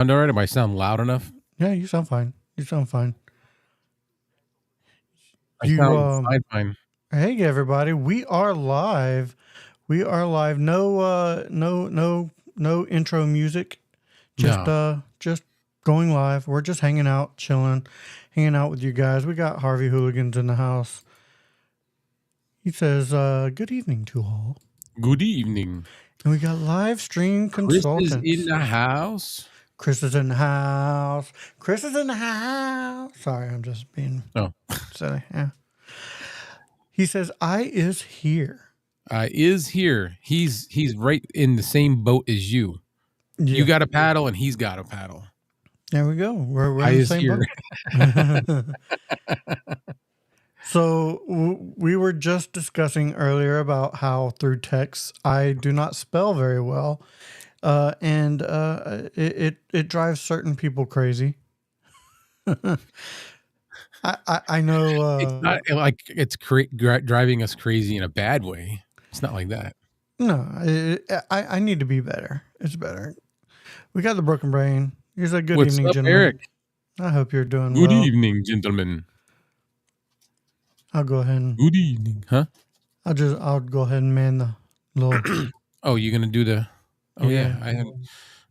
All right, am I sound loud enough? Yeah, you sound fine. You sound fine. I You sound fine. Hey everybody, we are live. We are live. No intro music. No. Just going live. We're just hanging out, chilling, hanging out with you guys. We got Harvey Hooligans in the house. He says, good evening to all. Good evening. And we got live stream Chris is consultants. in the house. Chris is in the house. Chris is in the house. Sorry, I'm just being silly. Yeah. He says, I is here. Is here. He's right in the same boat as you. Yeah. You got a paddle and he's got a paddle. There we go. We're in the same boat. So we were just discussing earlier about how through text I do not spell very well, and it drives certain people crazy. I know it's not like it's driving us crazy in a bad way. It's not like that. No, I need to be better. It's better. We got the broken brain. Here's a good What's evening, up, gentlemen. Eric? I hope you're doing good well. Good evening, gentlemen. I'll go ahead and. Good evening, huh? I'll go ahead and man the little. Oh, you're gonna do the? Oh yeah, I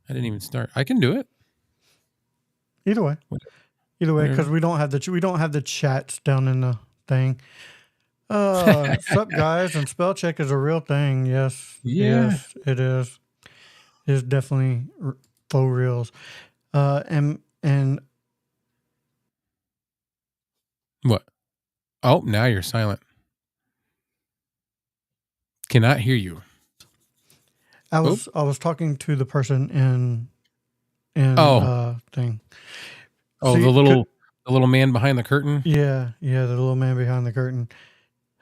didn't even start. I can do it. Either way, because we don't have the chats down in the thing. Sup guys, and spell check is a real thing. Yes, yes, it is. It's definitely faux reals. And what? Oh, now you're silent. Cannot hear you. I was talking to the person in thing. Oh, see, the little man behind the curtain? Yeah, the little man behind the curtain.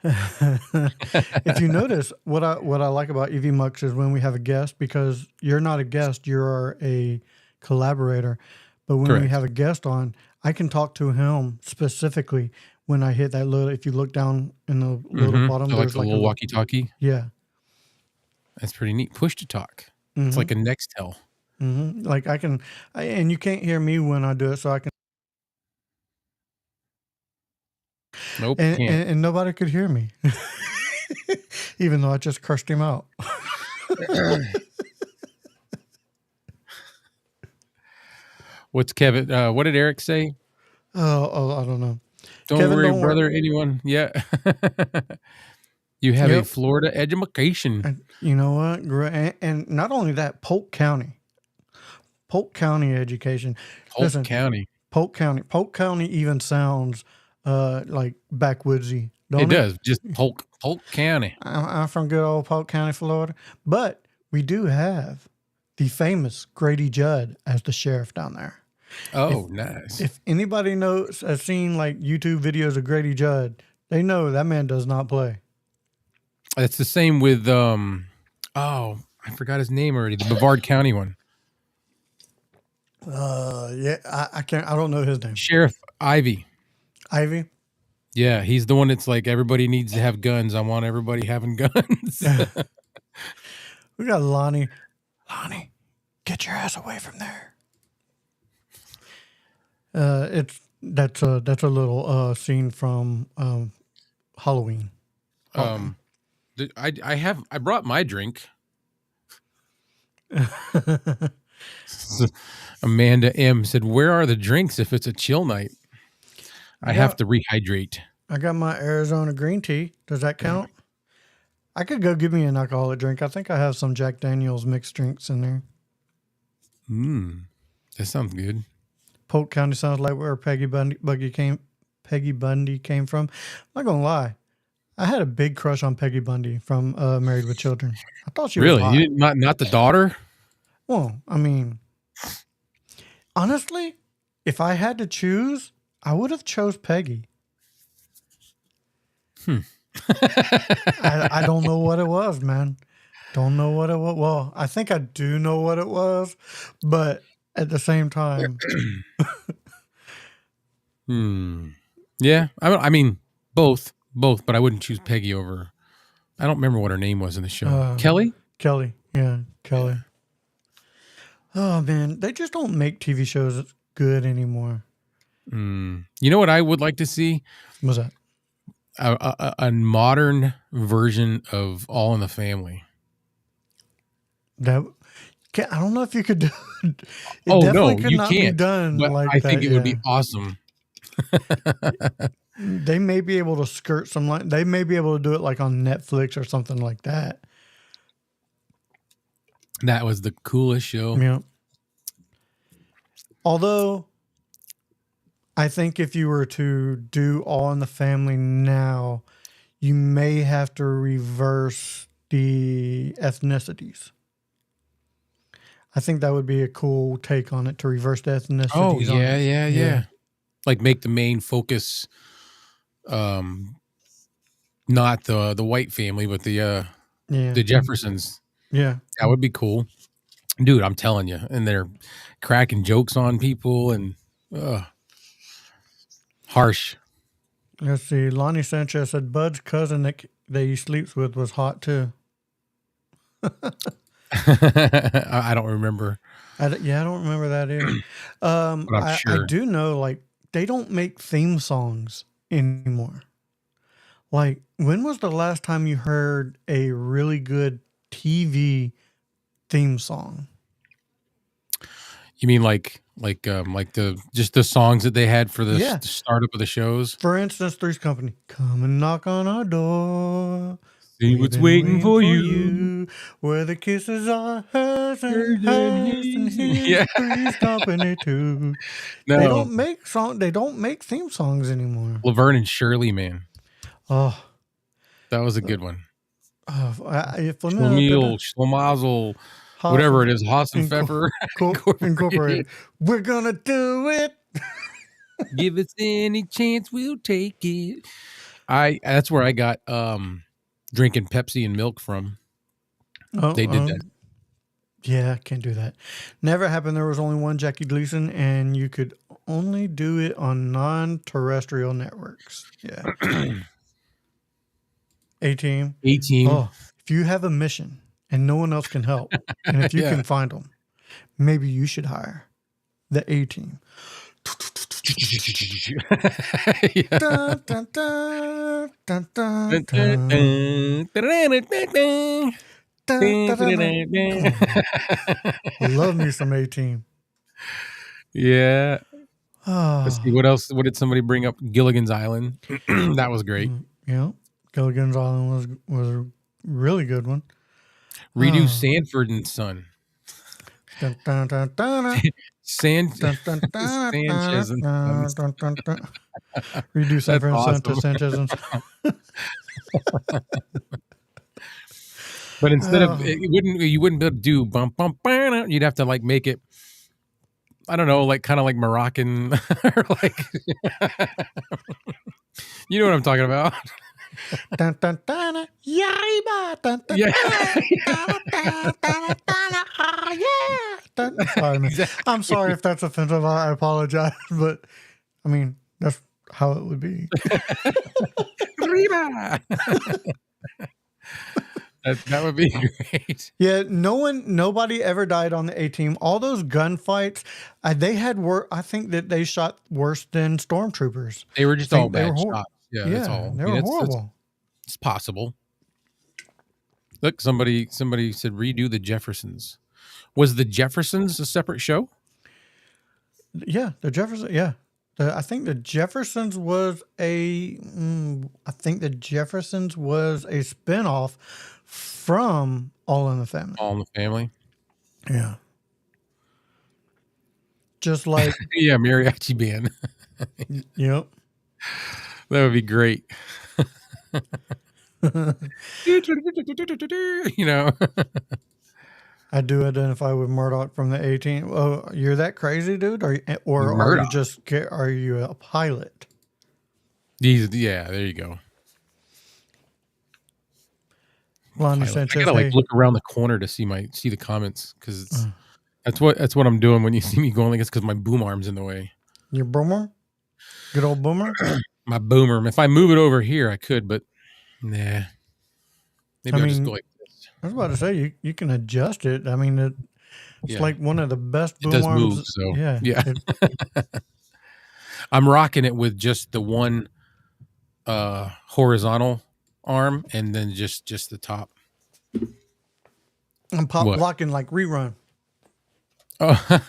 If you notice, what I like about EV Mux is when we have a guest, because you're not a guest, you're a collaborator. But when we have a guest on, I can talk to him specifically when I hit that little. If you look down in the little bottom, so there's like a little walkie-talkie. Yeah, that's pretty neat. Push to talk. It's like a Nextel. Like I can, and you can't hear me when I do it, so I can. Nope. And nobody could hear me, even though I just cursed him out. What's Kevin? What did Eric say? Oh, I don't know. Don't Kevin, worry, brother. Anyone? Yeah. You have a Florida education. And you know what? And not only that, Polk County education. Polk County. Polk County even sounds like backwoodsy. It does. Just Polk County. I'm from good old Polk County, Florida. But we do have the famous Grady Judd as the sheriff down there. Oh, nice. If anybody has seen like YouTube videos of Grady Judd, they know that man does not play. It's the same with I forgot his name already. The Brevard County one. Yeah, I can't. I don't know his name. Sheriff Ivy. Yeah, he's the one that's like, everybody needs to have guns. I want everybody having guns. We got Lonnie. Lonnie, get your ass away from there. That's a little scene from Halloween. I brought my drink. Amanda M said, "Where are the drinks if it's a chill night? I have to rehydrate." I got my Arizona green tea. Does that count? I could go give me an alcoholic drink. I think I have some Jack Daniels mixed drinks in there. That sounds good. Polk County sounds like where Peggy Bundy came from. I'm not gonna lie. I had a big crush on Peggy Bundy from Married with Children. I thought she was hot. You not the daughter? Well, I mean, honestly, if I had to choose, I would have chose Peggy. I don't know what it was, man. Don't know what it was. Well, I think I do know what it was, but at the same time. Yeah, I mean, both, but I wouldn't choose Peggy over. I don't remember what her name was in the show. Kelly? Yeah, Kelly. Oh man, they just don't make TV shows good anymore. You know what I would like to see? What's that? A modern version of All in the Family. That I don't know if you could do it. It Oh definitely no, could you not be can't. done But like I that. think it would be awesome. They may be able to skirt some line. They may be able to do it like on Netflix or something like that. That was the coolest show. Yeah. Although, I think if you were to do All in the Family now, you may have to reverse the ethnicities. I think that would be a cool take on it, to reverse the ethnicities. Oh on it. yeah. Like make the main focus, not the white family, but the Jeffersons. Yeah. That would be cool, dude. I'm telling you, and they're cracking jokes on people and harsh. Let's see. Lonnie Sanchez said Bud's cousin that he sleeps with was hot too. I don't remember. I don't remember that either. But I'm sure. I do know, like, they don't make theme songs anymore. Like, when was the last time you heard a really good TV theme song? You mean like the songs that they had for the startup of the shows? For instance, Three's Company. Come and knock on our door. See what's waiting for you. Where the kisses are hers and hers and his. Three's Company too. No. They don't make theme songs anymore. Laverne and Shirley, man. Oh, that was a good one. Schlemazel, whatever it is, Haas and Pfeffer Incorporated. We're gonna do it. Give us any chance, we'll take it. That's where I got drinking Pepsi and milk from. They did that. Yeah, can't do that. Never happened. There was only one Jackie Gleason, and you could only do it on non-terrestrial networks. Yeah. A-Team. Oh, if you have a mission and no one else can help, and if you can find them, maybe you should hire the A-Team. Love me some A-Team. Yeah. Let's see what else. What did somebody bring up? Gilligan's Island. That was great. Yeah, Gilligan's Island was a really good one. Redo Sanford and Son. Sanchez and Son. Redo Sanford and Son to Sanchez and Son. But instead of you wouldn't be able to do bump bump. You'd have to like make it. I don't know, like kind of like Moroccan, or like you know what I'm talking about. Sorry, man. I'm sorry if that's offensive. I apologize, but I mean that's how it would be. That would be great. Yeah, nobody ever died on the A-Team. All those gunfights, they had I think that they shot worse than stormtroopers. They were just all bad shots. Yeah, that's all. They were horrible. It's possible. Look, somebody said redo the Jeffersons. Was the Jeffersons a separate show? Yeah, the Jeffersons. Yeah, I think the Jeffersons was a spinoff from All in the Family. All in the Family. Yeah. Just like yeah, mariachi band. Yep. That would be great. You know. I do identify with Murdoch from the A-Team. Oh, you're that crazy, dude? Are you a pilot? Yeah, there you go. Lonnie Sanchez. I gotta like look around the corner to see the comments, because that's what I'm doing when you see me going like this, because my boom arm's in the way. Your boomer? Good old boomer? My boomer. If I move it over here, I could, but nah. Maybe I'll just go like this. I was about to say you can adjust it. I mean, It's like one of the best It boom does move, arms. so Yeah. yeah. I'm rocking it with just the one horizontal arm and then just the top. I'm pop What? locking like rerun. Oh.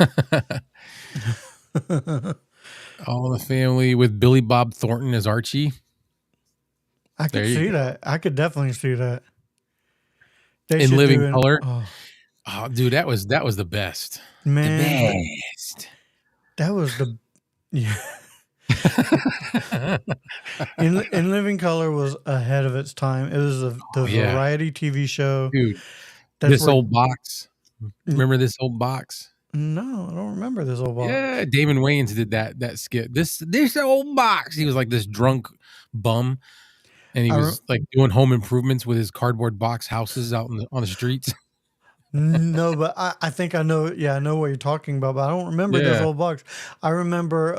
All in the Family with Billy Bob Thornton as Archie. I could see that. I could definitely see that. They In should living do color. Oh, dude, that was the best. Man, The best. that was the yeah. In Living Color was ahead of its time. It was the variety TV show. Dude, That's this old box. Remember this old box? No, I don't remember this old box. Yeah, Damon Wayans did that skit. This old box. He was like this drunk bum, and he was like doing home improvements with his cardboard box houses out on the streets. No, but I think I know. Yeah, I know what you're talking about, but I don't remember this old box. I remember.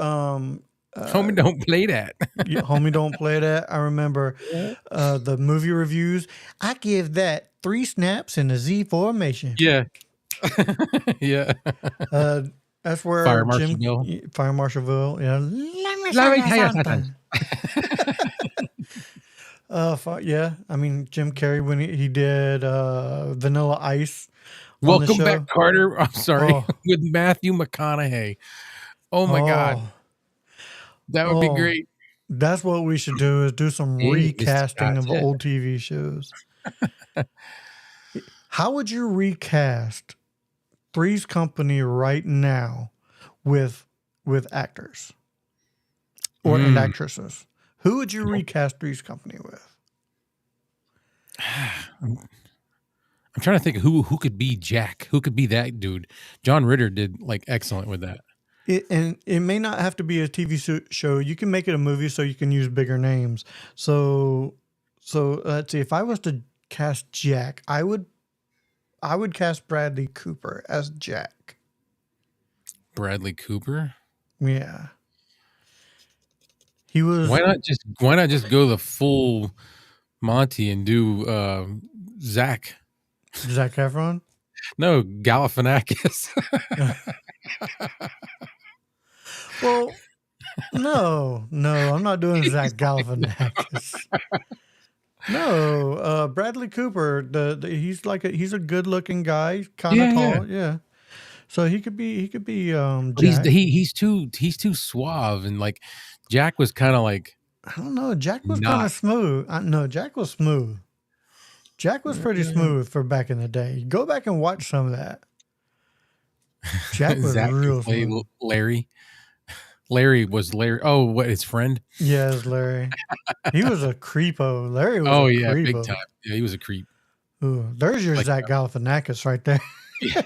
Homie, don't play that. Homie, don't play that. I remember the movie reviews. I give that 3 snaps in a Z formation. Yeah. Yeah. That's where Fire Marshal Marshallville. Yeah. Let me tell you something. Yeah. I mean, Jim Carrey when he did Vanilla Ice. Welcome back, Carter. I'm sorry, with Matthew McConaughey. Oh my God, that would be great. That's what we should do. Is do some recasting of old TV shows. How would you recast Three's Company right now with actors and actresses? Who would you recast Three's Company with? I'm trying to think who could be Jack. Who could be that dude? John Ritter did like excellent with that. It may not have to be a TV show. You can make it a movie, so you can use bigger names. So let's see. If I was to cast Jack, I would cast Bradley Cooper as Jack. Bradley Cooper? Yeah. He was. Why not just go the full Monty and do Zac Efron? No, Galifianakis. Well, no, I'm not doing Zach Galifianakis. No, Bradley Cooper. He's he's a good looking guy, kind of tall. Yeah. So he could be Jack. He's too suave, and like Jack was kind of like, I don't know. Jack was kind of smooth. No, Jack was smooth. Jack was pretty smooth for back in the day. Go back and watch some of that. Jack was real smooth. Larry was Larry. Oh, what, his friend? Yeah, it's Larry. He was a creepo. Larry was creepo. Big time. Yeah, he was a creep. Ooh, there's your Zach Galifianakis right there. Yeah.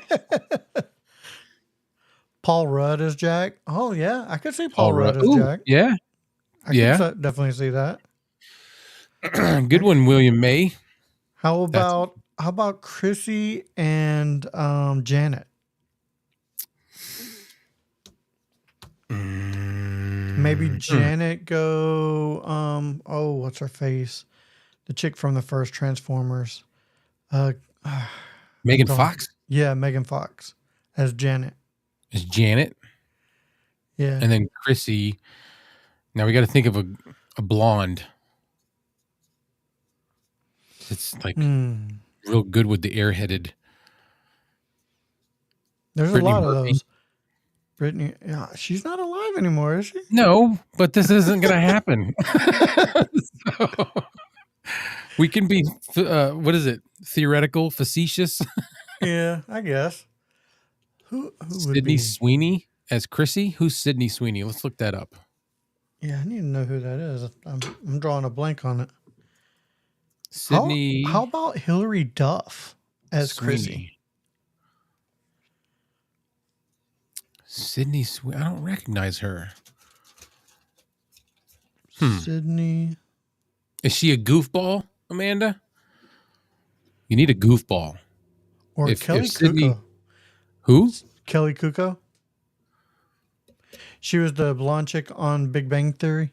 Paul Rudd as Jack. Oh, yeah. I could see Paul Rudd as Jack. Yeah. I could definitely see that. Good one, William May. How about Chrissy and Janet? Maybe Janet go what's her face? The chick from the first Transformers. Megan Fox? Yeah, Megan Fox as Janet. As Janet? Yeah. And then Chrissy. Now we got to think of a blonde. It's like real good with the airheaded. There's Brittany a lot Murphy. Of those. Brittany, yeah, she's not alive anymore, is she? No, but this isn't going to happen. So, we can be, what is it? Theoretical, facetious? Yeah, I guess. Who Sydney Sweeney as Chrissy? Who's Sydney Sweeney? Let's look that up. Yeah, I need to know who that is. I'm drawing a blank on it. Sydney. How about Hilary Duff as Sweeney. Chrissy? Sydney Sweeney. I don't recognize her. Sydney. Is she a goofball, Amanda? You need a goofball. Or Kelly Kuko. Who? Kelly Kuko. She was the blonde chick on Big Bang Theory.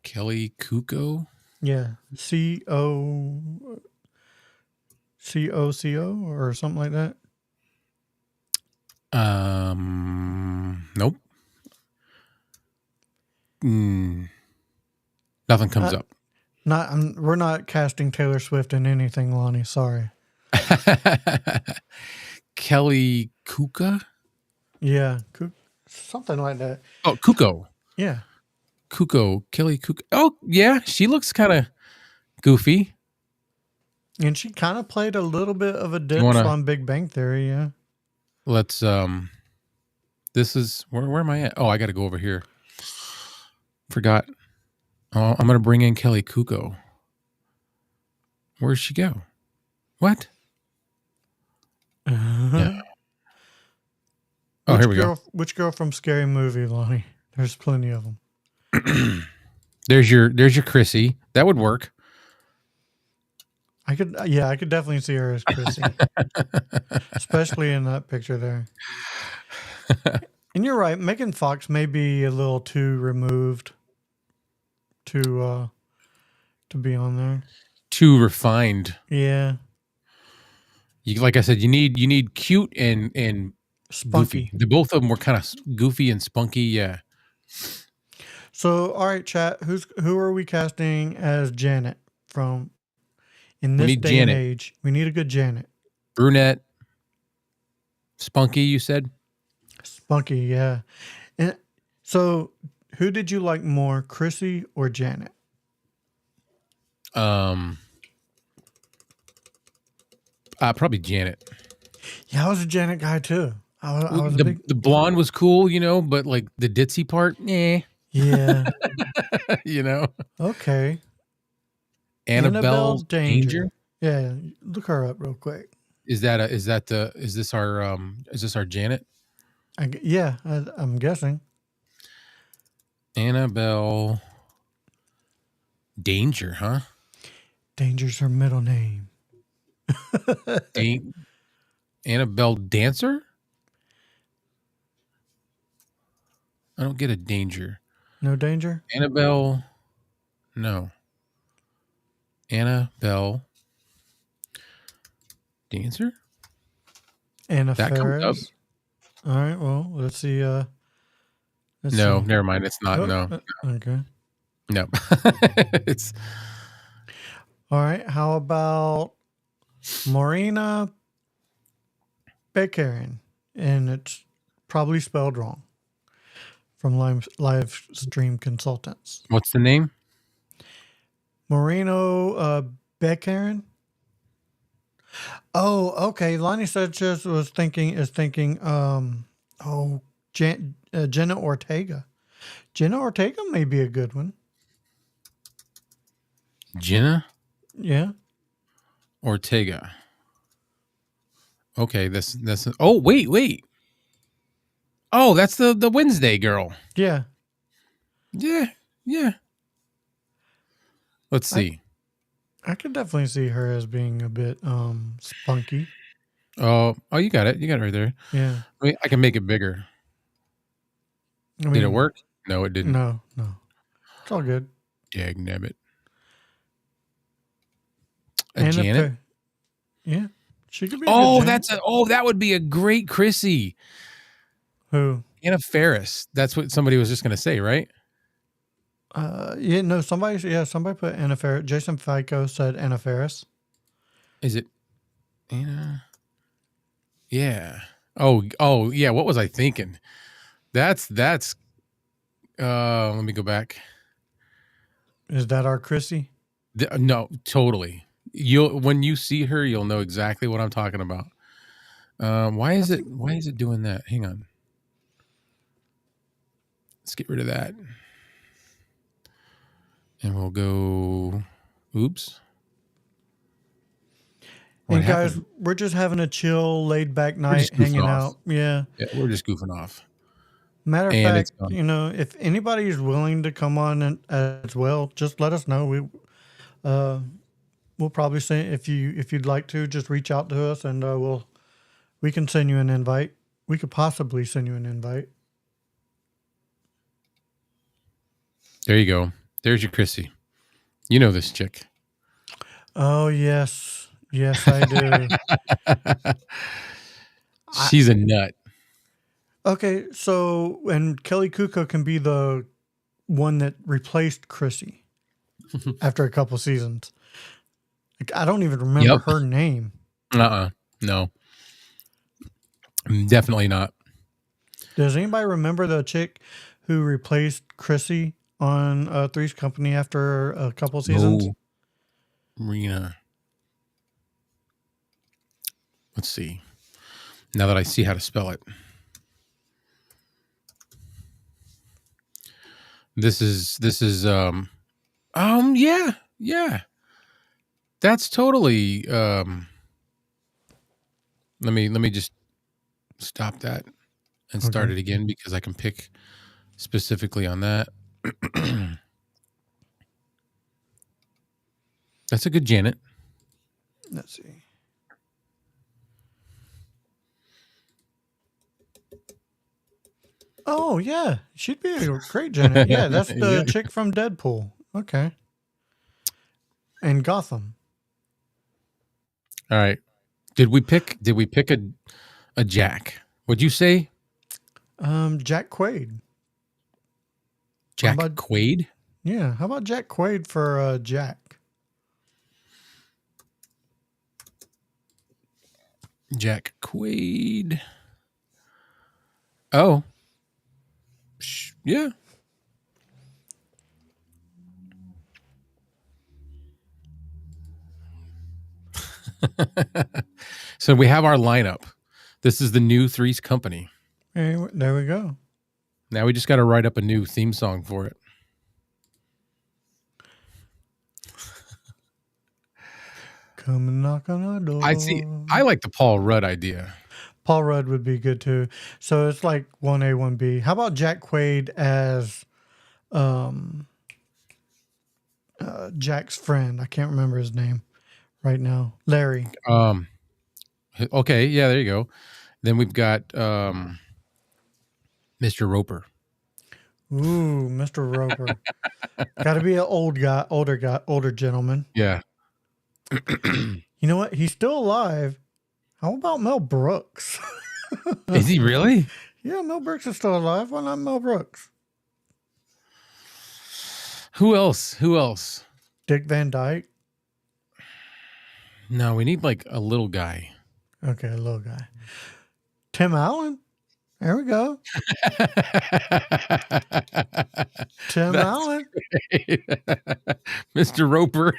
Kelly Kuko? Yeah. C-O-C-O or something like that. Nope. Nothing comes up. We're not casting Taylor Swift in anything, Lonnie. Sorry. Kelly Kuka? Yeah, something like that. Oh, Kuko. Yeah. Kelly Kuko. Oh, yeah, she looks kind of goofy. And she kind of played a little bit of a ditch on Big Bang Theory, yeah. Let's this is where am I at? Oh, I got to go over here. Forgot. Oh, I'm going to bring in Kelly Kuko. Where'd she go? What? Yeah. Oh, here we go. Which girl from Scary Movie, Lonnie? There's plenty of them. There's your Chrissy. That would work. I could definitely see her as Chrissy, especially in that picture there. And you're right, Megan Fox may be a little too removed to be on there. Too refined. Yeah. Like I said, you need cute and spunky. Goofy. Both of them were kind of goofy and spunky. Yeah. So, all right, chat. Who are we casting as Janet from? In this day and age, we need a good Janet. Brunette. Spunky, you said? Spunky, yeah. And so, who did you like more, Chrissy or Janet? Probably Janet. Yeah, I was a Janet guy too. The blonde was cool, but like the ditzy part, Yeah. Okay. Annabelle Danger. Yeah, look her up real quick. Is this our Janet? I'm guessing. Annabelle Danger, huh? Danger's her middle name. Annabelle Dancer? I don't get a Danger. No Danger? Annabelle. No. Annabelle Dancer? Anna Faris. All right, well, let's see. Never mind. It's not. No. Okay. No. It's. All right. How about Marina Bakarin? And it's probably spelled wrong. From live stream consultants. What's the name? Moreno Bakarin. Oh, okay. Lonnie Sanchez is thinking Jenna Ortega. Jenna Ortega may be a good one. Jenna? Yeah. Ortega. Okay, that's oh, wait. Oh, that's the Wednesday girl. Yeah. Yeah. Let's see. I could definitely see her as being a bit spunky. Oh, you got it. You got it right there. Yeah. I can make it bigger. Did it work? No, it didn't. No. It's all good. Dagnabbit. Janet? Yeah. She could be that would be a great Chrissy. Who? Anna Faris. That's what somebody was just going to say, right? Somebody put Anna Faris. Jason Fico said Anna Faris. Is it Anna? Yeah. Oh, yeah. What was I thinking? That's let me go back. Is that our Chrissy? No, totally. When you see her, you'll know exactly what I'm talking about. Why is it doing that? Hang on. Let's get rid of that. And we'll go, oops. And guys, we're just having a chill, laid back night, hanging out. Yeah. We're just goofing off. Matter of fact, if anybody is willing to come on as well, just let us know. We'll probably say if you'd like to, just reach out to us and we can send you an invite. We could possibly send you an invite. There you go. There's your Chrissy. You know this chick. Oh, yes. Yes, I do. She's a nut. Okay, so and Kelly Kuko can be the one that replaced Chrissy after a couple seasons. Like, I don't even remember Yep. her name. No. Definitely not. Does anybody remember the chick who replaced Chrissy on Three's Company after a couple seasons? No. Rena. Let's see. Now that I see how to spell it. This is yeah. That's totally let me just stop that and start it again because I can pick specifically on that. That's a good Janet. Let's see. Oh yeah, she'd be a great Janet. Yeah, that's the chick from Deadpool. Okay. And Gotham. All right. Did we pick a Jack? What'd you say? Jack Quaid. Jack Quaid? Yeah, how about Jack Quaid for Jack? Jack Quaid. Oh. Yeah. So we have our lineup. This is the new Three's Company. Hey, there we go. Now we just got to write up a new theme song for it. Come and knock on our door. I like the Paul Rudd idea. Paul Rudd would be good too. So it's like 1A, 1B. How about Jack Quaid as Jack's friend? I can't remember his name right now. Larry. Okay, yeah, there you go. Then we've got Mr. Roper. Ooh, Mr. Roper. Got to be an older gentleman. Yeah. You know what? He's still alive. How about Mel Brooks? Is he really? Yeah, Mel Brooks is still alive. Why not Mel Brooks? Who else? Dick Van Dyke? No, we need like a little guy. Okay, a little guy. Tim Allen? There we go. Tim Allen. Mr. Roper.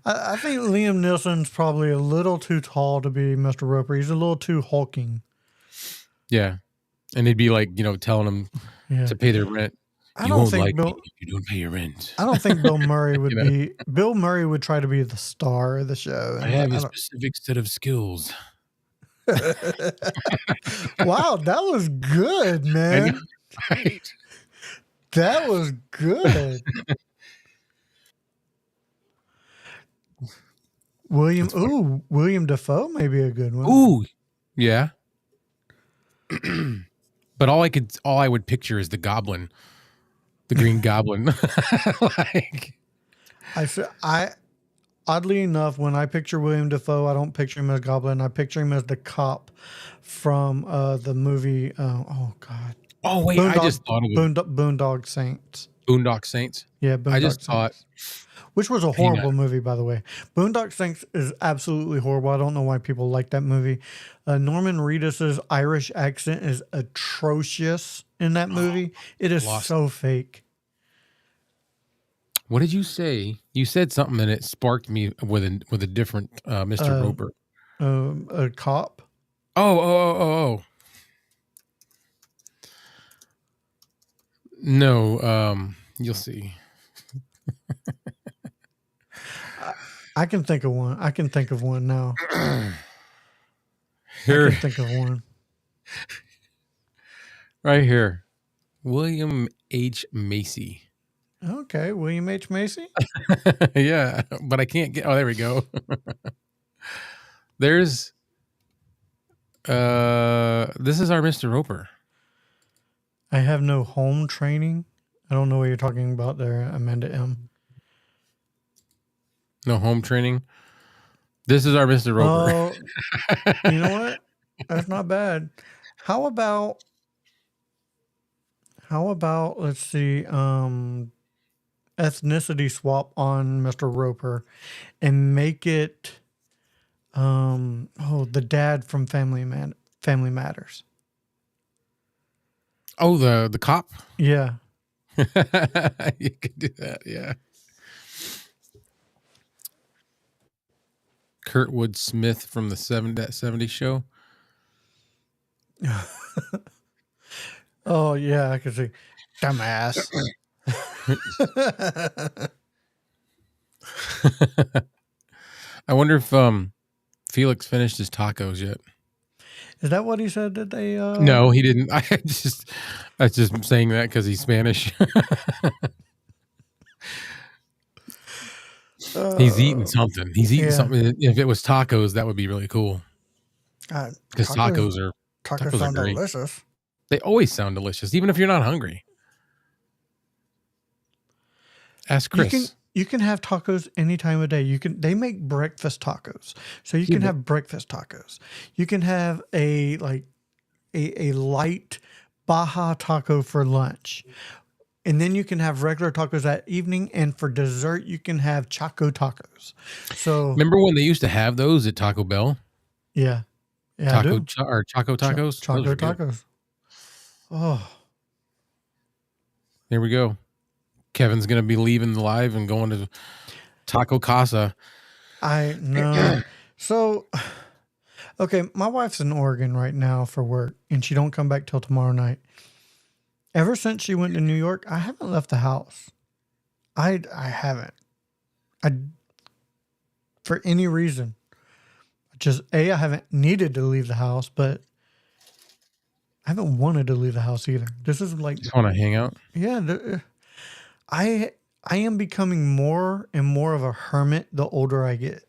I think Liam Neeson's probably a little too tall to be Mr. Roper. He's a little too hulking. Yeah. And they'd be like, telling them to pay their rent. I don't think me if you don't pay your rent. I don't think Bill Murray would be. Bill Murray would try to be the star of the show. I have a specific set of skills. Wow, that was good, man. Right. That was good. William Dafoe may be a good one. Ooh, yeah. But all I would picture is the Goblin, the Green Goblin. Oddly enough, when I picture William Dafoe, I don't picture him as Goblin. I picture him as the cop from the movie. Oh God. Oh wait, I just thought of it. Boondock Saints. Boondock Saints. Yeah, Boondock I just Saints. thought, which was a horrible movie, by the way. Boondock Saints is absolutely horrible. I don't know why people like that movie. Norman Reedus's Irish accent is atrocious in that movie. It is so fake. What did you say? You said something and it sparked me with a different Mr. Roper. A cop. Oh. No, you'll see. I can think of one. I can think of one now. Here. I can think of one. Right here. William H. Macy. Okay, William H. Macy? Yeah, but I can't get... Oh, there we go. There's... this is our Mr. Roper. I have no home training. I don't know what you're talking about there, Amanda M. No home training? This is our Mr. Roper. You know what? That's not bad. How about How about, let's see, ethnicity swap on Mr. Roper and make it the dad from Family Matters. Oh, the cop. Yeah. You could do that. Yeah. Kurtwood Smith from the 70s show. Oh yeah, I can see. Dumbass. I wonder if Felix finished his tacos yet. Is that what he said that they No, he didn't. I just saying that because he's Spanish. He's eating something. He's eating something. If it was tacos, that would be really cool. Because tacos sound great. delicious. They always sound delicious, even if you're not hungry. Ask Chris. You can have tacos any time of day. They make breakfast tacos. So you can have breakfast tacos. You can have a light Baja taco for lunch. And then you can have regular tacos that evening, and for dessert you can have Choco tacos. So remember when they used to have those at Taco Bell? Yeah. Choco tacos? Choco tacos. Good. Oh. There we go. Kevin's going to be leaving the live and going to Taco Casa. I know. So, okay, my wife's in Oregon right now for work, and she don't come back till tomorrow night. Ever since she went to New York, I haven't left the house. I haven't. For any reason. I haven't needed to leave the house, but I haven't wanted to leave the house either. This is like... Just want to hang out? Yeah. I am becoming more and more of a hermit the older I get.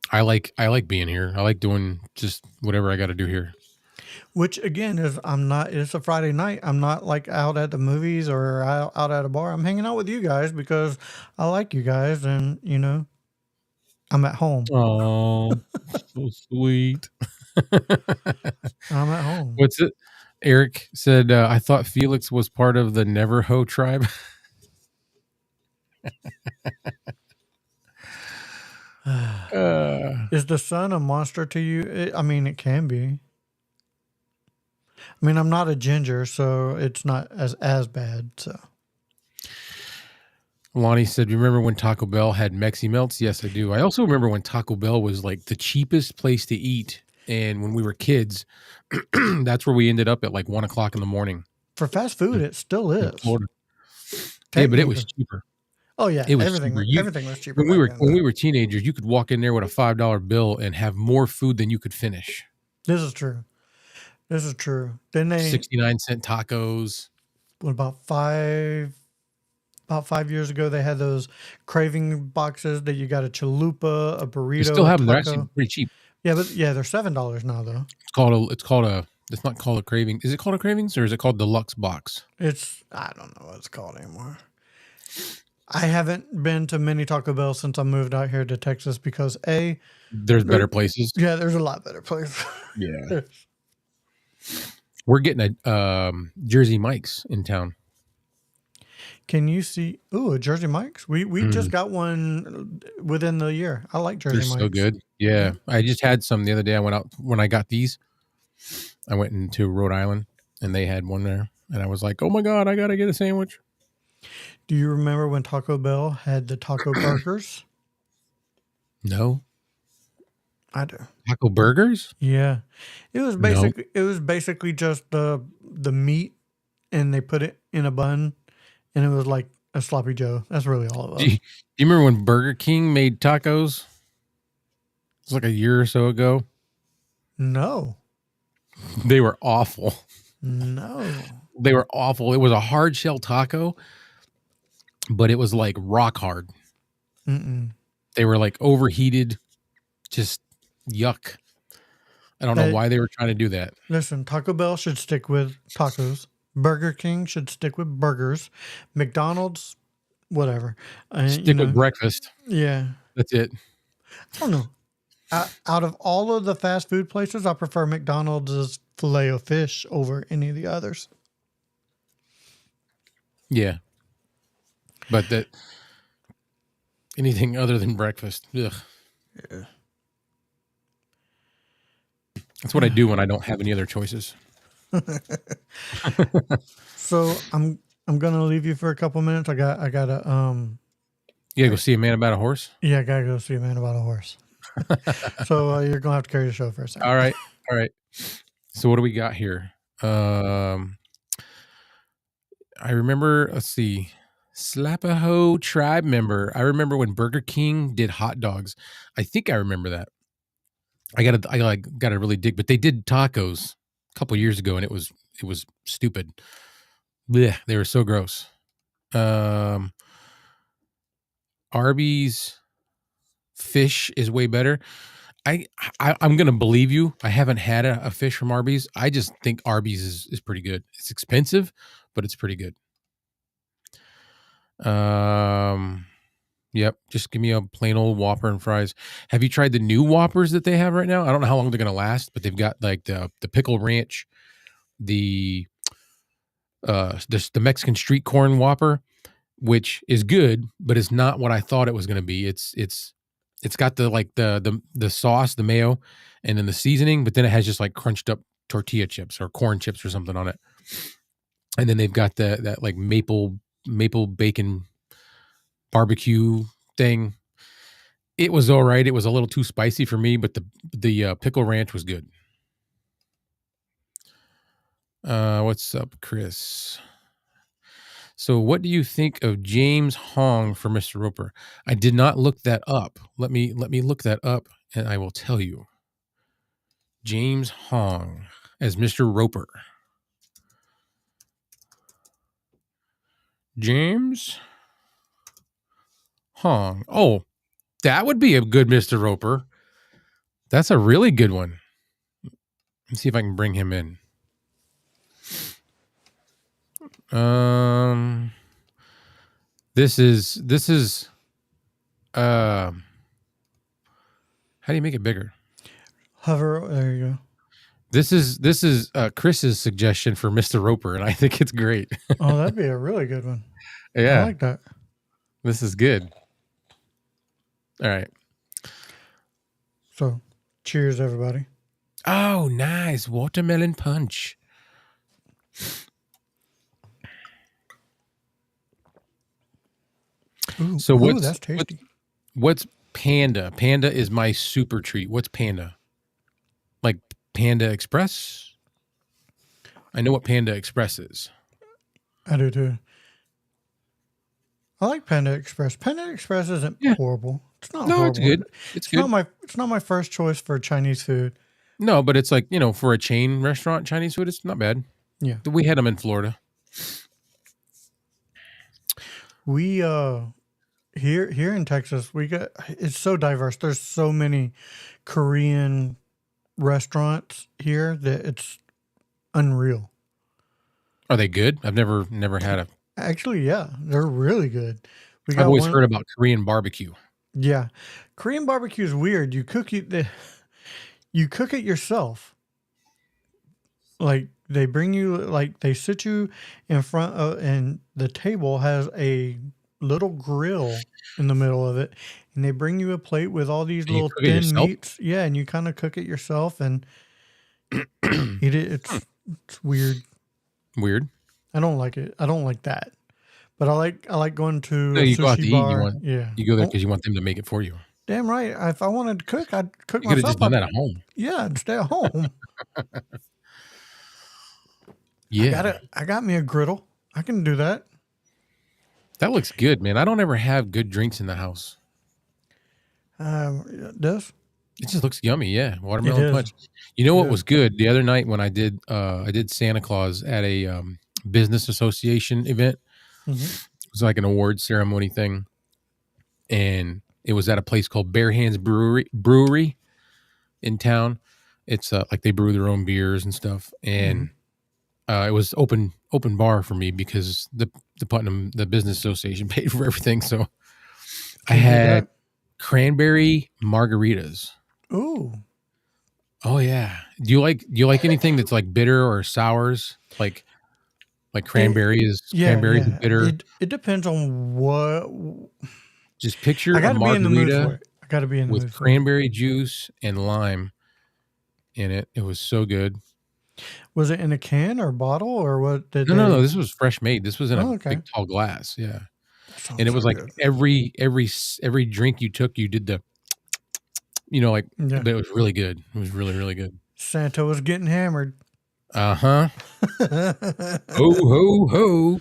I like being here. I like doing just whatever I got to do here. Which again it's a Friday night. I'm not like out at the movies or out at a bar. I'm hanging out with you guys because I like you guys, and I'm at home. Oh, so sweet. I'm at home. What's it? Eric said, I thought Felix was part of the Neverho tribe. Is the sun a monster to you? It can be. I'm not a ginger, so it's not as bad. So, Lonnie said, remember when Taco Bell had Mexi Melts? Yes, I do. I also remember when Taco Bell was like the cheapest place to eat. And when we were kids, that's where we ended up at like 1:00 in the morning. For fast food, it still is. Yeah, but it was cheaper. Oh yeah, it was everything was cheaper. When we were teenagers, you could walk in there with a $5 bill and have more food than you could finish. This is true. Then they 69-cent tacos. What about 5 years ago? They had those craving boxes that you got a chalupa, a burrito. You still have them. They're actually pretty cheap. Yeah, but they're $7 now though. It's not called a craving. Is it called a cravings or is it called deluxe box? I don't know what it's called anymore. I haven't been to many Taco Bell since I moved out here to Texas because there's better places. Yeah, there's a lot better places. Yeah. We're getting a Jersey Mike's in town. Can you see? Ooh, a Jersey Mike's. We just got one within the year. I like Jersey Mike's. They're so good. Yeah. I just had some the other day. I went out when I got these. I went into Rhode Island and they had one there. And I was like, oh my God, I got to get a sandwich. Do you remember when Taco Bell had the taco burgers? No. I do. Taco burgers? Yeah. It was basically just the meat, and they put it in a bun, and it was like a sloppy Joe. That's really all it was. Do you remember when Burger King made tacos? It was like a year or so ago. No. They were awful. No. They were awful. It was a hard shell taco, but it was like rock hard. Mm-mm. They were like overheated. Just yuck. I don't know why they were trying to do that. Listen, Taco Bell should stick with tacos. Burger King should stick with burgers. McDonald's, whatever. Stick with breakfast. Yeah. That's it. I don't know. Out of all of the fast food places, I prefer McDonald's filet of fish over any of the others. Yeah, but that anything other than breakfast, ugh. Yeah. That's what I do when I don't have any other choices. So I'm gonna leave you for a couple minutes. I gotta You gotta go see a man about a horse. I gotta go see a man about a horse. So you're gonna have to carry the show for a second. All right. So what do we got here? I remember. Let's see. Slapaho tribe member. I remember when Burger King did hot dogs. I think I remember that. I gotta really dig, but they did tacos a couple years ago, and it was stupid. Blech, they were so gross. Arby's fish is way better. I'm gonna believe you. I haven't had a fish from Arby's. I just think Arby's is pretty good. It's expensive, but it's pretty good. Yep. Just give me a plain old Whopper and fries. Have you tried the new Whoppers that they have right now? I don't know how long they're gonna last, but they've got like the pickle ranch, the Mexican street corn Whopper, which is good, but it's not what I thought it was gonna be. It's got the sauce, the mayo, and then the seasoning, but then it has just like crunched up tortilla chips or corn chips or something on it. And then they've got that like maple bacon barbecue thing. It was all right. It was a little too spicy for me, but the pickle ranch was good. What's up, Chris? So what do you think of James Hong for Mr. Roper? I did not look that up. Let me look that up and I will tell you. James Hong as Mr. Roper. James Hong. Oh, that would be a good Mr. Roper. That's a really good one. Let's see if I can bring him in. This is how do you make it bigger? Hover. There you go. This is Chris's suggestion for Mr. Roper, and I think it's great. Oh, that'd be a really good one. Yeah, I like that. This is good. All right. So, cheers, everybody. Oh, nice watermelon punch. Ooh, So what's that's tasty. What's Panda? Panda is my super treat. What's Panda? Like Panda Express? I know what Panda Express is. I do too. I like Panda Express. Panda Express isn't horrible. It's not horrible. It's good. It's good. It's not my first choice for Chinese food. No, but it's like, for a chain restaurant Chinese food, it's not bad. Yeah. We had them in Florida. We here in Texas, it's so diverse. There's so many Korean restaurants here that it's unreal. Are they good? I've never had a. Actually, yeah, they're really good. I've always heard about Korean barbecue. Yeah, Korean barbecue is weird. You cook it yourself. Like they bring you, like they sit you in front of, and the table has a little grill in the middle of it, and they bring you a plate with all these little thin meats. Yeah, and you kind of cook it yourself and eat it. It's weird. Weird. I don't like it. I don't like that. But I like going to No, you go out to bar. eat. You go there because you want them to make it for you. Damn right. If I wanted to cook, I'd cook you myself. You could have just done that at home. Yeah, I'd stay at home. Yeah. I got me a griddle. I can do that. That looks good, man. I don't ever have good drinks in the house. It does? It just looks yummy, yeah. Watermelon punch. You know what was good? The other night when I did Santa Claus at a business association event. Mm-hmm. It was like an award ceremony thing. And it was at a place called Bare Hands Brewery in town. It's like they brew their own beers and stuff. And it was open bar for me because the Putnam, the business association, paid for everything. So I had cranberry margaritas. Ooh. Oh yeah. Do you like anything that's like bitter or sours? Like Like cranberry is bitter. It depends on what. Just picture I got a to be in the mood for margarita it. I got to be in the mood with for it. cranberry juice and lime in it. It was so good. Was it in a can or bottle or what? No. This was fresh made. This was in a okay. big tall glass. Yeah, Sounds and it was so like good. every drink you took, you did the, like. Yeah. But it was really good. It was really, really good. Santa was getting hammered. Ho ho ho.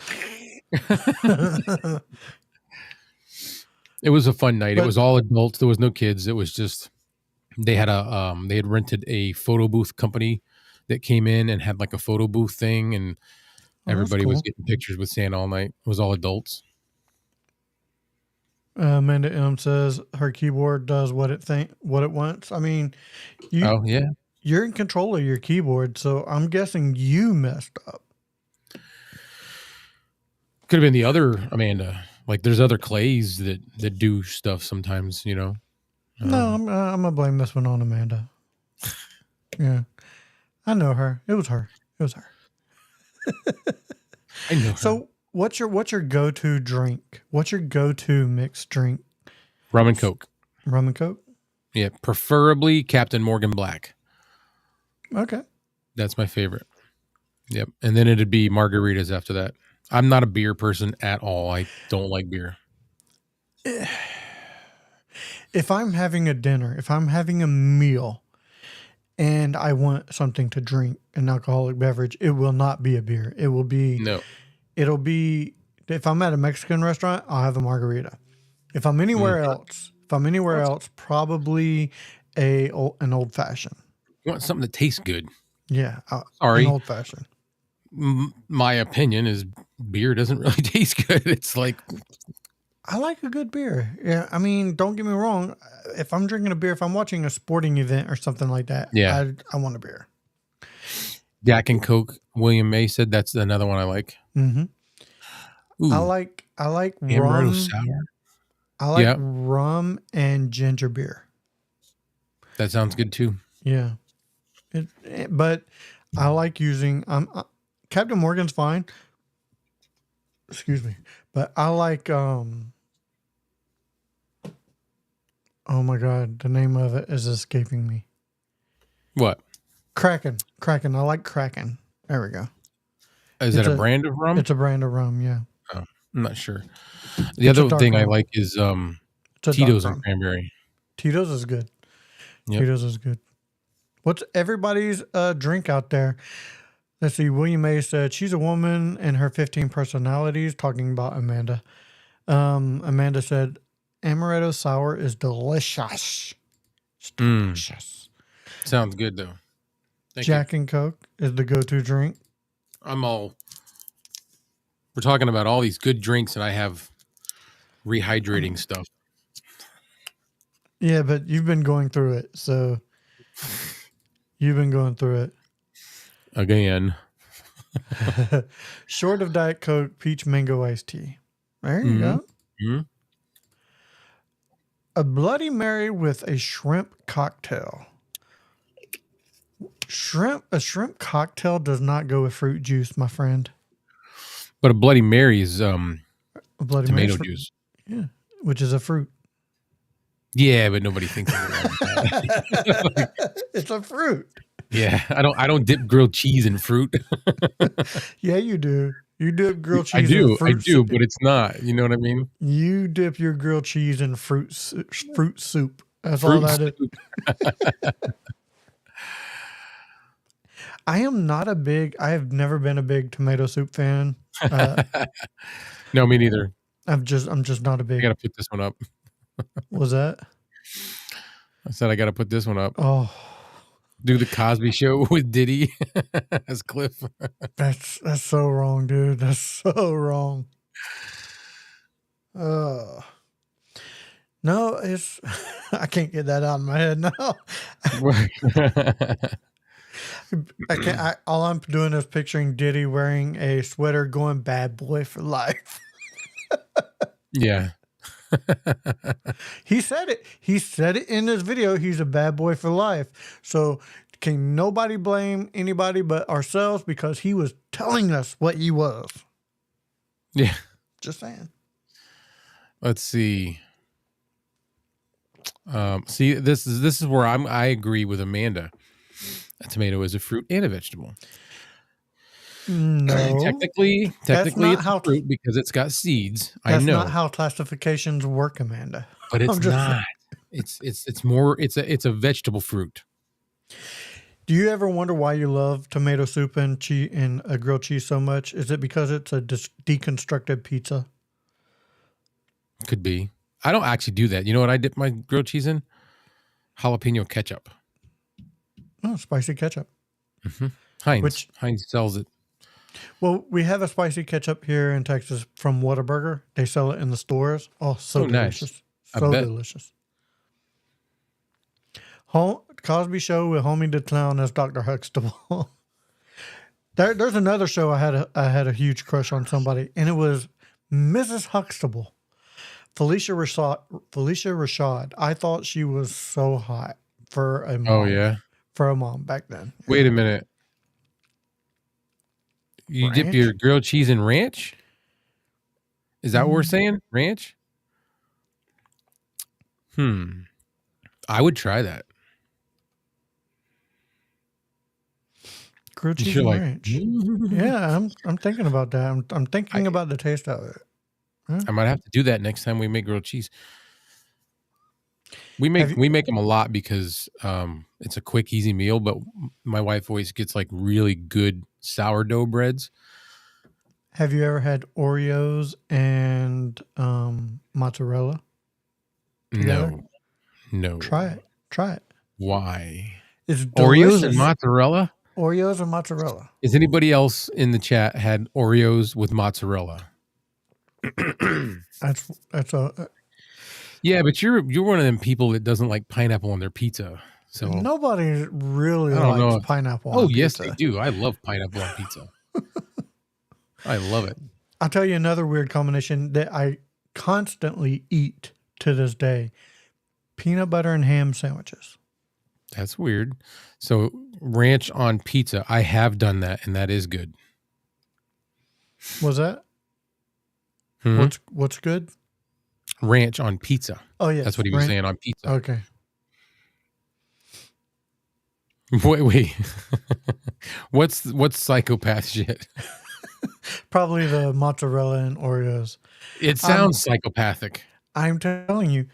It was a fun night. It was all adults. There was no kids. It was just they had rented a photo booth company that came in and had like a photo booth thing, and everybody was getting pictures with Santa all night. It was all adults. Amanda M says her keyboard does what it wants. I mean, you're in control of your keyboard, so I'm guessing you messed up. Could have been the other Amanda. Like there's other Clays that do stuff sometimes, No, I'm gonna blame this one on Amanda. Yeah, I know her. It was her. I know her. So what's your go-to drink? What's your go-to mixed drink? Rum and Coke. Rum and Coke? Yeah, preferably Captain Morgan Black. Okay. That's my favorite. Yep. And then it'd be margaritas after that. I'm not a beer person at all. I don't like beer. If I'm having a dinner, if I'm having a meal, and I want something to drink, an alcoholic beverage, it will not be a beer. It will be It'll be, if I'm at a Mexican restaurant, I'll have a margarita. If I'm anywhere else, probably an old fashioned. You want something that tastes good. Yeah. Sorry. An old fashioned. My opinion is beer doesn't really taste good. It's like, I like a good beer. Yeah. I mean, don't get me wrong. If I'm drinking a beer, if I'm watching a sporting event or something like that, I want a beer. Jack and Coke. William May said that's another one I like. Mm-hmm. I like Amaretto rum. Sour. I like rum and ginger beer. That sounds good too. Yeah. But I like using Captain Morgan's fine. Excuse me. But I like oh my God, the name of it is escaping me. What? Kraken. I like Kraken. There we go. Is that a brand of rum? It's a brand of rum, yeah. Oh, I'm not sure. The other thing I like is Tito's and cranberry. Tito's is good. Yep. Tito's is good. What's everybody's drink out there? Let's see. William May said she's a woman and her 15 personalities, talking about Amanda. Amanda said Amaretto Sour is delicious. It's delicious. Sounds good, though. Jack and Coke is the go-to drink. We're talking about all these good drinks, and I have rehydrating stuff. Yeah, but you've been going through it, so you've been going through it. Again. Short of Diet Coke, peach mango iced tea. There you go. Mm-hmm. A Bloody Mary with a shrimp cocktail. A shrimp cocktail does not go with fruit juice, my friend. But a Bloody Mary is tomato juice. Yeah, which is a fruit. Yeah, but nobody thinks of it like that. It's a fruit. Yeah, I don't dip grilled cheese in fruit. Yeah, you do. You dip grilled cheese in fruit. I do, but it's not. You know what I mean? You dip your grilled cheese in fruit soup. That's all that is. I have never been a big tomato soup fan. No, me neither. I'm just not a big. I gotta put this one up. Was that? I said I gotta put this one up. Oh. Do the Cosby Show with Diddy as Cliff. That's so wrong, dude. That's so wrong. No, it's I can't get that out of my head now. I can't. All I'm doing is picturing Diddy wearing a sweater, going "Bad boy for life." Yeah. He said it. He said it in his video. He's a bad boy for life. So Can nobody blame anybody but ourselves because he was telling us what he was. Yeah. Just saying. Let's see. See, this is where I agree with Amanda. A tomato is a fruit and a vegetable. No. Technically it's a fruit because it's got seeds. That's I know. not how classifications work, Amanda. But it's not. It's more. It's a vegetable fruit. Do you ever wonder why you love tomato soup and cheese and grilled cheese so much? Is it because it's a deconstructed pizza? Could be. I don't actually do that. You know what I dip my grilled cheese in? Jalapeno ketchup. Oh, spicy ketchup. Mm-hmm. Heinz sells it. Well, we have a spicy ketchup here in Texas from Whataburger. They sell it in the stores. Oh, so delicious. Nice. So delicious. Cosby Show with Homie the Clown as Dr. Huxtable. There's another show I had a huge crush on somebody, and it was Mrs. Huxtable. Felicia Rashad. I thought she was so hot for a mom. Oh, yeah? For a mom back then. Wait a minute. You dip your grilled cheese in ranch? Is that what we're saying? Ranch? I would try that. Grilled cheese and ranch. Yeah, I'm thinking about that. I'm thinking about the taste of it. I might have to do that next time we make grilled cheese. We make them a lot because it's a quick, easy meal. But my wife always gets like really good sourdough breads. Have you ever had Oreos and mozzarella together? No. Try it. Why? It's delicious. Oreos and mozzarella? Oreos and mozzarella. Is anybody else in the chat had Oreos with mozzarella? That's a yeah, but you're one of them people that doesn't like pineapple on their pizza. So nobody really likes pineapple on yes, pizza. they do. I love pineapple on pizza. I love it. I'll tell you another weird combination that I constantly eat to this day. Peanut butter and ham sandwiches. That's weird. So ranch on pizza. I have done that, and that is good. Was that? What's good? Ranch on pizza. Oh, yeah. That's what he was saying on pizza. Okay. Wait. What's psychopath shit? Probably the mozzarella and Oreos. It sounds psychopathic. I'm telling you.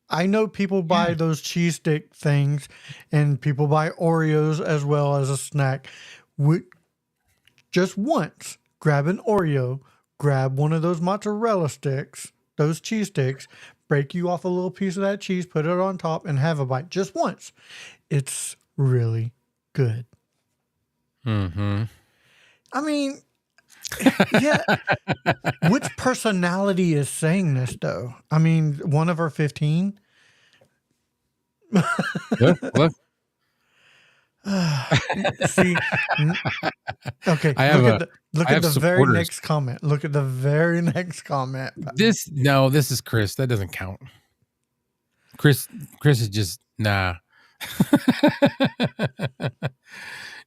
I know people buy those cheese stick things, and people buy Oreos as well as a snack. Just once, grab an Oreo, grab one of those mozzarella sticks, those cheese sticks, break you off a little piece of that cheese, put it on top, and have a bite just once. It's really good. Mm-hmm. I mean, yeah. Which personality is saying this, though? I mean, one of our 15? What? See, okay. Look at the very next comment. Look at the very next comment. This is Chris. That doesn't count. Chris is just nah.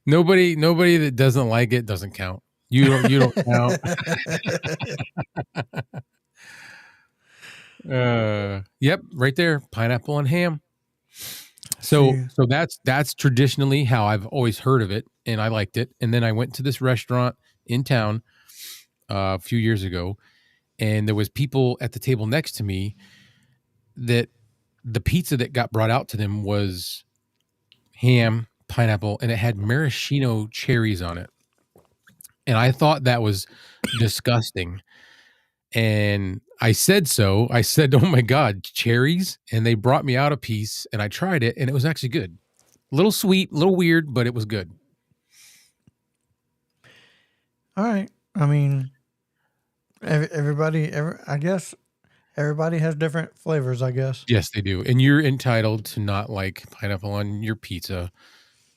Nobody that doesn't like it doesn't count. You don't count. Yep, right there, pineapple and ham. So that's traditionally how I've always heard of it, and I liked it. And then I went to this restaurant in town a few years ago, and there was people at the table next to me that the pizza that got brought out to them was ham, pineapple, and it had maraschino cherries on it. And I thought that was disgusting. And I said so. I said, "Oh my God, cherries!" And they brought me out a piece, and I tried it, and it was actually good. A little sweet, a little weird, but it was good. All right. I mean, I guess everybody has different flavors, I guess. Yes, they do. And you're entitled to not like pineapple on your pizza,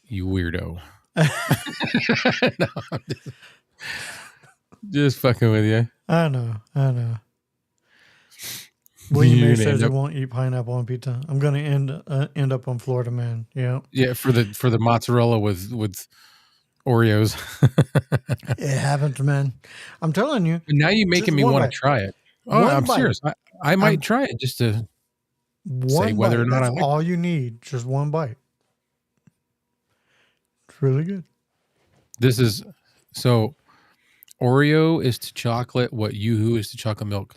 you weirdo. No, I'm just fucking with you. I know. William You're May gonna says end he up, won't eat pineapple on pizza. I'm gonna end up on Florida Man. Yeah, for the mozzarella with Oreos. it happens, man. I'm telling you, Now you're just making me one want to bite. try it. Oh, One I'm bite. serious. I might I'm try it just to say one whether or bite. not I That's like it. all you need. Just one bite. It's really good. This is so Oreo is to chocolate what Yoo-hoo is to chocolate milk.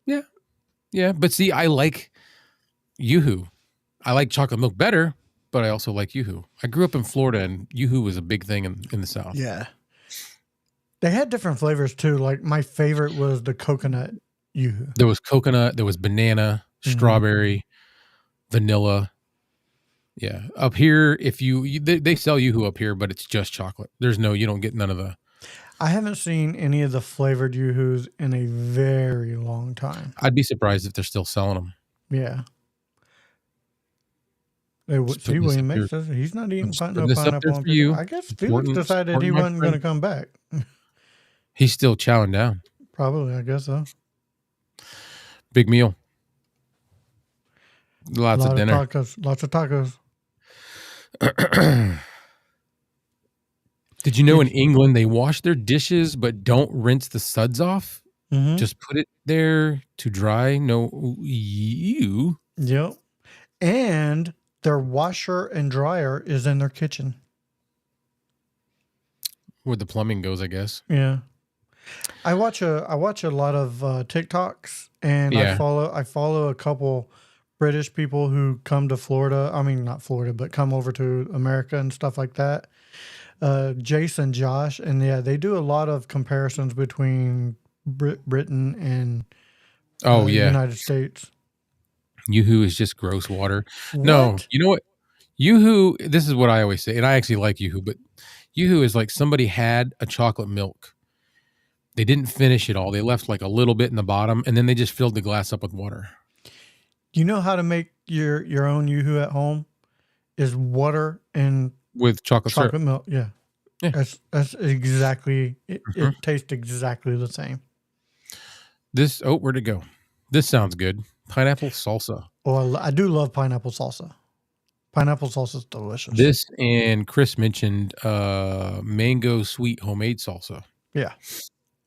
Yeah. Yeah. But see, I like Yoo-hoo. I like chocolate milk better, but I also like Yoo-hoo. I grew up in Florida and Yoo-hoo was a big thing in the South. Yeah. They had different flavors too. Like my favorite was the coconut Yoo-hoo. There was coconut, there was banana, strawberry, vanilla. Yeah. Up here, if they sell Yoo-hoo up here, but it's just chocolate. You don't get none of the. I haven't seen any of the flavored Yoo-hoos in a very long time. I'd be surprised if they're still selling them. Yeah. See, William May says he's not eating pineapple on pizza. I guess Felix decided he wasn't going to come back. He's still chowing down. Probably, I guess so. Big meal. Lots of dinner. Lots of tacos. Did you know in England they wash their dishes but don't rinse the suds off? Mm-hmm. Just put it there to dry. No, you. Yep. And their washer and dryer is in their kitchen. Where the plumbing goes, I guess. Yeah. I watch a lot of TikToks, and I follow a couple British people who come to Florida. I mean, not Florida, but come over to America and stuff like that. Jason, Josh, and yeah, they do a lot of comparisons between Britain and United States. Yoo-hoo is just gross water. What? No, you know what? Yoo-hoo, this is what I always say, and I actually like Yoo-hoo, but Yoo-hoo is like somebody had a chocolate milk. They didn't finish it all. They left like a little bit in the bottom, and then they just filled the glass up with water. You know how to make your own Yoo-hoo at home? Is water and with chocolate milk. Yeah. That's exactly it. It tastes exactly the same. Where'd it go? This sounds good. Pineapple salsa. Oh, I do love pineapple salsa. Pineapple salsa is delicious. This, and Chris mentioned mango sweet homemade salsa. Yeah.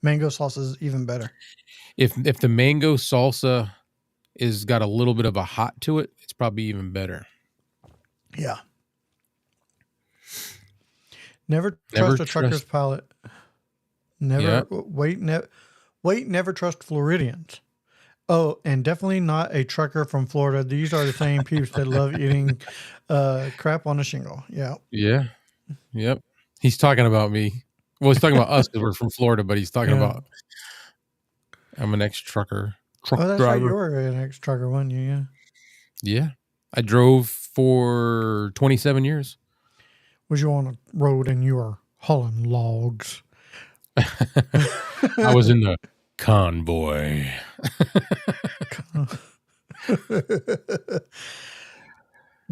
Mango salsa is even better. If the mango salsa is got a little bit of a hot to it, it's probably even better. Yeah. Never trust a trucker's palate. Never never trust Floridians. Oh, and definitely not a trucker from Florida. These are the same peeps that love eating crap on a shingle. Yeah. Yeah. Yep. He's talking about me. Well, he's talking about us because we're from Florida, but he's talking about I'm an ex-trucker. That's right. You were an ex-trucker, weren't you? Yeah. Yeah. I drove for 27 years. Was you on a road and you were hauling logs? I was in the convoy.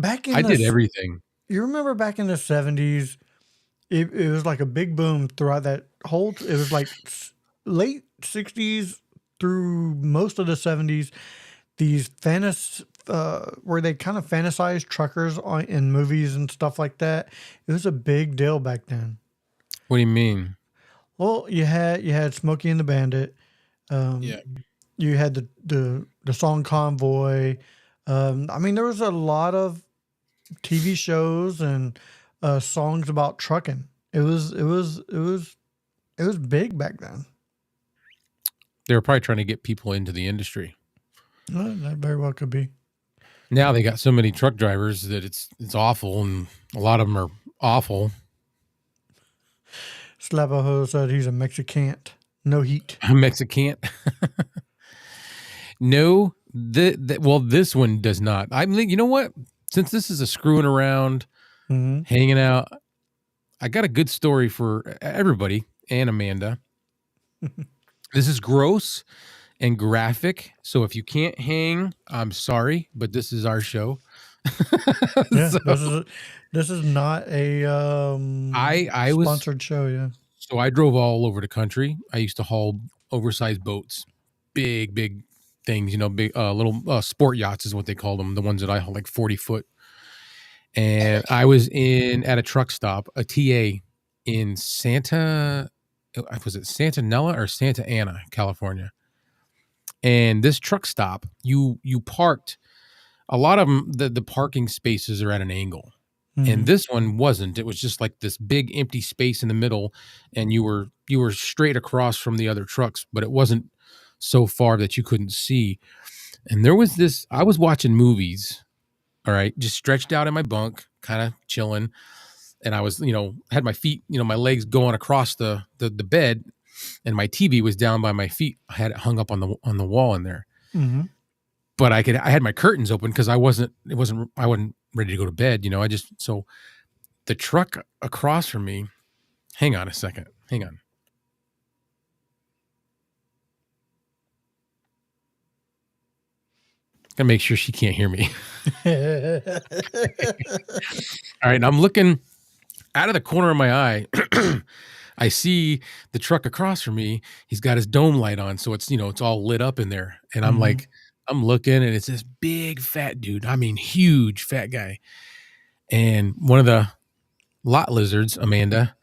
I did everything. You remember back in the 70s, it was like a big boom throughout that whole, it was like late 60s through most of the 70s, these where they kind of fantasized truckers in movies and stuff like that. It was a big deal back then. What do you mean? Well, you had Smokey and the Bandit. You had the song Convoy. I mean, there was a lot of TV shows and songs about trucking. It was big back then. They were probably trying to get people into the industry. That very well could be. Now they got so many truck drivers that it's awful, and a lot of them are awful. Slavaho said he's a Mexican. No heat. A Mexican. No, well, this one does not. I mean, you know what? Since this is a screwing around, hanging out, I got a good story for everybody and Amanda. This is gross and graphic, so if you can't hang, I'm sorry, but this is our show. Yeah, this is not a sponsored show. Yeah. So I drove all over the country. I used to haul oversized boats, big things, big little sport yachts is what they call them, the ones that I hold, like 40-foot. And I was at a truck stop, a TA in was it Santa Nella or Santa Ana, California? And this truck stop, you parked. A lot of them, the parking spaces are at an angle. And this one wasn't. It was just like this big empty space in the middle, and you were straight across from the other trucks, but it wasn't so far that you couldn't see. And there was this. I was watching movies, all right, just stretched out in my bunk, kind of chilling, and I was, had my feet, my legs going across the bed, and my TV was down by my feet. I had it hung up on the wall in there. Mm-hmm. But I had my curtains open because I wasn't ready to go to bed. So the truck across from me, hang on a second. Hang on. Gotta make sure she can't hear me. All right. And I'm looking out of the corner of my eye. I see the truck across from me. He's got his dome light on. So it's, it's all lit up in there. And I'm like, I'm looking, and it's this big fat dude. I mean, huge fat guy. And one of the lot lizards, Amanda,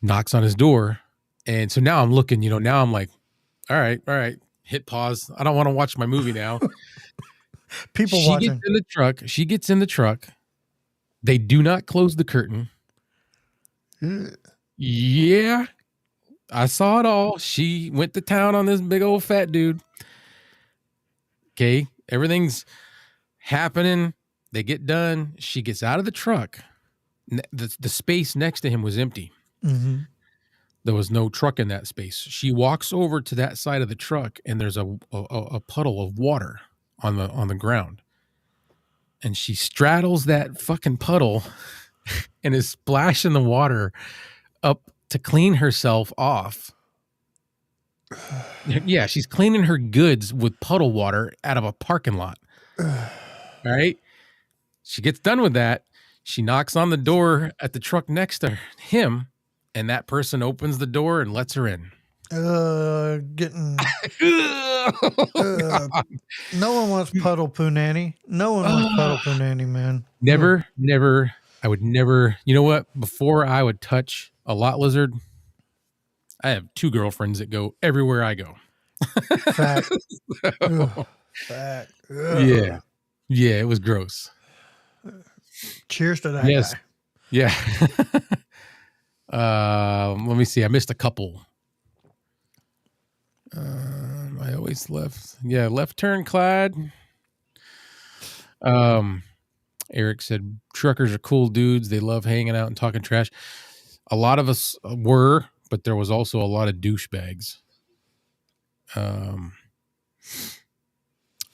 knocks on his door. And so now I'm looking, now I'm like, all right, hit pause. I don't want to watch my movie now. People watching. She gets in the truck. They do not close the curtain. Yeah. I saw it all. She went to town on this big old fat dude. Okay, everything's happening. They get done. She gets out of the truck. The space next to him was empty. Mm-hmm. There was no truck in that space. She walks over to that side of the truck, and there's a puddle of water on the ground. And she straddles that fucking puddle and is splashing the water up to clean herself off. Yeah, she's cleaning her goods with puddle water out of a parking lot. All right. She gets done with that. She knocks on the door at the truck next to him, and that person opens the door and lets her in. Getting. No one wants puddle poo nanny. No one wants puddle poo nanny, man. Never. I would never. You know what? Before I would touch a lot lizard, I have 2 girlfriends that go everywhere I go. Fact. Fact. Yeah. Yeah, it was gross. Cheers to that guy. Yeah. Let me see. I missed a couple. I always left. Yeah, left turn, Clyde. Eric said, truckers are cool dudes. They love hanging out and talking trash. A lot of us were, but there was also a lot of douchebags.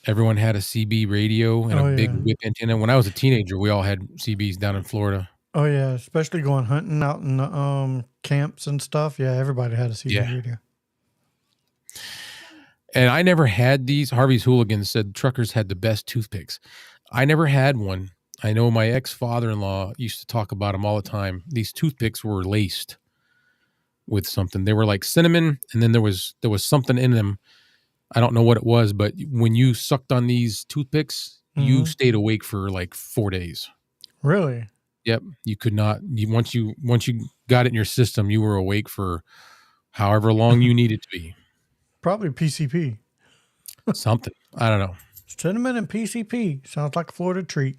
Everyone had a CB radio and a big whip antenna. When I was a teenager, we all had CBs down in Florida. Oh yeah, especially going hunting out in the camps and stuff. Yeah, everybody had a CB radio. And I never had these. Harvey's Hooligans said truckers had the best toothpicks. I never had one. I know my ex-father-in-law used to talk about them all the time. These toothpicks were laced with something. They were like cinnamon, and then there was something in them. I don't know what it was, but when you sucked on these toothpicks, you stayed awake for like 4 days. Really? Yep. You could not. Once you got it in your system, you were awake for however long you needed to be. Probably PCP. Something. I don't know. Cinnamon and PCP. Sounds like a Florida treat.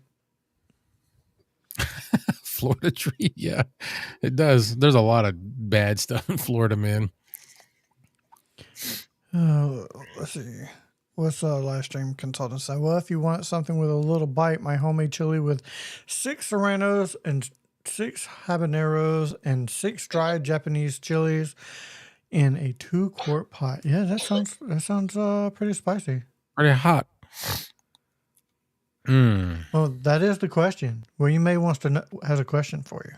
Florida treat, yeah. It does. There's a lot of bad stuff in Florida, man. Let's see. What's live stream consultant say? Well, if you want something with a little bite, my homemade chili with 6 serranos and 6 habaneros and 6 dried Japanese chilies in a 2-quart pot. Yeah, that sounds pretty spicy. Pretty hot. Well, that is the question. William May has a question for you.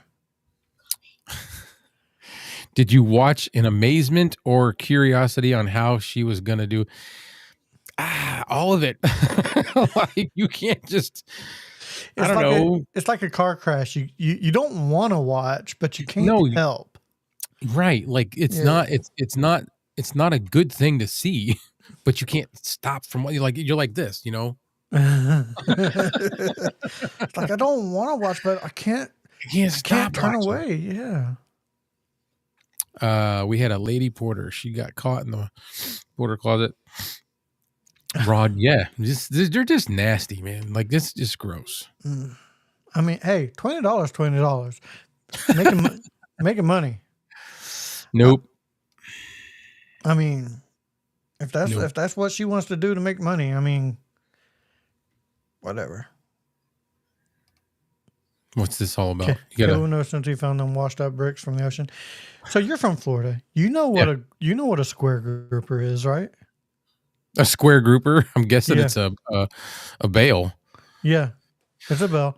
Did you watch in amazement or curiosity on how she was going to do? All of it. Like, you can't just, I don't know. It's like a car crash. You don't want to watch, but you can't help. Right. Like it's not a good thing to see. but you can't stop from what you're like this, you know. It's like I don't want to watch, but I can't stop turn watching. away. Yeah. We had a lady porter. She got caught in the porter closet. Rod, yeah, they're just nasty, man. Like, this is just gross. I mean, hey, $20, making money. Nope. I mean, if that's what she wants to do to make money, I mean, whatever. What's this all about? Who knows since he found them washed up bricks from the ocean. So you're from Florida. You know what a square grouper is, right? A square grouper. I'm guessing it's a bale. Yeah, it's a bale.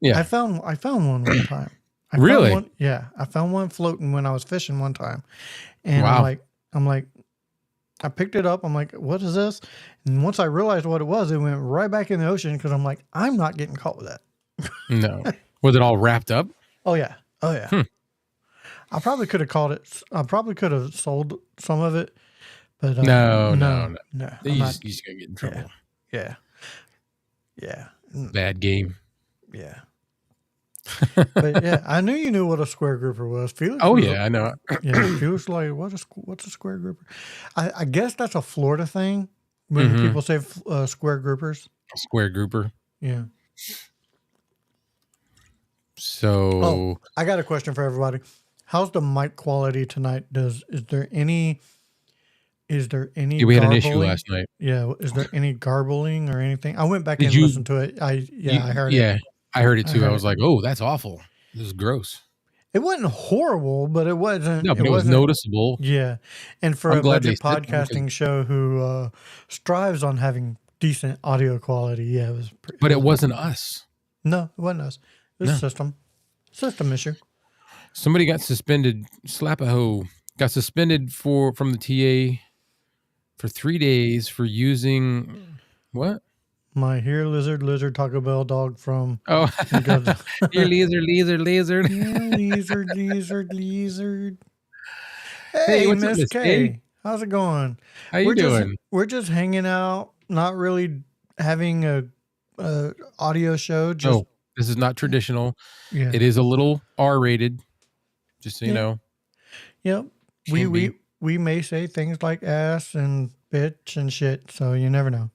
Yeah, I found one time. Really? I found one floating when I was fishing one time, and wow. I'm like, I picked it up. I'm like, what is this? And once I realized what it was, it went right back in the ocean because I'm like, I'm not getting caught with that. No. Was it all wrapped up? Oh yeah. I probably could have caught it. I probably could have sold some of it, but no. You just gonna get in trouble. Yeah. Bad game. Yeah. But yeah, I knew you knew what a square grouper was. Felix. Oh yeah, I know. Yeah, Felix like, what's a square grouper? I guess that's a Florida thing when people say square groupers. A square grouper. Yeah. So I got a question for everybody. How's the mic quality tonight? Is there any yeah, we had an issue last night. Yeah, is there any garbling or anything? I went back and listened to it. I heard it. Yeah, I heard it too. I was like, oh, that's awful. This is gross. It wasn't horrible, but it wasn't. No, but it was noticeable. Yeah, and for a budget podcasting show who strives on having decent audio quality, yeah, it was. But it wasn't us. No, it wasn't us. It was system issue. Somebody got suspended. Slap-a-hoe got suspended from the TA for 3 days for using what? My here lizard Taco Bell dog from. Oh, here lizard. Yeah, lizard. Hey, what's Miss up, K? How's it going? How you doing? We're just hanging out, not really having a audio show. This is not traditional. Yeah. It is a little R-rated, just so you know. Yep. We may say things like ass and bitch and shit, so you never know.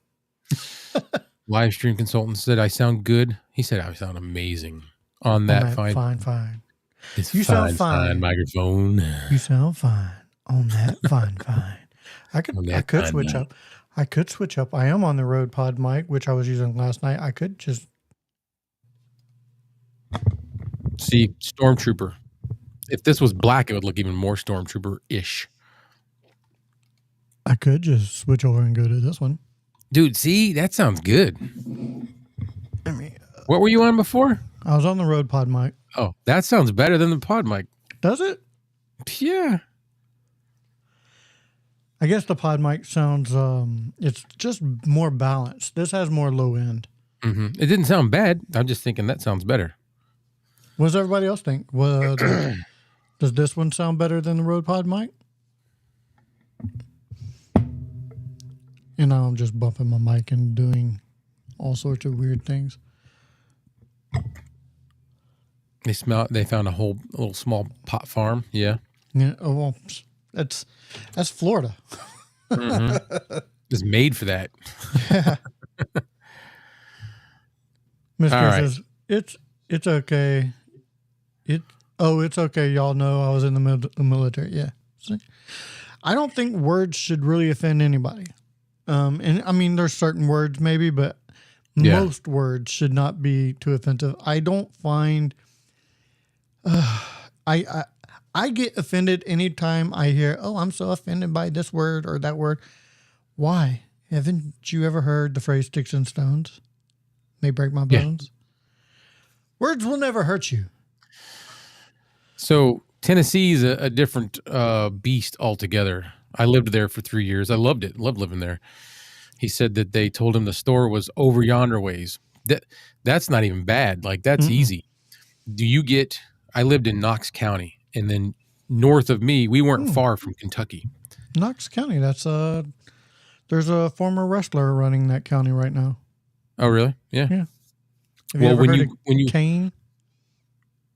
Live stream consultant said I sound good. He said I sound amazing on that fine. You sound fine microphone. You sound fine on that fine. I could switch up. I could switch up. I am on the Rode Pod mic, which I was using last night. I could just see Stormtrooper. If this was black, it would look even more Stormtrooper-ish. I could just switch over and go to this one. Dude, see? That sounds good. I mean, what were you on before? I was on the Rode Pod mic. Oh, that sounds better than the Pod mic. Does it? Yeah. I guess the Pod mic sounds, it's just more balanced. This has more low end. Mm-hmm. It didn't sound bad. I'm just thinking that sounds better. What does everybody else think? Does this one sound better than the Rode Pod mic? And now I'm just bumping my mic and doing all sorts of weird things. They found a little small pot farm. Yeah. Yeah. Oh, well, that's Florida. Mm-hmm. It's made for that. Yeah. Miss says it's okay. It's okay. Y'all know I was in the military. Yeah. See? I don't think words should really offend anybody. And I mean, there's certain words maybe, but most words should not be too offensive. I don't find, I get offended anytime I hear, oh, I'm so offended by this word or that word. Why? Haven't you ever heard the phrase sticks and stones may break my bones? Yeah. Words will never hurt you. So Tennessee is a different beast altogether. I lived there for 3 years. I loved it. Loved living there. He said that they told him the store was over yonder ways. That's not even bad. Like, that's easy. I lived in Knox County, and then north of me, we weren't far from Kentucky. Knox County, that's There's a former wrestler running that county right now. Oh, really? Yeah. Yeah. Have Well, you ever when heard you of when you Kane?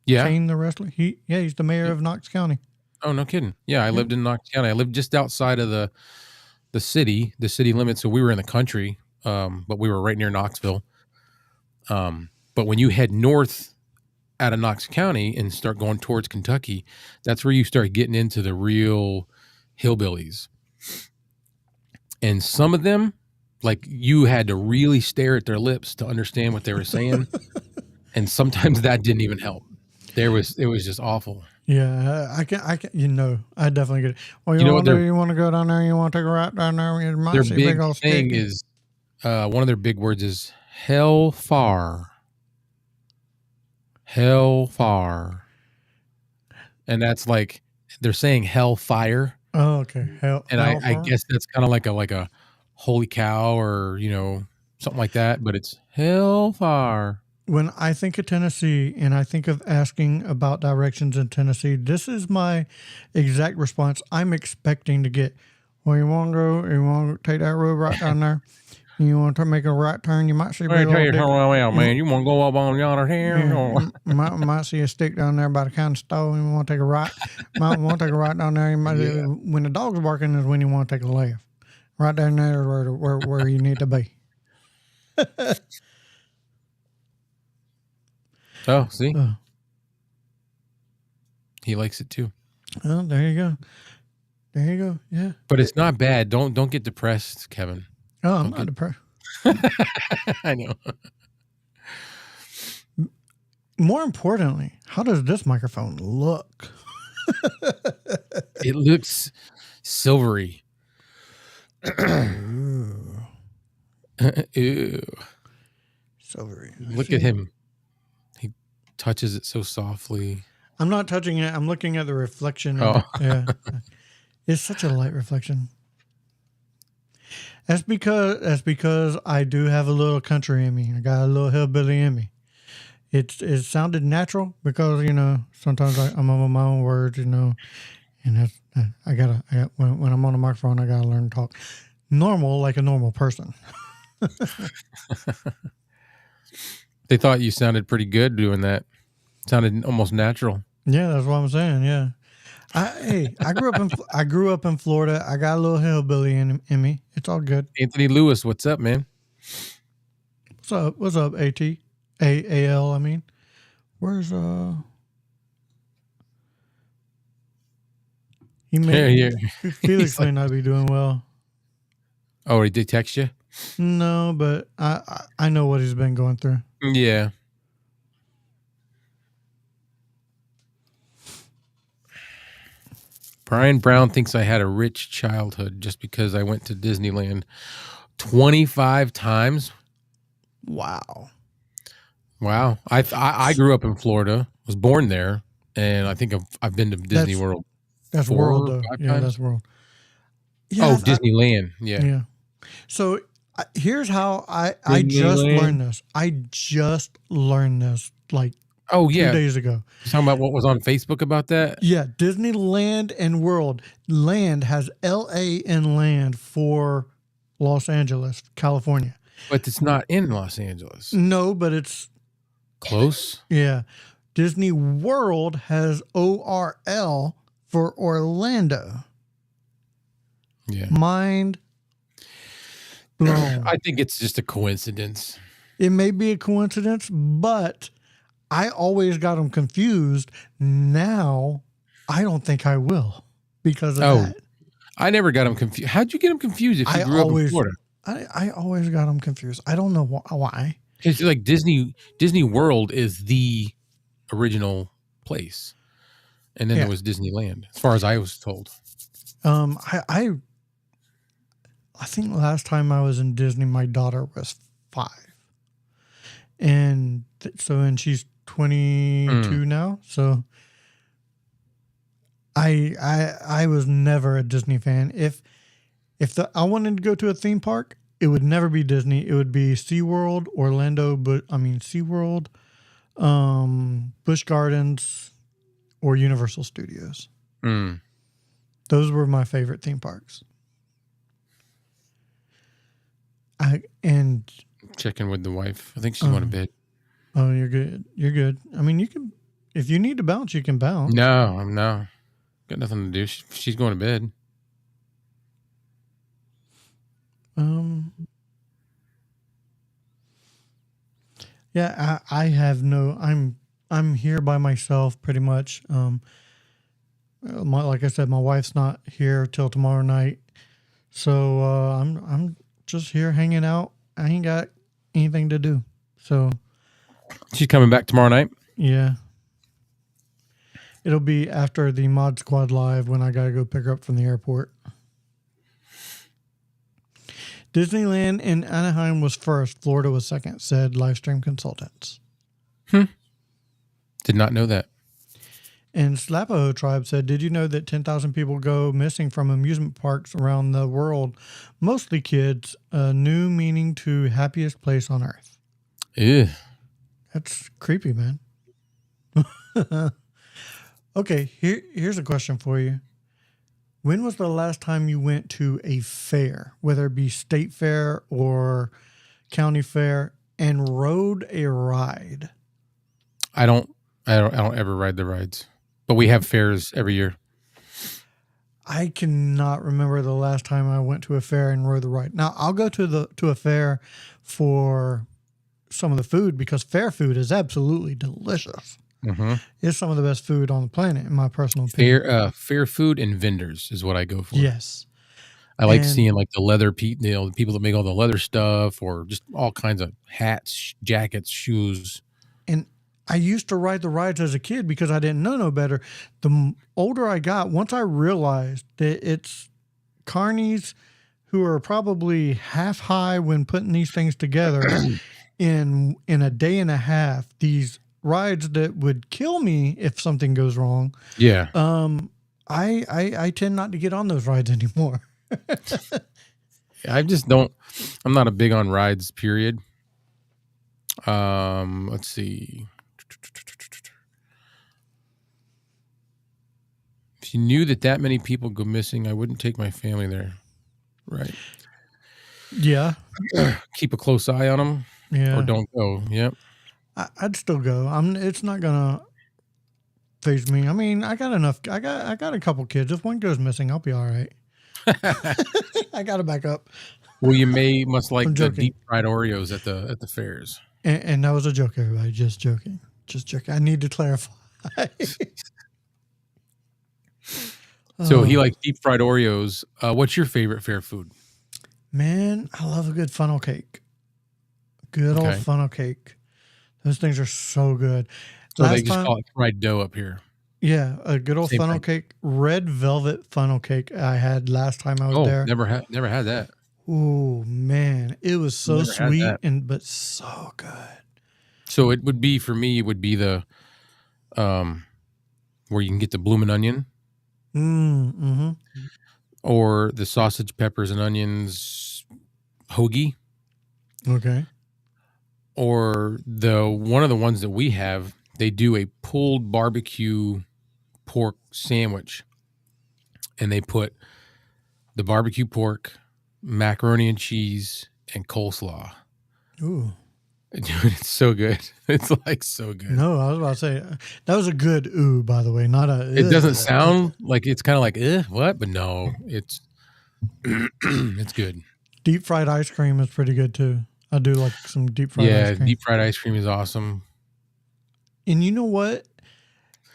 yeah. Kane the wrestler? He's the mayor of Knox County. Oh, no kidding. Yeah, I Yeah. lived in Knox County. I lived just outside of the city limits. So we were in the country, but we were right near Knoxville. But when you head north out of Knox County and start going towards Kentucky, that's where you start getting into the real hillbillies. And some of them, like, you had to really stare at their lips to understand what they were saying. And sometimes that didn't even help. It was just awful. Yeah, I can, I definitely get it. Well, You know what you want to go down there, you want to take a right down there, you might their see a big big old thing sticky. is, one of their big words is hellfire. Hellfire. And that's like, they're saying hellfire. Oh, okay. And I hellfire? guess that's kind of like a holy cow or, something like that, but it's hellfire. When I think of Tennessee and I think of asking about directions in Tennessee, this is my exact response. I'm expecting to get, well, you want to go, you want to take that road right down there, you want to make a right turn, you might see a big old dick. Man, you want to go up on yonder here? Yeah, might see a stick down there by the county store. You want to take a right. Might want to take a right down there. You might, when the dog's barking is when you want to take a left. Right down there is where you need to be. Oh, see? He likes it too. Oh, there you go. There you go. Yeah. But it's not bad. Don't get depressed, Kevin. Oh, I'm not depressed. I know. More importantly, how does this microphone look? It looks silvery. Ew. Silvery. Look at him. He touches it so softly. I'm not touching it. I'm looking at the reflection. Oh. Yeah. It's such a light reflection. That's because I do have a little country in me. I got a little hillbilly in me. It sounded natural because, sometimes I'm on my own words, and that's, when I'm on the microphone, I got to learn to talk normal, like a normal person. They thought you sounded pretty good doing that. Sounded almost natural. Yeah, that's what I'm saying. Yeah. I grew up in Florida. I got a little hillbilly in me. It's all good. Anthony Lewis, what's up, man? What's up? What's up, AL? I mean, where's Felix may not be doing well. Oh, he did text you? No, but I know what he's been going through. Yeah. Brian Brown thinks I had a rich childhood just because I went to Disneyland 25 times. Wow. I grew up in Florida, was born there, and I think I've been to Disney World. That's World, though. Yeah, that's World. Yeah, Disneyland. Yeah. So here's how I just learned this. I just learned this like 2 days ago. You're talking about what was on Facebook about that? Yeah, Disneyland and World. Land has LA and land for Los Angeles, California. But it's not in Los Angeles. No, but it's close. Yeah. Disney World has ORL for Orlando. Yeah. Mind blown. I think it's just a coincidence. It may be a coincidence, but I always got them confused. Now, I don't think I will because of that. I never got them confused. How'd you get them confused if you grew up in Florida? I always got them confused. I don't know why. It's like Disney World is the original place. And then there was Disneyland, as far as I was told. I think last time I was in Disney, my daughter was 5. And she's 22 now. So I was never a Disney fan. If I wanted to go to a theme park, it would never be Disney. It would be SeaWorld, SeaWorld, Busch Gardens, or Universal Studios. Those were my favorite theme parks. And Checking with the wife. I think she's going to bed. oh, you're good. You're good. I mean, you can, if you need to bounce, you can bounce. No, I'm no. Got nothing to do. She's going to bed. Yeah, I have no. I'm here by myself pretty much. Like I said, my wife's not here till tomorrow night, so I'm just here hanging out. I ain't got anything to do, so She's coming back tomorrow night. yeah. It'll be after the Mod Squad live when I gotta go pick her up from the airport. Disneyland in Anaheim was first, Florida was second, said Livestream Consultants. Did not know that. And Slapaho Tribe said, did you know that 10,000 people go missing from amusement parks around the world? Mostly kids. A new meaning to happiest place on earth. Ew. That's creepy, man. Okay, here's a question for you. When was the last time you went to a fair, whether it be state fair or county fair, and rode a ride? I don't ever ride the rides, but we have fairs every year. I cannot remember the last time I went to a fair and rode the ride. Now I'll go to a fair for some of the food because fair food is absolutely delicious. Mm-hmm. It's some of the best food on the planet, in my personal opinion. Fair food and vendors is what I go for. Yes. I like seeing like the leather the people that make all the leather stuff, or just all kinds of hats, jackets, shoes. And I used to ride the rides as a kid because I didn't know no better. The older I got, once I realized that it's carnies who are probably half high when putting these things together in a day and a half, these rides that would kill me if something goes wrong. Yeah. I tend not to get on those rides anymore. I just don't. I'm not a big on rides. Period. Let's see. If you knew that many people go missing, I wouldn't take my family there. Right. Yeah. Keep a close eye on them. Yeah. Or don't go. Yep. I'd still go. It's not gonna phase me. I mean, I got enough. I got a couple kids. If one goes missing, I'll be all right. I got to back up. Well, you must like the deep fried Oreos at the fairs. And that was a joke, everybody. Just joking. Just joking. I need to clarify. So he likes deep fried Oreos. What's your favorite fair food? Man, I love a good funnel cake. Good old funnel cake. Those things are so good. So they just call it fried dough up here. Yeah, a good old funnel cake, red velvet funnel cake I had last time I was there. Never had that. Oh man, it was so sweet but so good. So it would be for me. It would be the where you can get the bloomin' onion, or the sausage, peppers, and onions hoagie. Okay. Or one of the ones that we have, they do a pulled barbecue pork sandwich, and they put the barbecue pork, macaroni and cheese, and coleslaw. Ooh. Dude, it's so good. It's like so good. No, I was about to say that was a good ooh, by the way, not a. It doesn't sound like it's kind of like what, but no, it's it's good. Deep fried ice cream is pretty good too. I do like some deep fried ice cream. Yeah, deep fried ice cream is awesome. And you know what?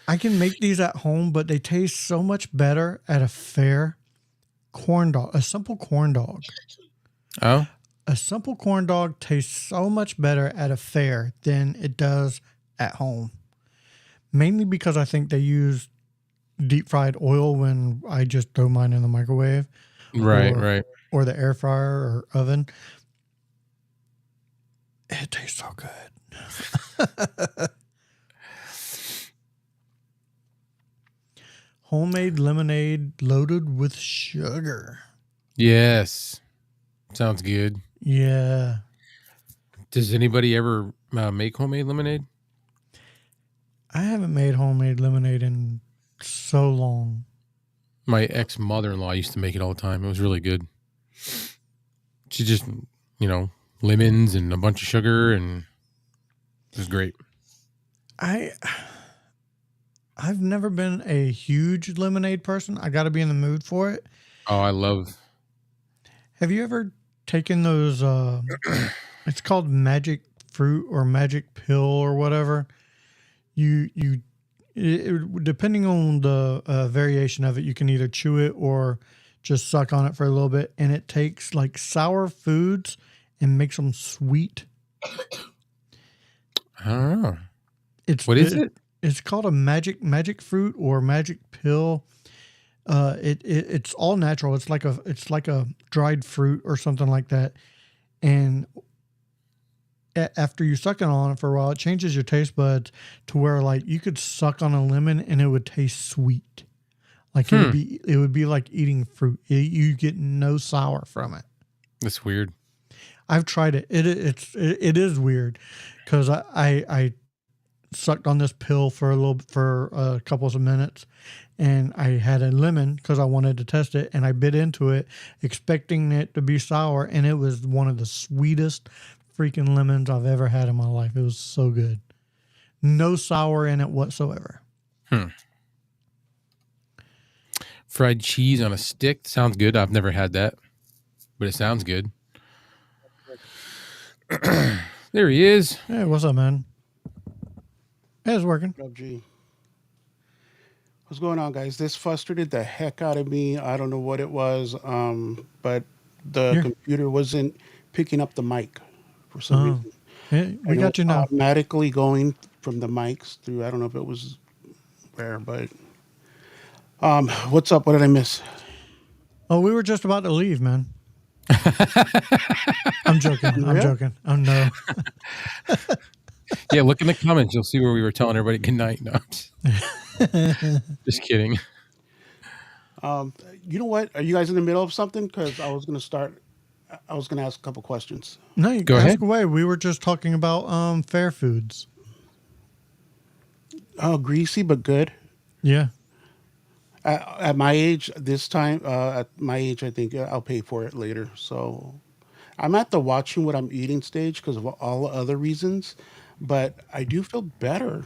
I can make these at home, but they taste so much better at a fair. Corn dog, a simple corn dog. Oh? A simple corn dog tastes so much better at a fair than it does at home. Mainly because I think they use deep fried oil when I just throw mine in the microwave. Right. Or the air fryer or oven. It tastes so good. Homemade lemonade loaded with sugar. Yes. Sounds good. Yeah. Does anybody ever make homemade lemonade? I haven't made homemade lemonade in so long. My ex-mother-in-law used to make it all the time. It was really good. She just lemons and a bunch of sugar, and it was great. I've never been a huge lemonade person. I got to be in the mood for it. Oh, I love. Have you ever taken those? It's called magic fruit or magic pill or whatever. Depending on the variation of it, you can either chew it or just suck on it for a little bit, and it takes like sour foods and makes them sweet. I don't know. What is it? It's called a magic fruit or magic pill. It's all natural. It's like a dried fruit or something like that. And after you suck on it for a while, it changes your taste buds to where like you could suck on a lemon and it would taste sweet. Like it would be like eating fruit. You get no sour from it. That's weird. I've tried it. It is weird because I sucked on this pill for a couple of minutes, and I had a lemon because I wanted to test it, and I bit into it expecting it to be sour, and it was one of the sweetest freaking lemons I've ever had in my life. It was so good. No sour in it whatsoever. Fried cheese on a stick sounds good. I've never had that, but it sounds good. There he is. Hey, what's up, man? Hey, it's working. G. What's going on, guys? This frustrated the heck out of me. I don't know what it was, but the computer wasn't picking up the mic for some reason. Yeah, we got you now. Automatically going from the mics through. I don't know if it was where, but what's up? What did I miss? Oh, we were just about to leave, man. I'm joking. I'm joking. Oh no. Yeah, look in the comments. You'll see where we were telling everybody good night. No, just kidding. You know what? Are you guys in the middle of something? Because I was going to ask a couple questions. No, you go ask ahead. away. We were just talking about fair foods. Oh, greasy but good. Yeah. At my age, I think I'll pay for it later. So I'm at the watching what I'm eating stage because of all the other reasons, but I do feel better.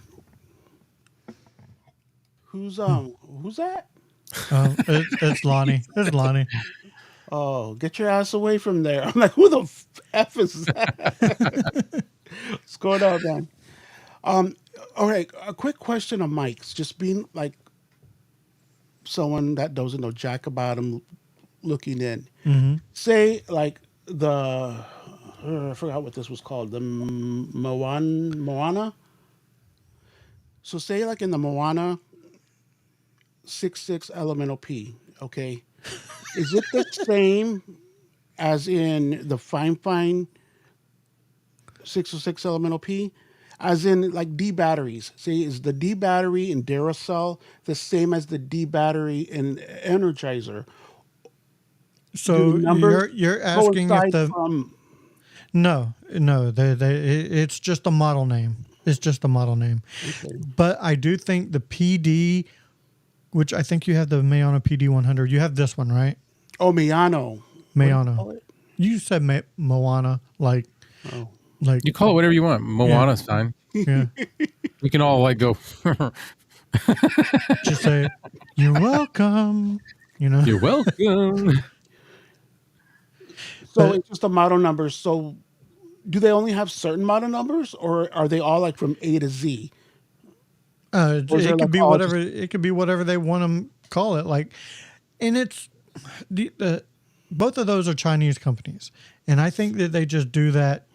Who's that? It's Lonnie. It's Lonnie. Oh, get your ass away from there. I'm like, who the F is that? What's going on, man? All right, a quick question on mics. Just being like someone that doesn't know jack about them looking in. Mm-hmm. Say like I forgot what this was called, the Moana. So say like in the Moana 6.6 elemental P, okay? Is it the same as in the fine 606 elemental P? As in like D batteries. Say, is the D battery in Duracell the same as the D battery in Energizer? So you're asking if the no, it's just a model name. It's just a model name. Okay. But I do think the PD, which I think you have the Mayano PD 100. You have this one, right? Oh, Mayano. You said Moana, like. Oh. Like you call it whatever you want. Moana's fine. Yeah. We can all like go. Just say, "You're welcome." You're welcome. So it's just a model number. So do they only have certain model numbers, or are they all like from A to Z? It could be whatever. It could be whatever they want to call it. Like, and it's both of those are Chinese companies, and I think that they just do that.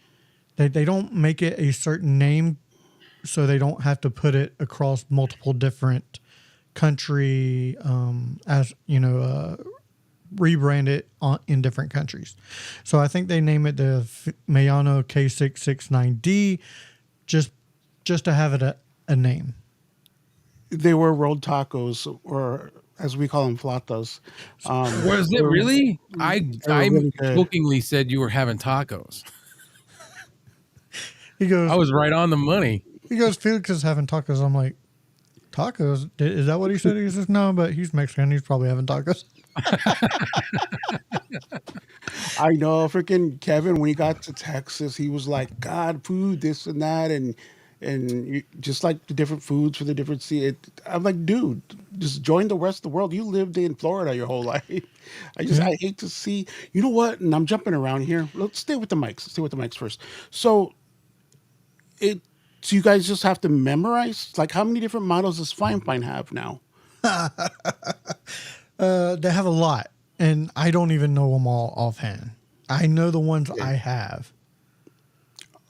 They don't make it a certain name, so they don't have to put it across multiple different country, rebrand it in different countries. So I think they name it the Mayano K669D, just to have it a name. They were rolled tacos, or as we call them, flatas. Was it really? I really jokingly said you were having tacos. He goes, I was right on the money. He goes, Felix is having tacos. I'm like, tacos? Is that what he said? He says, no, but he's Mexican. He's probably having tacos. I know, freaking Kevin. When he got to Texas, he was like, "God, food, this and that," and just like the different foods for the different I'm like, dude, just join the rest of the world. You lived in Florida your whole life. Yeah. I hate to see. You know what? And I'm jumping around here. Let's stay with the mics. Let's stay with the mics first. So it. So you guys just have to memorize. Like, how many different models does Fine Fine have now? They have a lot, and I don't even know them all offhand. I know the ones Okay. I have.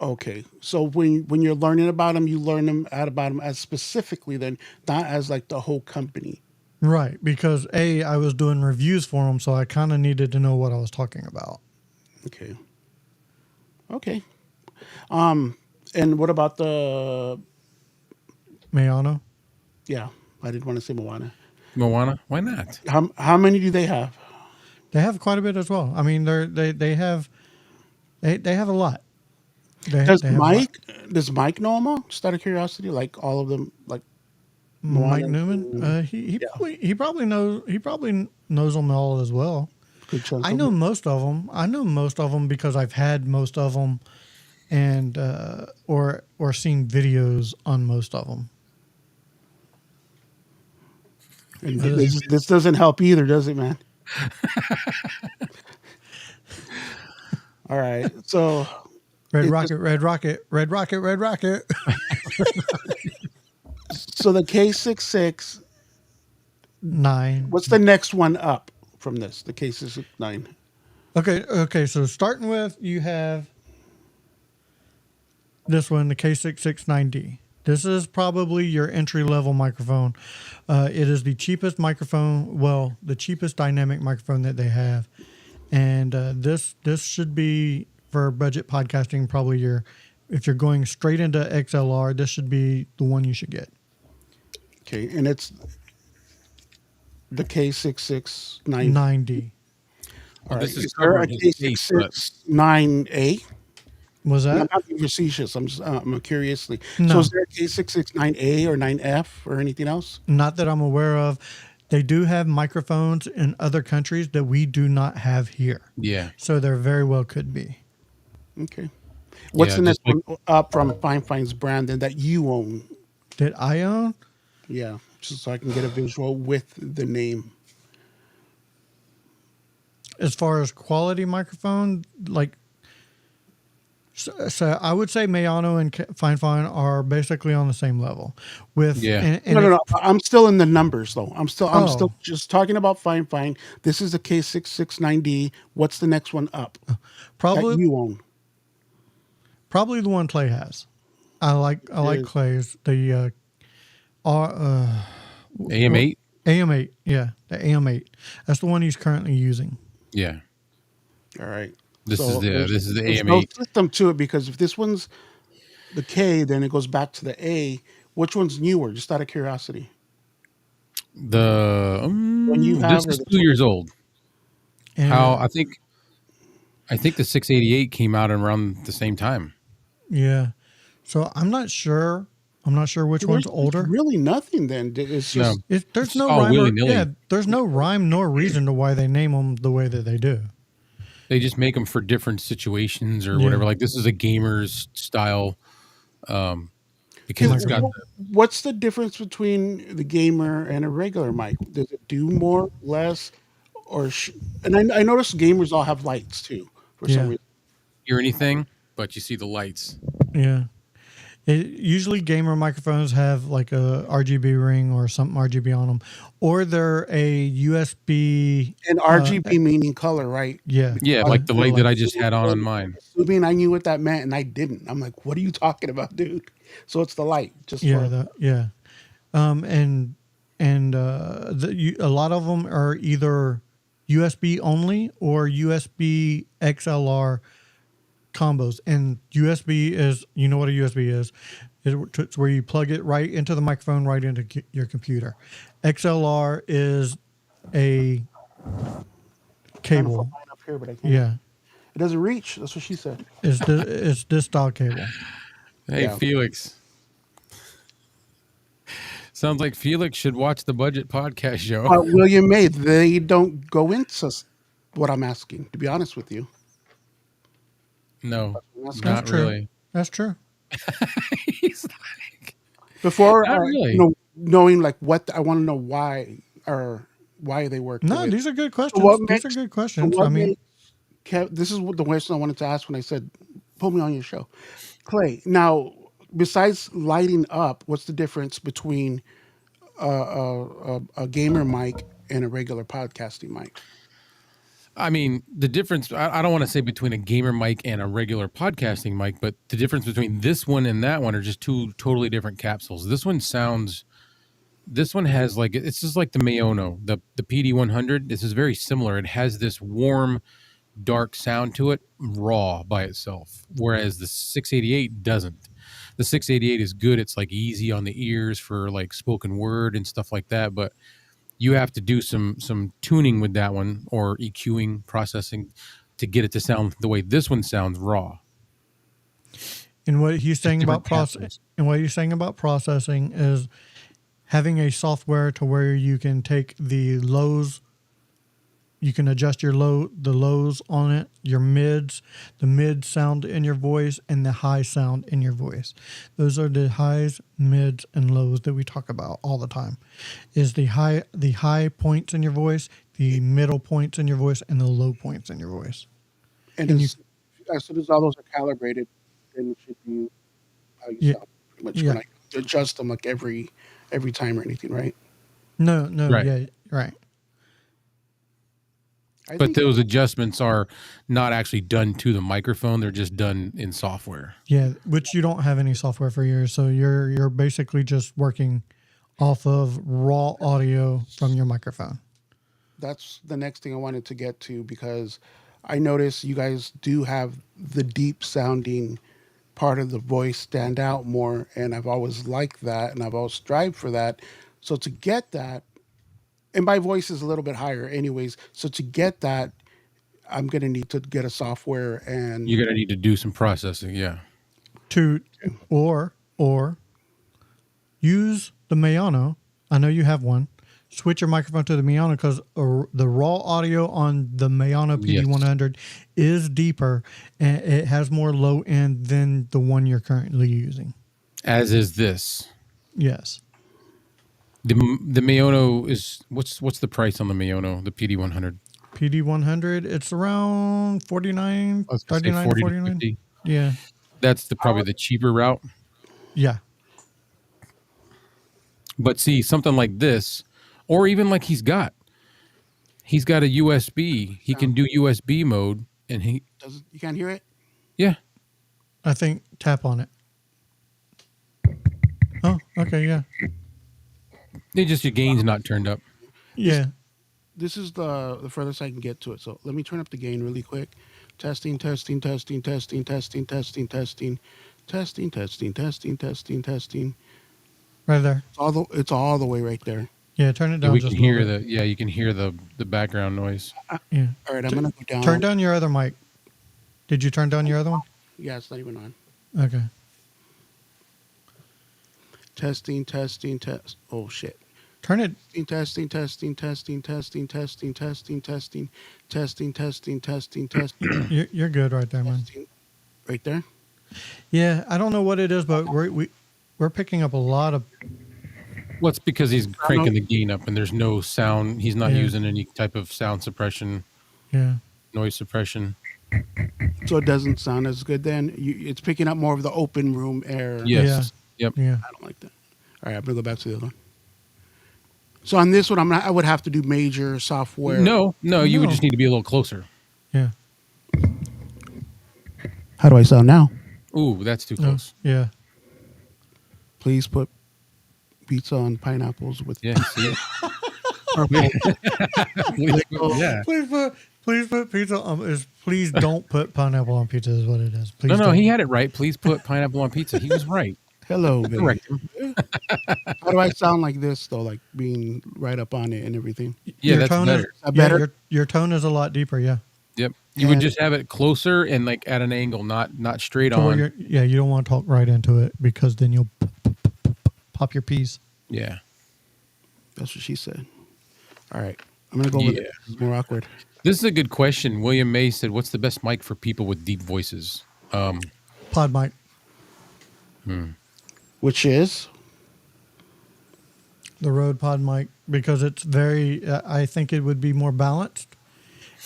Okay, so when you're learning about them, you learn them out about them as specifically, then not as like the whole company. Right, because I was doing reviews for them, so I kind of needed to know what I was talking about. Okay. Okay. And what about the? Mayano, Yeah, I didn't want to say Moana. Moana? Why not? How many do they have? they have quite a bit as well. I mean, they have a lot. Does They have a lot. Mike know them all? Just out of curiosity, like all of them, like Mike Moana. Newman, Yeah, he probably knows them all as well. good chunk I of know them. most of them. I know most of them because I've had most of them, and or seen videos on most of them. And this doesn't help either, does it, man? All right, so Red it just Rocket, Red Rocket, Red Rocket, Red Rocket. so the K66. 9. What's the next one up from this? The K69. Okay. So starting with, you have this one, the K669D. This is probably your entry level microphone. It is the cheapest microphone, well, the cheapest dynamic microphone that they have, and this should be for budget podcasting. Probably if you're going straight into XLR, this should be the one you should get. Okay, and it's the K669. 9D. All Well, right. this is Is there a covered in space, but K669A? Was I'm that? not being facetious. I'm just curiously. So No, is there a K669A or 9F or anything else? not that I'm aware of. They do have microphones in other countries that we do not have here. yeah, So there very well could be. Okay. What's yeah, the just next like one up from Fine Fine's brand then that you own? That I own? Yeah, just so I can get a visual with the name. As far as quality microphone, like, so I would say Mayano and Fine are basically on the same level. With yeah. and No, no, if, no. I'm still in the numbers though. I'm still oh, just talking about Fine Fine. This is the K669D. What's the next one up that probably you own? probably the one Clay has. I like Is Clay's the AM8. AM8. Yeah, the AM8. That's the one he's currently using. Yeah, all right. this So is the there's no AM8. system to it because if this one's the K, then it goes back to the A. Which one's newer? Just out of curiosity. The When you this have or is the 2 years old. How And I think the 688 came out around the same time. yeah, so I'm not sure. I'm not sure which one's There's older. really nothing then. It's No, just There's it's no all rhyme willy or nilly. there's no rhyme nor reason to why they name them the way that they do. They just make them for different situations or Yeah. whatever. Like this is a gamer's style, because it's got Microphone. what's the difference between the gamer and a regular mic? Does it do more, less, or and I noticed gamers all have lights too for some Yeah, reason. hear anything, but you see the lights. yeah. Usually gamer microphones have like a RGB ring or something RGB on them, or they're a USB. And RGB meaning color, right? Yeah, Yeah, I like the they're light that I like, just had on mine. assuming I knew what that meant and I didn't. I'm like, what are you talking about, dude? So it's the light, just yeah, for yeah. And a lot of them are either USB only or USB XLR combos. And USB is, you know what a USB is? It's where you plug it right into the microphone, right into your computer. XLR is a trying to cable. find mine up here, but I can't. Yeah, It doesn't reach. That's what she said. it's this style cable. Hey, Yeah. Felix. Sounds like Felix should watch the Budget Podcast show. William May, they don't go into what I'm asking, to be honest with you. No, That's not true. really. That's true. He's like, before not really. knowing like what I want to know why they work. the No, way. these are good So questions. what These are makes good so questions. what I mean, makes this is what the question I wanted to ask when I said put me on your show, Clay. Now, besides lighting up, what's the difference between a gamer mic and a regular podcasting mic? I mean, the difference, I don't want to say between a gamer mic and a regular podcasting mic, but the difference between this one and that one are just two totally different capsules. This one has like, it's just like the Mayono, the PD100. This is very similar. It has this warm, dark sound to it, raw by itself, whereas the 688 doesn't. The 688 is good. It's like easy on the ears for like spoken word and stuff like that, but you have to do some tuning with that one, or EQing, processing, to get it to sound the way this one sounds, raw. and what he's saying Different about capsules. processing is having a software to where you can take the lows, you can adjust the lows on it, your mids, the mid sound in your voice, and the high sound in your voice. Those are the highs, mids, and lows that we talk about all the time. Is the high points in your voice, the middle points in your voice, and the low points in your voice. And And as soon as all those are calibrated, then it should be how you Yeah. sound. Pretty much Yeah. when I adjust them like every time or anything, right? No, Right. yeah, right. I But think those adjustments are not actually done to the microphone. They're just done in software. Yeah, which you don't have any software for yours, so you're basically just working off of raw audio from your microphone. that's the next thing I wanted to get to, because I notice you guys do have the deep sounding part of the voice stand out more, and I've always liked that, and I've always strived for that. So to get that, and my voice is a little bit higher anyways, so to get that, I'm gonna need to get a software and You're going to need to do some processing. Yeah. To or use the Mayano. I know you have one. Switch your microphone to the Mayano, because the raw audio on the Mayano PD100 is deeper and it has more low end than the one you're currently using. As is this. Yes. The Mayono is, what's the price on the Mayono, the PD100? PD100, it's around 49, I was going to say 39, 40 to 49. 50. Yeah. That's probably the cheaper route. Yeah. But see, something like this, or even like he's got a USB. He can do USB mode, and you can't hear it. yeah. I think tap on it. Oh, okay, yeah. It's just your gain's not turned up. Yeah. This is the furthest I can get to it. So let me turn up the gain really quick. Testing, testing, testing, testing, testing, testing, testing, testing, testing, testing, testing, testing. Right there. It's all the way right there. Yeah, turn it Yeah, down we just can a hear little bit. you can hear the background noise. Yeah. All right, I'm gonna go down. Turn down your other mic. Did you turn down your other one? Yeah, it's not even on. Okay. Testing, testing, test. Oh shit. Turn it. Testing, testing, testing, testing, testing, testing, testing, testing, testing, testing, testing. You're good right there, man. Right there. Yeah, I don't know what it is, but we're picking up a lot of. Well, it's because he's cranking the gain up, and there's no sound. He's not Yeah. using any type of sound suppression, Yeah. noise suppression. So it doesn't sound as good then. It's picking up more of the open room air. Yes. Yep. Yeah. I don't like that. All right, I'm gonna go back to the other one. So on this one, I would have to do major software. No, you would No. just need to be a little closer. Yeah. How do I sound now? Ooh, that's too No. close. Yeah. Please put pizza on pineapples with Yeah. See it? Yeah. Please put pizza on. Please don't put pineapple on pizza. Is what it is. Please. No, don't. he had it right. Please put pineapple on pizza. He was right. hello, baby. Correct. How do I sound like this though? Like being right up on it and everything. Yeah, Your that's tone better. Is, Is that yeah, better? your tone is a lot deeper. Yeah. Yep. You would And- just have it closer and like at an angle, not straight To where on. you don't want to talk right into it, because then you'll pop your piece. Yeah. That's what she said. All right, I'm gonna go with it. It's more awkward. This is a good question. William May said, "What's the best mic for people with deep voices?" Pod mic. Which is The Rode Pod mic, because it's very. I think it would be more balanced,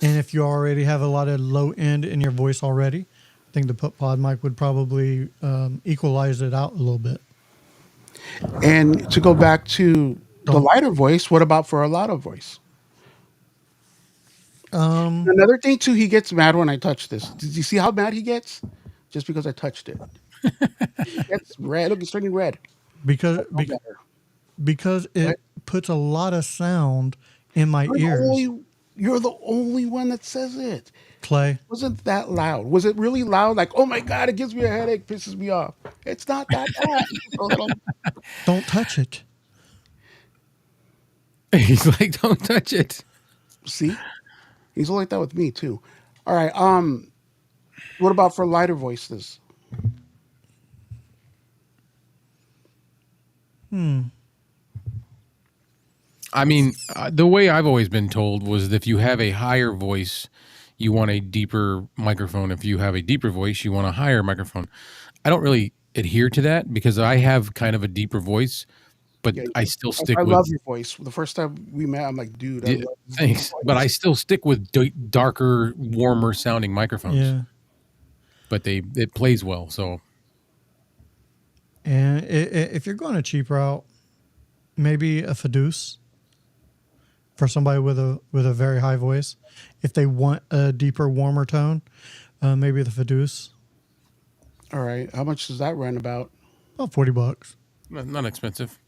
and if you already have a lot of low end in your voice already, I think the Pod mic would probably equalize it out a little bit. and to go back to the lighter voice. What about for a louder voice? Another thing too, he gets mad when I touch this. Did you see how mad he gets? Just because I touched it. He gets red. Look, it's turning red. because No bec- better. because it puts a lot of sound in my ears. You're the only one that says it. Clay, Wasn't that loud? Was it really loud? Like, oh my god, it gives me a headache, pisses me off. It's not that bad. It's a little. don't touch it. He's like, don't touch it. See, he's like that with me too. All right. What about for lighter voices? I mean, the way I've always been told was that if you have a higher voice, you want a deeper microphone. If you have a deeper voice, you want a higher microphone. I don't really adhere to that because I have kind of a deeper voice, but Yeah, I still stick I with. love your voice. The first time we met, I'm like, dude, I Yeah, love this thanks, voice. but I still stick with darker, warmer sounding microphones. Yeah, But it plays well. So and if you're going a cheap route, maybe a Fiduce for somebody with a very high voice. If they want a deeper, warmer tone, maybe the Fiduce. All right, how much does that run about? About $40. not expensive.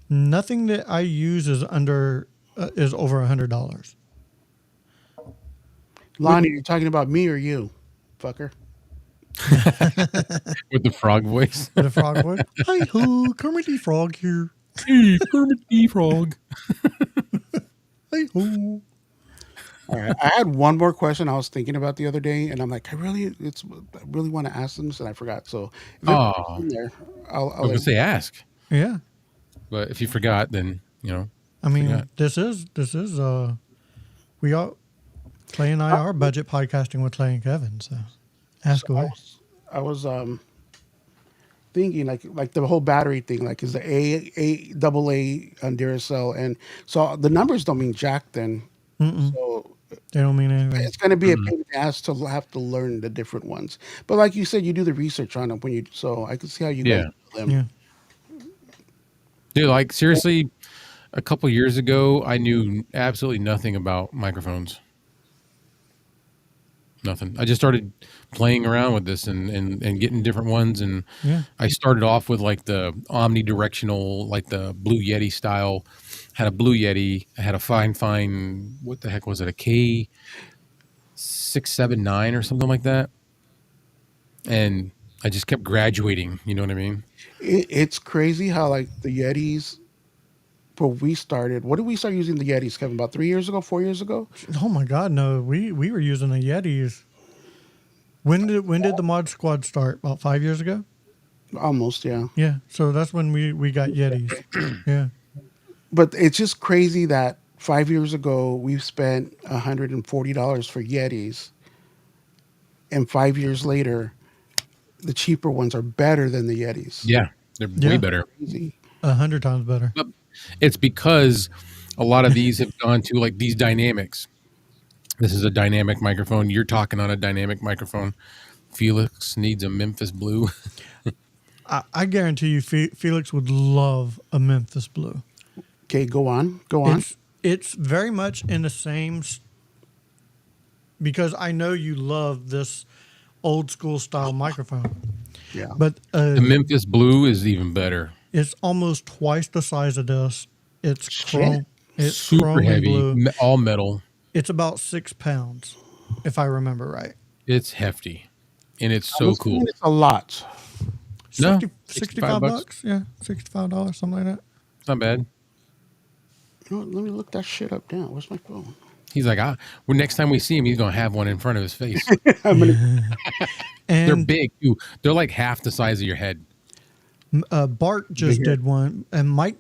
Nothing that I use is over $100. Lonnie, you're talking about me or you, fucker? With the frog voice. With a frog voice. Hi ho, Kermit the Frog here. Hey, Kermit the Frog. Hi ho. All right, I had one more question I was thinking about the other day, and I'm like, I really want to ask them this, and I forgot. So if Oh, in there, I'll I was gonna say ask, Yeah. but if you forgot, then I mean, Forgot. this is we are Clay and I are budget podcasting with Clay and Kevin, so ask away. I was thinking like the whole battery thing, like is the double A on Duracell, and so the numbers don't mean jack then. So They don't mean anything. it's going to be a pain in the ass to have to learn the different ones. But like you said, you do the research on them when you. So I can see how you Yeah. guys do them. Yeah. dude, like seriously, a couple years ago, I knew absolutely nothing about microphones. Nothing. I just started playing around with this and getting different ones, and Yeah. I started off with like the omnidirectional, like the Blue Yeti style. Had a Blue Yeti. I had a fine. What the heck was it? A K679 or something like that. And I just kept graduating. You know what I mean? It's crazy how like the Yetis. When we started, what did we start using the Yetis, Kevin? About 3 years ago, 4 years ago? Oh my God, no. We were using the Yetis. When did the Mod Squad start? About 5 years ago? Almost, yeah. Yeah. So that's when we got Yetis. Yeah. But it's just crazy that 5 years ago we spent $140 for Yetis, and 5 years later, the cheaper ones are better than the Yetis. Yeah, they're way better. Crazy. 100 times better. But it's because a lot of these have gone to like these dynamics. This is a dynamic microphone. You're talking on a dynamic microphone. Felix needs a Memphis Blue. I guarantee you, Felix would love a Memphis Blue. Okay, go on. Go on. It's very much in the same. Because I know you love this old school style microphone. Yeah. But The Memphis Blue is even better. it's almost twice the size of this. It's Shit. chrome. It's Super chrome and heavy, blue. all metal. It's about 6 pounds, if I remember right. It's hefty, and it's I'm so assuming cool. It's a lot. No, 65 bucks. Yeah, $65, something like that. It's not bad. You know what, let me look that shit up now. Where's my phone? He's like, well, next time we see him, he's gonna have one in front of his face. I'm gonna, And They're big too. They're like half the size of your head. Bart just Bigger. did one, and Mike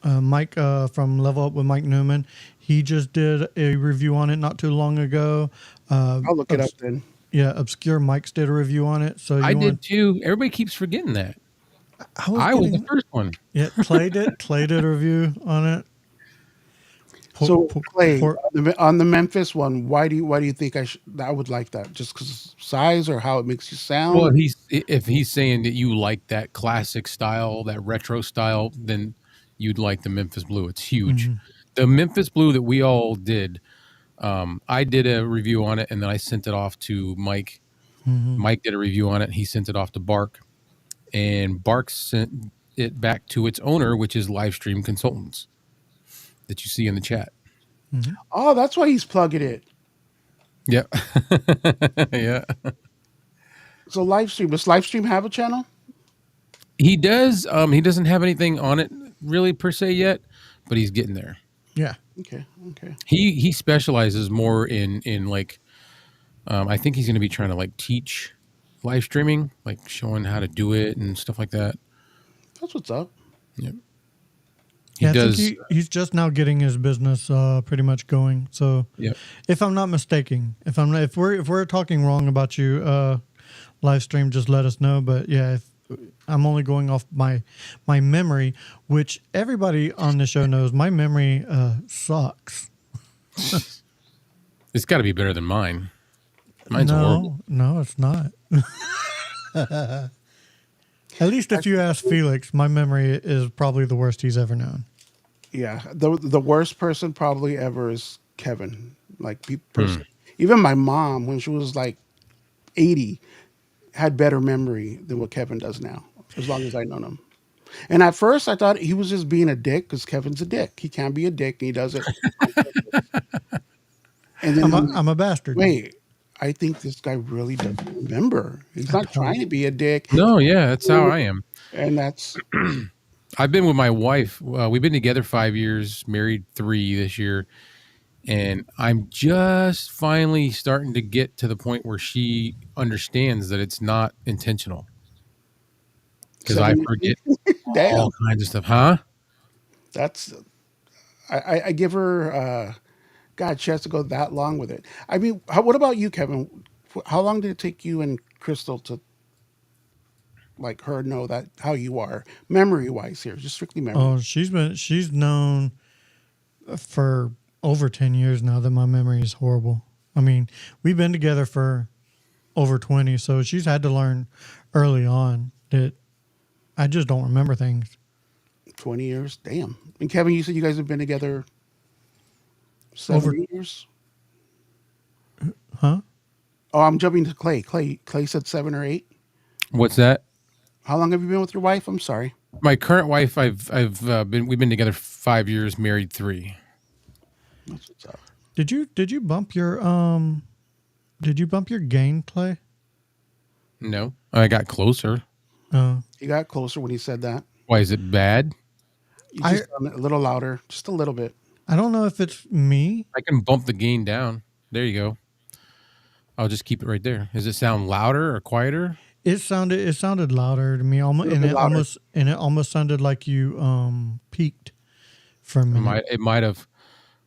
from Level Up with Mike Newman, he just did a review on it not too long ago. I'll look it up then. Obscure Mics did a review on it. So I you did want? too. Everybody keeps forgetting that. I was I was the getting. first one. Yeah, Clay did a review on it. So Clay, Por- on the Memphis one, why do you think I would like that? Just because size or how it makes you Well, sound? if he's saying that you like that classic style, that retro style, then you'd like the Memphis Blue. It's huge. Mhm. The Memphis Blue that we all did, I did a review on it, and then I sent it off to Mike. Mhm. Mike did a review on it. He sent it off to Bark, and Bark sent it back to its owner, which is Livestream Consultants that you see in the chat. Mhm. Oh, that's why he's plugging it. Yeah. Yeah. So Livestream, does Livestream have a channel? He does. He doesn't have anything on it really per se yet, but he's getting there. Yeah. Okay. He specializes more in like I think he's going to be trying to like teach live streaming, like showing how to do it and stuff like that. That's what's up. Yeah. I think he's just now getting his business pretty much going. So Yeah. if I'm not mistaken, if we're talking wrong about you, live stream, just let us know. But yeah, if I'm only going off my memory, which everybody on the show knows, my memory sucks. It's got to be better than mine. Mine's horrible. No, it's not. At least if you ask Felix, my memory is probably the worst he's ever known. Yeah, the worst person probably ever is Kevin. Like even my mom, when she was like 80, had better memory than what Kevin does now. As long as I known him. And at first, I thought he was just being a dick because Kevin's a dick. He can't be a dick, and he does it. And then I'm a bastard. Wait, I think this guy really doesn't remember. He's not trying to be a dick. No, yeah, that's how I am. And that's I've been with my wife. We've been together 5 years, married 3 this year, and I'm just finally starting to get to the point where she understands that it's not intentional. Because I forget all kinds of stuff, huh? That's I give her God, she has to go that long with it. I mean, what about you, Kevin? How long did it take you and Crystal to like her know that how you are memory wise here, just strictly memory? Oh, she's known for over 10 years now that my memory is horrible. I mean, we've been together for over 20, so she's had to learn early on that I just don't remember things. 20 years, damn. And Kevin, you said you guys have been together 7 years. Huh? Oh, I'm jumping to Clay. Clay said 7 or 8. What's that? How long have you been with your wife? I'm sorry. My current wife, we've been together 5 years, married 3. That's what's up. Did you bump your gain, Clay? No, I got closer. He got closer when he said that. Why is it bad? You just sound a little louder, just a little bit. I don't know if it's me. I can bump the gain down. There you go. I'll just keep it right there. Does it sound louder or quieter? It sounded louder to me, almost, and it almost sounded like you peaked for a minute. It might have,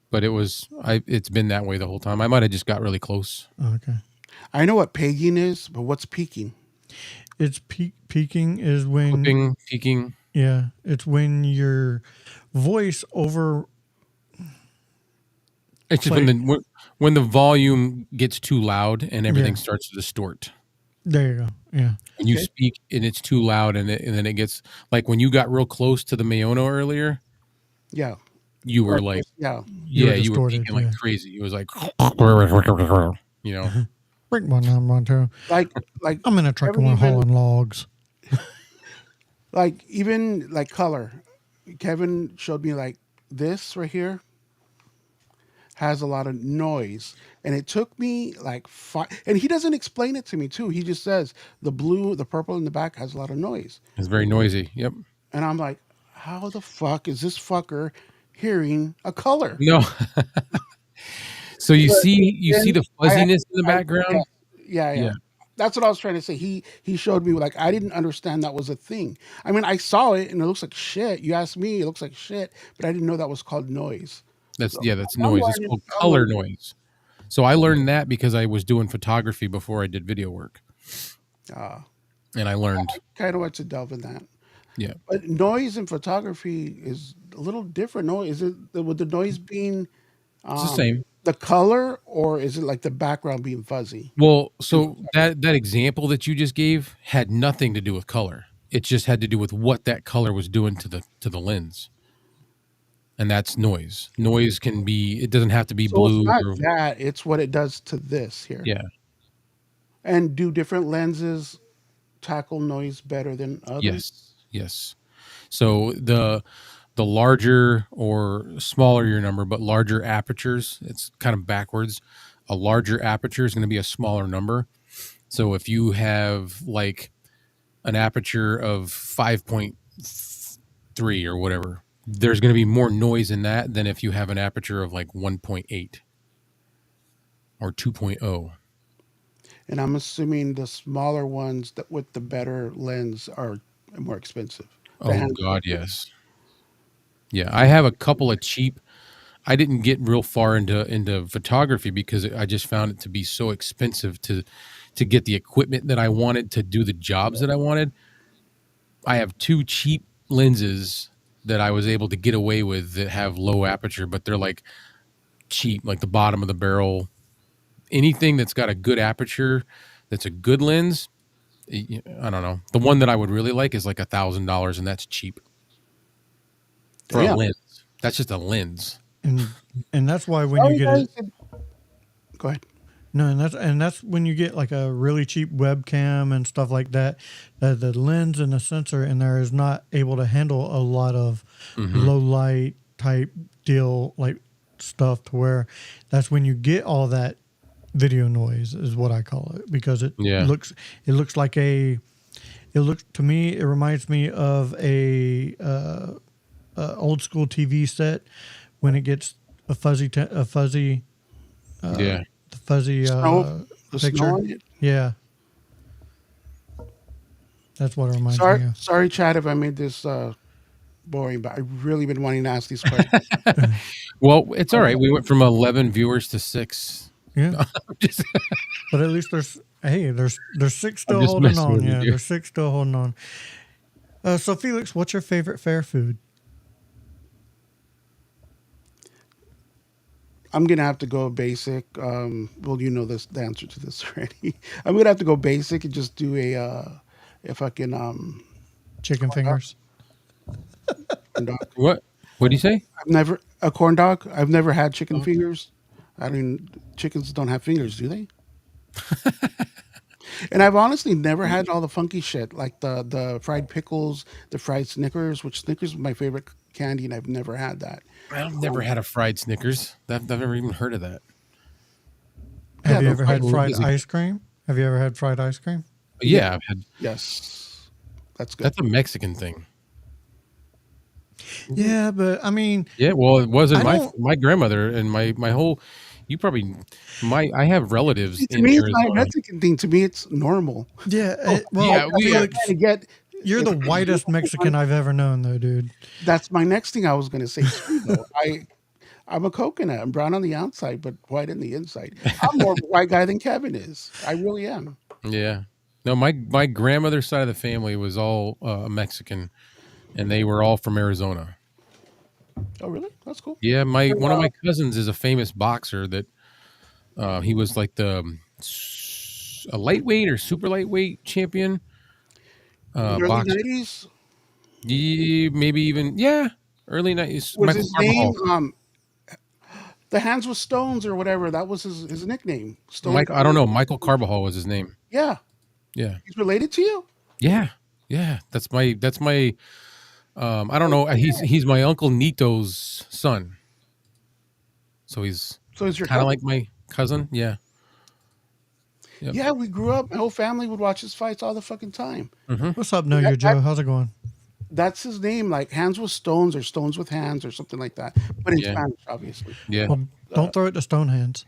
but it's been that way the whole time. I might have just got really close. Okay. I know what pegging is, but what's peaking? It's peaking is when peaking. Yeah, it's when your voice over. It's just when the volume gets too loud and everything starts to distort. There you go. Yeah. When you speak and it's too loud and then it gets like when you you got close to the Mayono earlier. Yeah. You were like, you were peaking like crazy. It was like, you know. Break 1, 2. Like I'm in a truck and we're hauling logs. Like even like color. Kevin showed me like this right here has a lot of noise. And it took me like 5, and he doesn't explain it to me too. He just says the blue, the purple in the back has a lot of noise. It's very noisy. Yep. And I'm like, how the fuck is this fucker hearing a color? No. So you see the fuzziness in the background? Yeah. That's what I was trying to say. He showed me like I didn't understand that was a thing. I mean, I saw it and it looks like shit. You asked me, it looks like shit, but I didn't know that was called noise. That's noise. It's called color noise. So I learned that because I was doing photography before I did video work, Uh, and I learned. kind of want to delve in that. Yeah, But noise in photography is a little different. No, is it with the noise being it's the um, same. the color, or is it like the background being fuzzy? Well, In so photography? that example that you just gave had nothing to do with color. It just had to do with what that color was doing to the lens, and that's noise. Noise can be. It doesn't have to be So it's blue not or that; it's what it does to this here. yeah. And do different lenses tackle noise better than others? Yes, yes. So the larger or smaller your number, but larger apertures, it's kind of backwards. A larger aperture is going to be a smaller number. So if you have like an aperture of 5.3 or whatever, there's going to be more noise in that than if you have an aperture of like 1.8 or 2.0. And I'm assuming the smaller ones that with the better lens are more expensive. The Oh hand God, yes. Yeah, I have a couple of cheap. I didn't get real far into photography because I just found it to be so expensive to get the equipment that I wanted to do the jobs that I wanted. I have two cheap lenses that I was able to get away with that have low aperture, but they're like cheap, like the bottom of the barrel. Anything that's got a good aperture, that's a good lens. I don't know. The one that I would really like is like $1,000, and that's cheap for a damn. lens. That's just a lens. and that's why when you Sorry, get guys. it. Go ahead. No, and that's when you get like a really cheap webcam and stuff like that. The lens and the sensor in there is not able to handle a lot of Hmm. low light type deal like stuff to where that's when you get all that video noise is what I call it because Yeah. it looks like a it looks to me it reminds me of old school TV set when it gets a fuzzy Yeah. the fuzzy Snow, the snow picture. on it. Yeah, that's what it reminds me of. Sorry, Chad, if I made this boring, but I've really been wanting to ask these questions. Well, it's all right. We went from 11 viewers to 6. Yeah, I'm just, but at least there's six I'm still just holding messing on. with you, Yeah, dude. there's six still holding on. So Felix, what's your favorite fair food? I'm gonna have to go basic. Well, you know the answer to this already. I'm gonna have to go basic and just do if I can Chicken corn dog. fingers. Corn dog. What? What do you say? I've never a corn dog. I've never had chicken Oh. fingers. I mean, chickens don't have fingers, do they? And I've honestly never had all the funky shit like the fried pickles, the fried Snickers, which Snickers is my favorite candy, and I've never had that. I've never had a fried Snickers. I've never even heard of that. Have Yeah, you the ever fried. had What fried is it? ice cream? Have you ever had fried ice cream? Yeah, Yeah, I've had. yes, that's good. That's a Mexican thing. Yeah, but I mean, Yeah, well, it wasn't I don't. my grandmother and my whole. You probably I have relatives See, to in me, it's not a Arizona. Mexican thing. To me, it's normal. Yeah, Yeah, well, That's what I'm Felix, trying to get. you're If the you whitest Mexican I've ever known, though, dude. that's my next thing I was going to say too, though. I'm a coconut. I'm brown on the outside, but white on the inside. I'm more of a white guy than Kevin is. I really am. Yeah. No, my grandmother's side of the family was all Mexican, and they were all from Arizona. Oh, really? That's cool. Yeah, my one of Wow. my cousins is a famous boxer that he was like a lightweight or super lightweight champion In the early boxer. '90s, Maybe even early 90s. was Michael his name Carbajal. the Hands with Stones or whatever? That was his nickname. Stone Mike, I don't Cold. know. Michael Carbajal was his name. Yeah, Yeah, he's related to you. yeah, yeah. That's my. I don't know. He's my uncle Nito's son, so he's So is your kind of cousin? like my cousin. Yeah. Yep. Yeah, we grew up. My whole family would watch his fights all the fucking time. Hmm. What's up, Know Your Joe? How's it going? That's his name, like Hands with Stones or Stones with Hands or something like that. But in Yeah. Spanish, obviously, Yeah. Well, don't throw it to stone hands.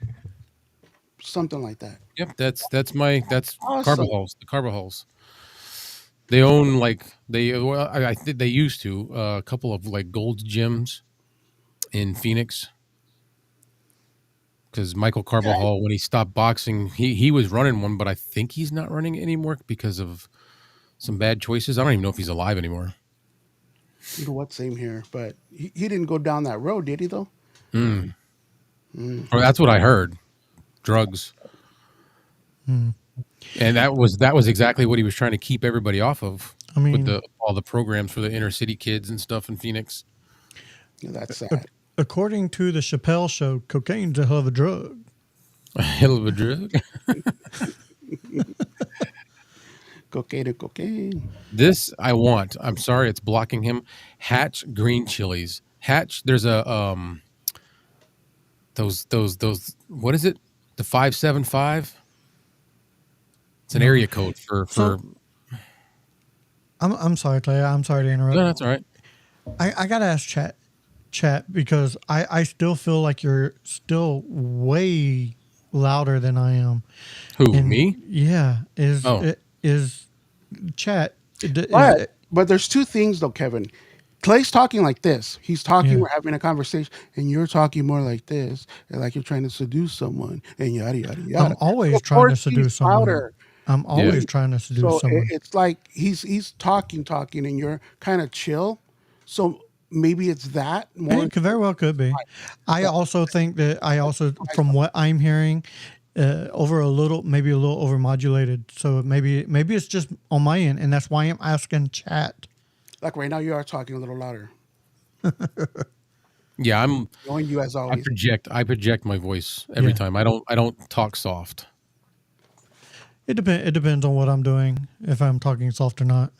something like that. Yep. That's Awesome. Carbajals. The Carbajals. They own like I think they used to a couple of like gold gyms in Phoenix. because Michael Carvajal, when he stopped boxing, he was running one, but I think he's not running it anymore because of some bad choices. I don't even know if he's alive anymore. You know what? Same here. But he didn't go down that road, did he, though? Or that's what I heard. Drugs. And that was exactly what he was trying to keep everybody off of. I mean, with all the programs for the inner city kids and stuff in Phoenix. Yeah, that's sad. According to the Chappelle Show, cocaine's a hell of a drug. A hell of a drug. Cocaine. This I want. I'm sorry, it's blocking him. Hatch green chilies. Hatch. There's a those. What is it? The 575. It's an area code for. I'm sorry, Clay. I'm sorry to interrupt. No, that's all right. I gotta ask chat because I still feel like you're still way louder than I am. Who, And me? Yeah. Is chat? But there's two things though, Kevin. Clay's talking like this. He's talking. Yeah. We're having a conversation, and you're talking more like this, and like you're trying to seduce someone, and yada yada yada. I'm always Of trying to course he's seduce someone. louder. I'm always trying to seduce So someone. it's like he's talking, and you're kind of chill. So maybe it's that more. It could very well could be. I also think that from what I'm hearing, maybe a little overmodulated. So maybe it's just on my end, and that's why I'm asking chat. Like right now, you are talking a little louder. Yeah, Knowing you as I always. project my voice every time. I don't talk soft. It depends on what I'm doing, if I'm talking soft or not.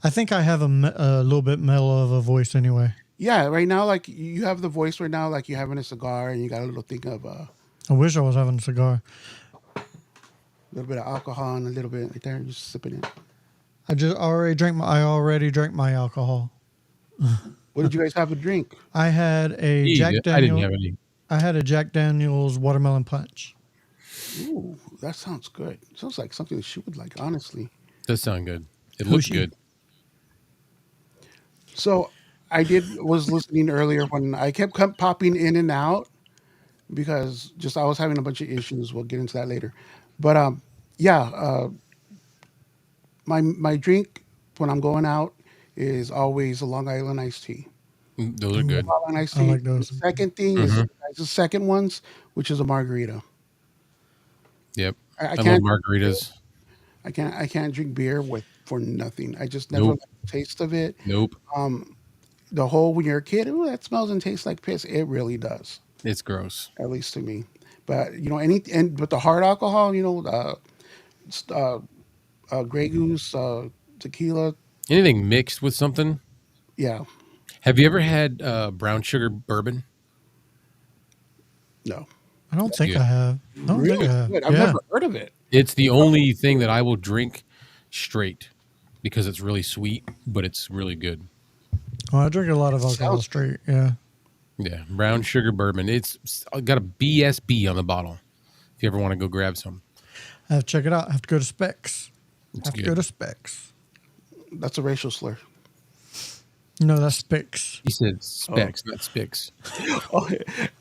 I think I have a little bit mellow of a voice anyway. Yeah, right now, like you have the voice right now, like you're having a cigar, and you got a little thing of I wish I was having a cigar. a little bit of alcohol and a little bit right there, just sipping it. I already drank my alcohol. What did you guys have to drink? I had a Jack Daniels. I didn't have any. I had a Jack Daniels watermelon punch. Ooh, that sounds good. Sounds like something that she would like, honestly. Does sound good. It looks good. So I was listening earlier when I kept popping in and out because I was having a bunch of issues. We'll get into that later. But my drink when I'm going out is always a Long Island iced tea. Those are good. Long Island iced I tea. like those. The second thing is the second ones, which is a margarita. Yep. I I love can't margaritas. I can't drink beer for nothing. I just never Nope. like the taste of it. Nope. The whole when you're a kid, ooh, that smells and tastes like piss. It really does, It's gross. at least to me. But but the hard alcohol, Grey Goose, tequila, Anything mixed with something. yeah, Have you ever had brown sugar bourbon? no, I don't think good. I have. I don't think I have. good. I've Yeah. never heard of it. It's the only thing that I will drink straight because it's really sweet, but it's really good. Oh, I drink a lot of alcohol Sounds- straight. Yeah. Yeah, brown sugar bourbon. It's got a BSB on the bottle. If you ever want to go grab some, I have to check it out. I have to go to Specs. it's I have to good. go to Specs. That's a racial slur. No, that's Specs. He said specs, not spicks. Oh,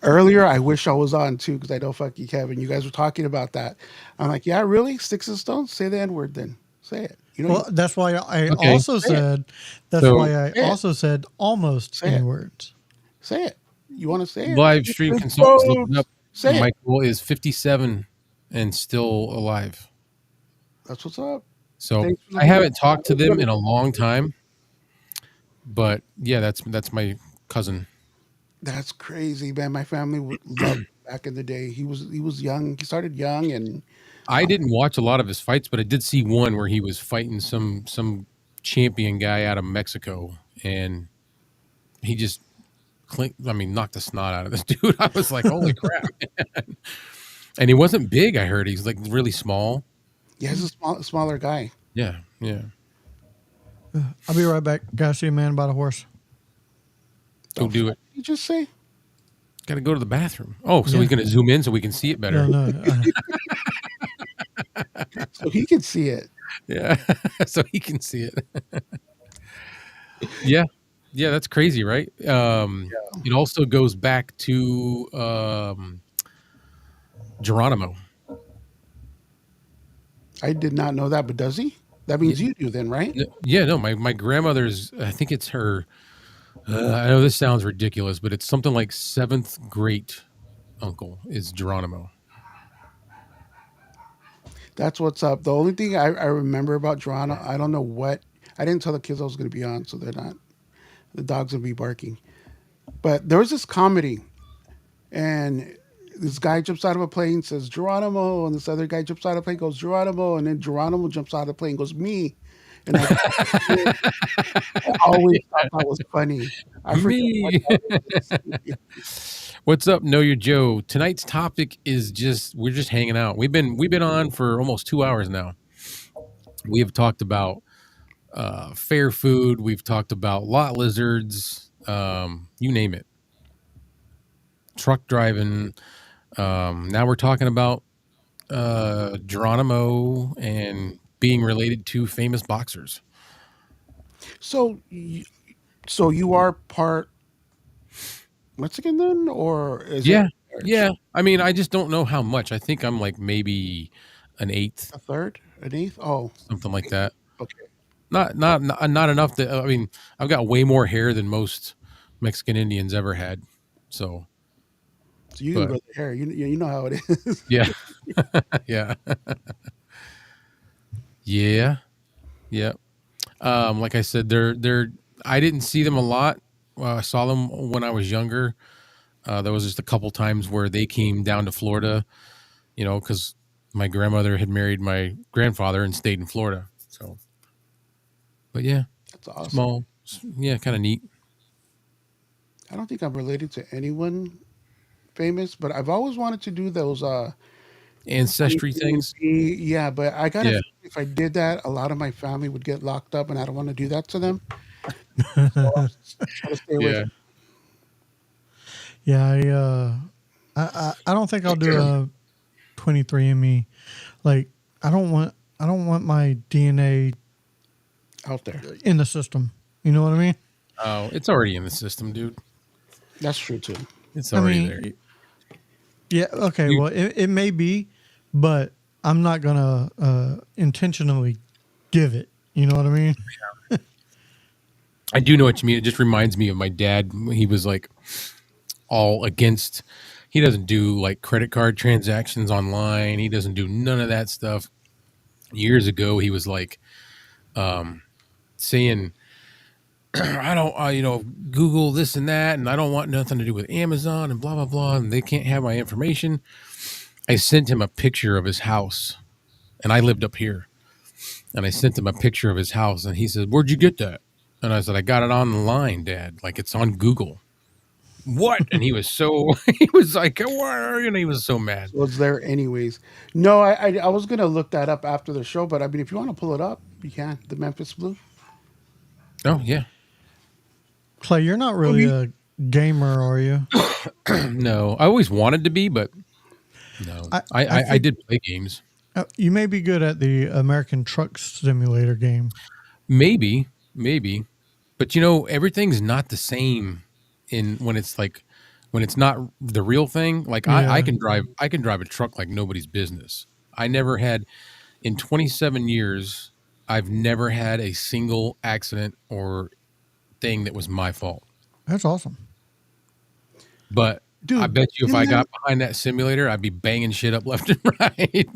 earlier, I wish I was on too because I know fuck you, Kevin. You guys were talking about that. I'm like, yeah, really? Sticks and stones? Say the N word then. Say it. Well, that's why I Okay. also Say it. said. That's So- why I Say it. also said almost Say it. N words. say it. You want to say it? Live stream consultants looking up. Say it. Michael is 57 and still alive. That's what's up. So Thanks for I haven't listening. talked to them in a long time. But yeah, that's my cousin. That's crazy, man. My family would love back in the day. He was young. He started young, and I didn't watch a lot of his fights, but I did see one where he was fighting some champion guy out of Mexico, and he just knocked the snot out of this dude. I was like, holy crap, man. And he wasn't big. I heard he's like really small. yeah, he's a smaller guy. Yeah. I'll be right back. Gotta see a man about a horse. Go do it. You just say Got to go to the bathroom. Oh, so Yeah. he's going to zoom in so we can see it better. No. so he can see it. Yeah, so he can see it. yeah, that's crazy, right? It also goes back to Geronimo. I did not know that, but does he? That means you do then, right? Yeah, no, my grandmother's, I think it's her, I know this sounds ridiculous, but it's something like 7th great uncle is Geronimo. That's what's up. The only thing I remember about Geronimo, I don't know what, I didn't tell the kids I was going to be on, so they're not, the dog's going to be barking. But there was this comedy, and this guy jumps out of a plane, says Geronimo, and this other guy jumps out of a plane, goes Geronimo, and then Geronimo jumps out of the plane, goes me. And I always thought that was funny. I forget what Me. that is. What's up, Know Your Joe? Tonight's topic is we're just hanging out. We've been on for almost 2 hours now. We have talked about fair food. We've talked about lot lizards. You name it. Truck driving. Now we're talking about Geronimo and being related to famous boxers. So, so you are part Mexican then, or is Yeah, it yeah. I mean, I just don't know how much. I think I'm like maybe an eighth, a third, an eighth? Oh, something like that. okay. Not enough that I mean, I've got way more hair than most Mexican Indians ever had. So, So you can but grow the hair. You know how it is. yeah, yeah, yeah, yeah. Like I said, they're. I didn't see them a lot. I saw them when I was younger. There was just a couple times where they came down to Florida, because my grandmother had married my grandfather and stayed in Florida. So, but yeah, That's awesome. small, yeah, kind of neat. I don't think I'm related to anyone famous, but I've always wanted to do those Ancestry 23 things. Yeah, but I gotta Yeah. feel if I did that, a lot of my family would get locked up, and I don't want to do that to them. So I'll just try to stay away Yeah. from. Yeah, I don't think I'll do a 23andMe. Like I don't want my DNA Out there. in the system. You know what I mean? Oh, it's already in the system, dude. That's true too. It's I already mean, there. yeah, okay. You, Well, it may be, but I'm not gonna intentionally give it. You know what I mean? I do know what you mean. It just reminds me of my dad. He was like all against. He doesn't do like credit card transactions online. He doesn't do none of that stuff. Years ago, he was like saying, "I don't, Google this and that, and I don't want nothing to do with Amazon and blah blah blah, and they can't have my information." I sent him a picture of his house, and I lived up here, and I sent him a picture of his house, and he said, "Where'd you get that?" And I said, "I got it online, Dad. Like it's on Google." What? And he was so he was like, "What?" And he was so mad. So it's there anyways. No, I was gonna look that up after the show, but I mean, if you want to pull it up, you can. The Memphis Blue. Oh yeah, Clay, you're not really a gamer, are you? no, I always wanted to be, but no, I I think did play games. you may be good at the American Truck Simulator game. Maybe, but everything's not the same in when it's not the real thing. Like I Yeah, can drive a truck like nobody's business. I never had in 27 years. I've never had a single accident or thing that was my fault. that's awesome. But I Dude, bet you if isn't I that got behind that simulator, I'd be banging shit up left and right.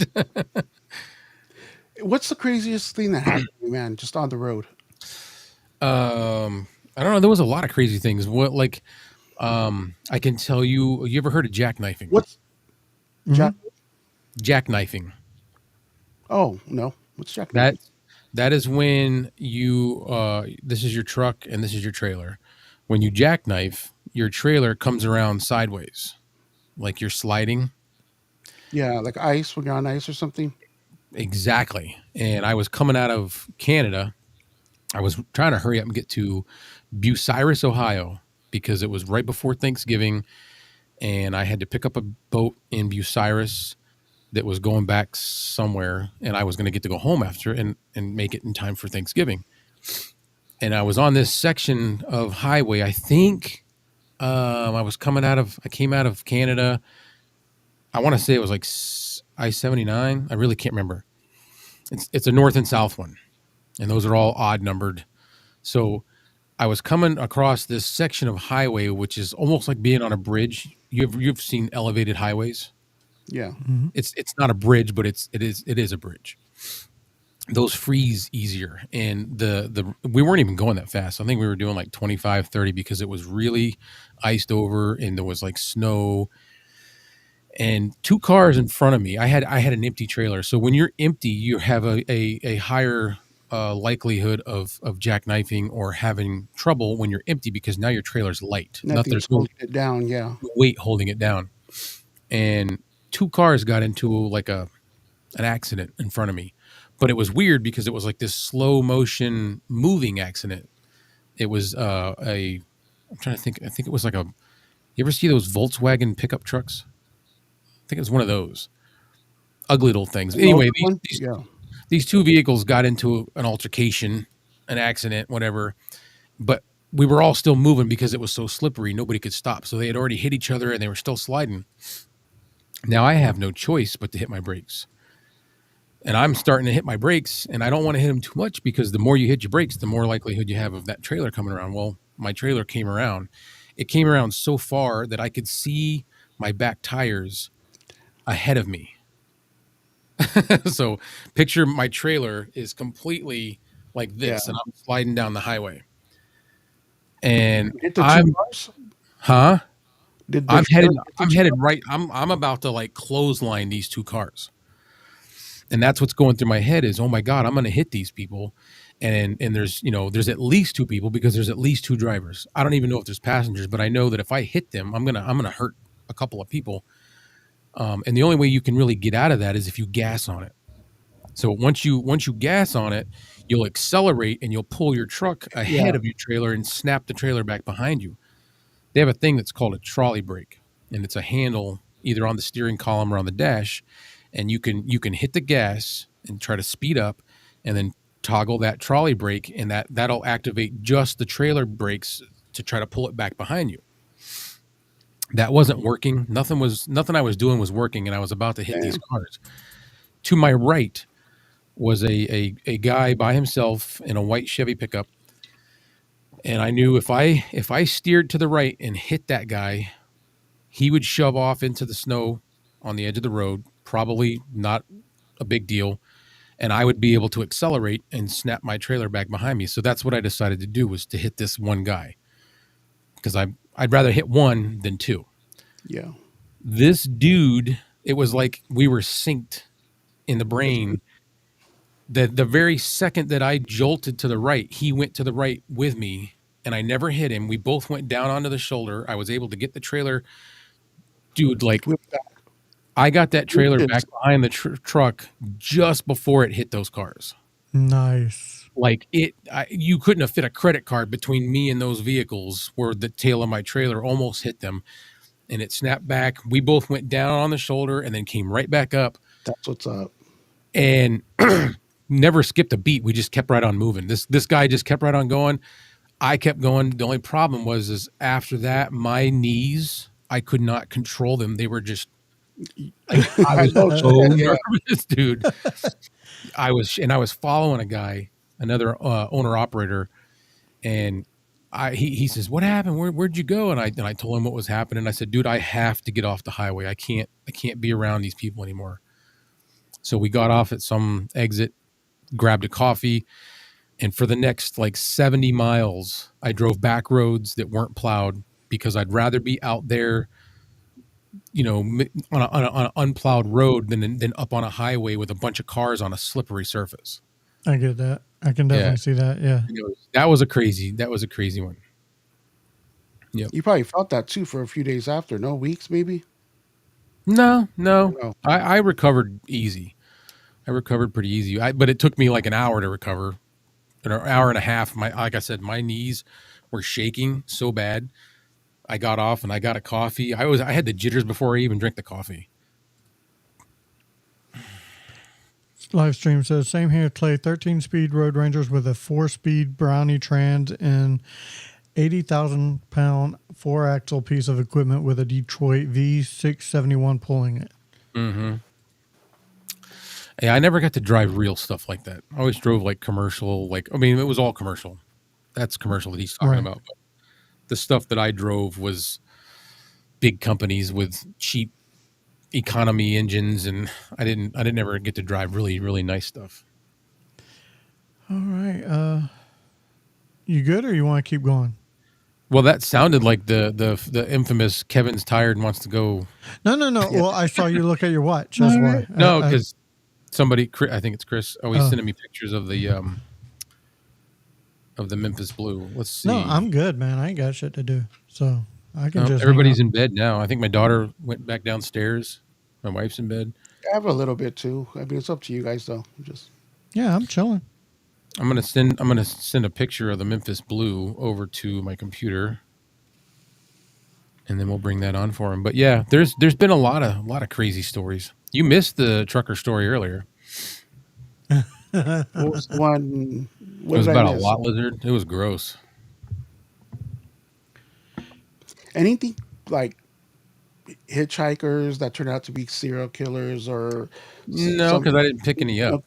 what's the craziest thing that happened to you, man? Just on the road. I don't know. There was a lot of crazy things. What like I can tell you. You ever heard of jackknifing? What's Hmm. Jack? Jackknifing. Oh no, what's Jack? That that is when you this is your truck and this is your trailer. When you jackknife, your trailer comes around sideways, like you're sliding. Yeah, like ice when you're on ice or something. Exactly. And I was coming out of Canada. I was trying to hurry up and get to Bucyrus, Ohio, because it was right before Thanksgiving, and I had to pick up a boat in Bucyrus that was going back somewhere, and I was going to get to go home after and make it in time for Thanksgiving. And I was on this section of highway. I think I came out of Canada, I want to say it was like I-79. I really can't remember. It's a north and south one, and those are all odd numbered. So I was coming across this section of highway, which is almost like being on a bridge. You've seen elevated highways. Yeah. It's not a bridge, but it is a bridge. Those freeze easier, and the we weren't even going that fast. I think we were doing like 25, 30 because it was really iced over and there was like snow. And two cars in front of me. I had an empty trailer. So when you're empty, you have a higher likelihood of jackknifing or having trouble when you're empty because now your trailer's light. Nothing's There's no holding it down. Yeah. weight holding it down. And two cars got into like an accident in front of me. But it was weird because it was like this slow motion moving accident. It was I'm trying to think. I think it was like you ever see those Volkswagen pickup trucks? I think it was one of those ugly little things. Anyway, these two vehicles got into an altercation, an accident, whatever. But we were all still moving because it was so slippery. Nobody could stop. So they had already hit each other and they were still sliding. Now I have no choice but to hit my brakes. And I'm starting to hit my brakes, and I don't want to hit them too much because the more you hit your brakes, the more likelihood you have of that trailer coming around. Well, my trailer came around. It came around so far that I could see my back tires ahead of me. So picture my trailer is completely like this, and I'm sliding down the highway. And I'm headed right. I'm about to like clothesline these two cars. And that's what's going through my head is, oh my God, I'm going to hit these people. And there's at least two people because there's at least two drivers. I don't even know if there's passengers, but I know that if I hit them, I'm going to hurt a couple of people. And the only way you can really get out of that is if you gas on it. So once you gas on it, you'll accelerate and you'll pull your truck ahead of your trailer and snap the trailer back behind you. They have a thing that's called a trolley brake, and it's a handle either on the steering column or on the dash. And you can hit the gas and try to speed up and then toggle that trolley brake, and that'll activate just the trailer brakes to try to pull it back behind you. That wasn't working. Nothing I was doing was working, and I was about to hit these cars. To my right was a guy by himself in a white Chevy pickup. And I knew if I steered to the right and hit that guy, he would shove off into the snow on the edge of the road. Probably not a big deal. And I would be able to accelerate and snap my trailer back behind me. So that's what I decided to do, was to hit this one guy. Because I'd rather hit one than two. Yeah. This dude, it was like we were synced in the brain. The very second that I jolted to the right, he went to the right with me. And I never hit him. We both went down onto the shoulder. I was able to get the trailer. Dude, like... I got that trailer back behind the truck just before it hit those cars. Nice. Like you couldn't have fit a credit card between me and those vehicles where the tail of my trailer almost hit them, and it snapped back. We both went down on the shoulder and then came right back up. That's what's up. And never skipped a beat. We just kept right on moving. This guy just kept right on going. I kept going. The only problem was after that, my knees, I could not control them. They were just... I was so nervous, dude. I was following a guy, another owner operator, and he says, "What happened? Where'd you go?" And I told him what was happening. I said, "Dude, I have to get off the highway. I can't be around these people anymore." So we got off at some exit, grabbed a coffee, and for the next like 70 miles, I drove back roads that weren't plowed because I'd rather be out there, on an unplowed road than up on a highway with a bunch of cars on a slippery surface. I get that. I can definitely see that. Yeah. That was a crazy one. Yeah. You probably felt that too for a few days after, no weeks maybe? No. I recovered easy. I recovered pretty easy. But it took me like an hour to recover, an hour and a half. Like I said, my knees were shaking so bad. I got off and I got a coffee. I had the jitters before I even drank the coffee. Live stream says, same here, Clay. 13-speed Road Rangers with a 4-speed Brownie Trans and 80,000-pound 4-axle piece of equipment with a Detroit V671 pulling it. Mm-hmm. Yeah, I never got to drive real stuff like that. I always drove like commercial. Like, I mean, it was all commercial. That's commercial that he's talking Right. about. But the stuff that I drove was big companies with cheap economy engines, and I didn't ever get to drive really nice stuff. All right. You good, or you want to keep going? Well, that sounded like the infamous Kevin's tired and wants to go. No. Yeah. Well, I saw you look at your watch. That's why. No, because somebody, I think it's Chris. Oh, he's Oh. sending me pictures of the Memphis Blue. Let's see. No, I'm good, man. I ain't got shit to do, so I can just. Everybody's in bed now. I think my daughter went back downstairs. My wife's in bed. I have a little bit too. I mean, it's up to you guys though. Yeah, I'm chilling. I'm gonna send a picture of the Memphis Blue over to my computer, and then we'll bring that on for him. But yeah, there's been a lot of crazy stories. You missed the trucker story earlier. What was the one? It was about a lot lizard. It was gross. Anything like hitchhikers that turned out to be serial killers or No, because I didn't pick any up.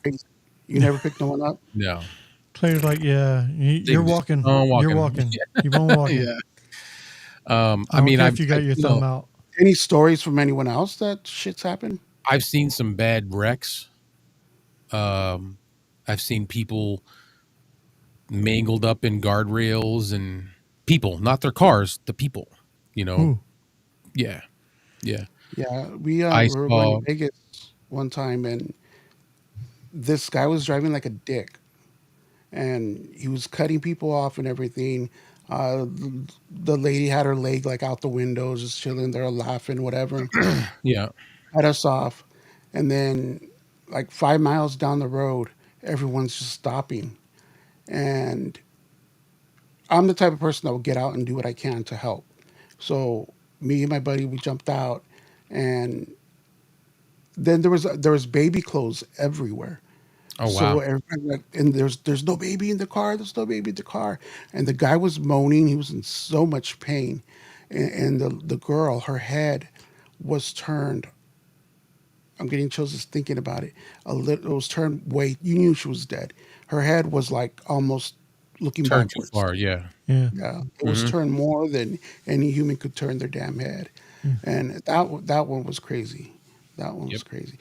You never picked no one up? No. Clay's like, yeah, you're walking. walking. You're walking. You've been walking. Yeah. I mean, if you got your thumb out. Any stories from anyone else that shit's happened? I've seen some bad wrecks. I've seen people mangled up in guardrails and people, not their cars, the people, you know. Ooh. Yeah. Yeah, we I were saw- going to Vegas one time, and this guy was driving like a dick, and he was cutting people off and everything. The lady had her leg like out the window, just chilling there, laughing, whatever. Yeah. Cut us off, and then like 5 miles down the road, everyone's just stopping, and I'm the type of person that will get out and do what I can to help. So me and my buddy, we jumped out, and then there was baby clothes everywhere. Oh, So wow. everybody like, and there's no baby in the car. There's no baby in the car, and the guy was moaning. He was in so much pain, and the girl, her head was turned. I'm getting chills just thinking about it. It was turned way. You knew she was dead. Her head was like almost looking Turned too backwards. far. Yeah. Yeah. Yeah, it was turned more than any human could turn their damn head, and that one was crazy. That one was Yep. crazy,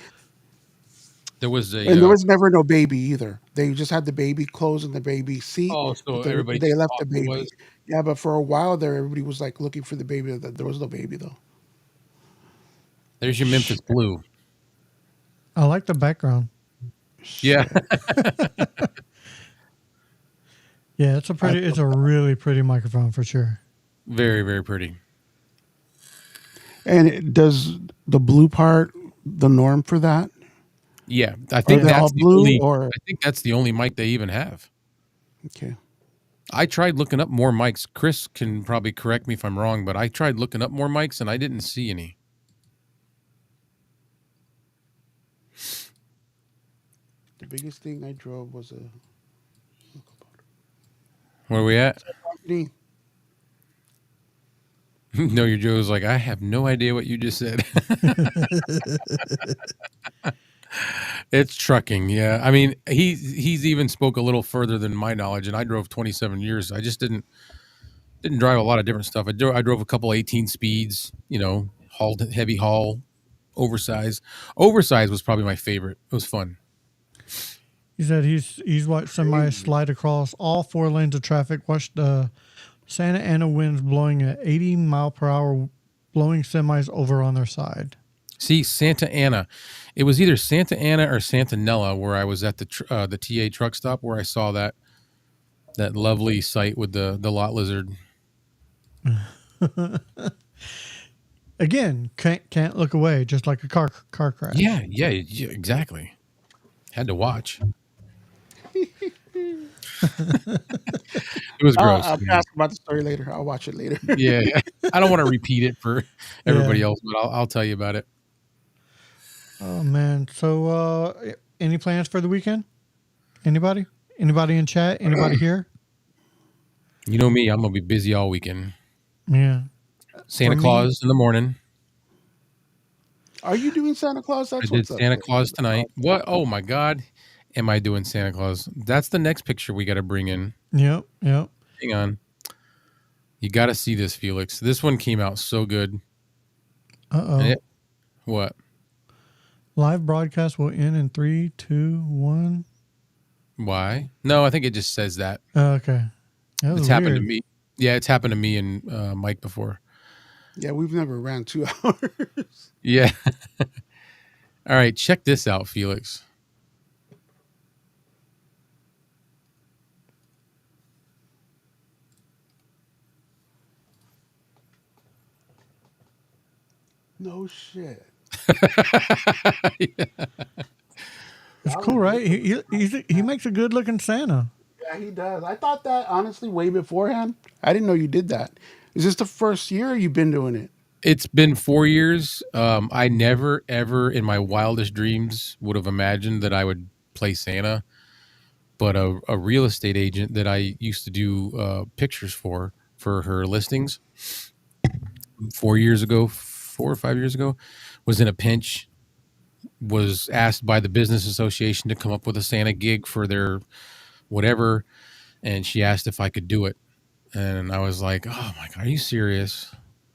There was a. and there was never no baby either. They just had the baby clothes in the baby seat. Oh, so but everybody they just left the thought it baby. was? Yeah, but for a while there, everybody was like looking for the baby. There was no baby though. There's your Memphis Blue. I like the background. Yeah. Yeah, it's a really pretty microphone for sure. Very, very pretty. And does the blue part the norm for that? Yeah. I Are think they all that's the blue only. or I think that's the only mic they even have. okay? I tried looking up more mics. Chris can probably correct me if I'm wrong, but I tried looking up more mics and I didn't see any. The biggest thing I drove was a Where are we at? company. No, your Joe's like, I have no idea what you just said. It's trucking, yeah. I mean, he's even spoke a little further than my knowledge, and I drove 27 years. I just didn't drive a lot of different stuff. I drove a couple 18 speeds, hauled heavy haul, oversized. Oversized was probably my favorite. It was fun. He said he's watched semis slide across all 4 lanes of traffic. Watched Santa Ana winds blowing at 80 mile per hour, blowing semis over on their side. See, Santa Ana. It was either Santa Ana or Santa Nella where I was at the TA truck stop where I saw that lovely sight with the lot lizard. Again, can't look away, just like a car crash. Yeah, exactly. Had to watch. It was gross. I'll ask about the story later. I'll watch it later. Yeah, I don't want to repeat it for everybody else, but I'll tell you about it. Oh man! So, any plans for the weekend? Anybody? Anybody in chat? Anybody here? You know me, I'm gonna be busy all weekend. Yeah. Santa For me- Claus in the morning. Are you doing Santa Claus? I That's did what's up Santa there. Claus tonight. What? Oh my God. Am I doing Santa Claus? That's the next picture we got to bring in. Yep. Yep. Hang on. You got to see this, Felix. This one came out so good. Uh-oh. What? Live broadcast will end in 3, 2, 1. Why? No, I think it just says that. Okay. That was It's happened to weird. me. Yeah, it's happened to me and Mike before. Yeah, we've never ran 2 hours. Yeah. All right, check this out, Felix. No shit. It's cool, right? He makes a good looking Santa. Yeah, he does. I thought that honestly way beforehand. I didn't know you did that. Is this the first year you've been doing it? It's been 4 years. I never, ever in my wildest dreams would have imagined that I would play Santa. But a real estate agent that I used to do pictures for her listings 4 years ago, 4 or 5 years ago, was in a pinch, was asked by the business association to come up with a Santa gig for their whatever. And she asked if I could do it. And I was like, oh my God, are you serious?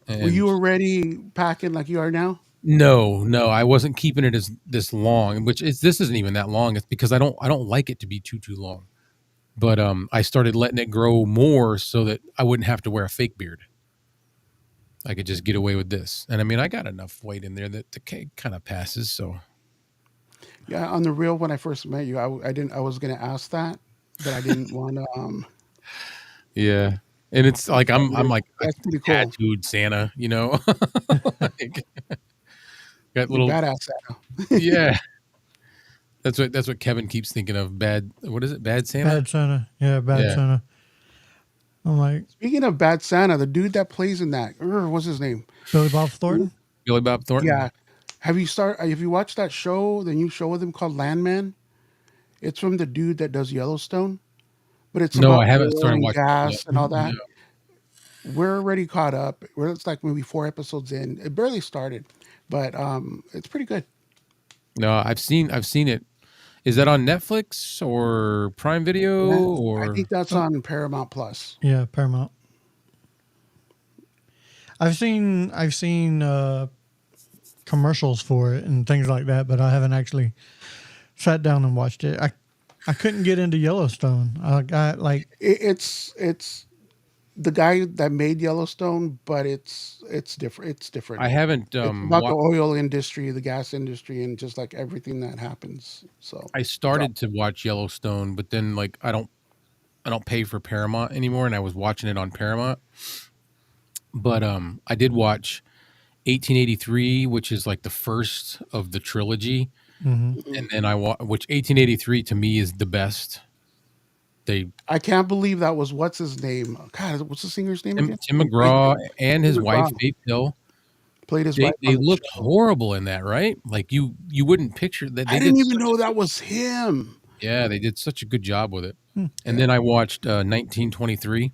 And Were you already packing like you are now? No, I wasn't keeping it as this long, which is this isn't even that long. It's because I don't like it to be too long. But I started letting it grow more so that I wouldn't have to wear a fake beard. I could just get away with this. And I mean, I got enough weight in there that the cake kind of passes. So Yeah, on the real when I first met you, I didn't. I was gonna ask that, but I didn't want to. yeah. And it's like I'm like a That's pretty cool. tattooed Santa, you know. Like, got You little badass Santa. yeah. That's what Kevin keeps thinking of. Bad. What is it? Bad Santa. Bad Santa. Yeah, bad Yeah. Santa. I'm like Speaking of bad Santa, the dude that plays in that, what's his name? Billy Bob Thornton. Billy Bob Thornton. Yeah. Have you watched that show, the new show with him called Landman? It's from the dude that does Yellowstone, but it's No, about I haven't oil started and watching it yet. gas and all that. No. We're already caught up. It's like maybe 4 episodes in. It barely started, but it's pretty good. No, I've seen it. Is that on Netflix or Prime Video I or think that's on Paramount Plus. Yeah, Paramount. I've seen commercials for it and things like that, but I haven't actually sat down and watched it. I couldn't get into Yellowstone. I got like It's the guy that made Yellowstone, but it's different. It's different. I haven't It's about the oil industry, the gas industry, and just like everything that happens. So I started to watch Yellowstone, but then like I don't pay for Paramount anymore, and I was watching it on Paramount. But I did watch 1883, which is like the first of the trilogy, and then which 1883 to me is the best. I can't believe that was what's his name? God, what's the singer's name again? Tim McGraw and his Tim wife McGraw Faith Hill. played his They wife. on the looked show. horrible in that, right? Like you wouldn't picture that. I didn't even know that was him. Yeah, they did such a good job with it. And then I watched 1923.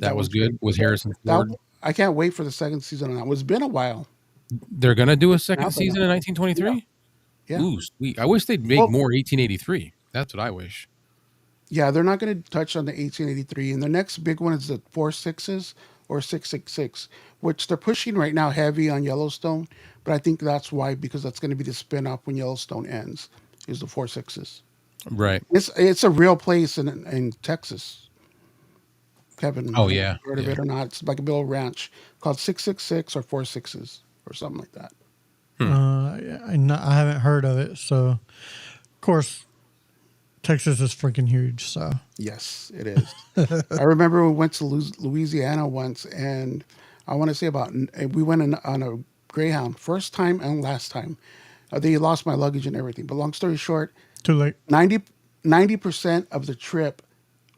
That was good. Was Harrison Ford. I can't wait for the second season on that. It's been a while. They're gonna do a second Now, season in 1923. Yeah. Ooh, sweet! I wish they'd make more 1883. That's what I wish. Yeah, they're not going to touch on the 1883. And the next big one is the 46s or 666, which they're pushing right now heavy on Yellowstone. But I think that's why, because that's going to be the spin-off when Yellowstone ends, is the 46s. Right. It's a real place in Texas. Kevin, Oh, I don't know yeah, if you've heard of it or not. It's like a little ranch called 666 or 46s or something like that. I haven't heard of it. So, of course, Texas is freaking huge. So Yes, it is. I remember we went to Louisiana once, and I want to say we went on a Greyhound, first time and last time. They lost my luggage and everything. But long story short, too late. 90% of the trip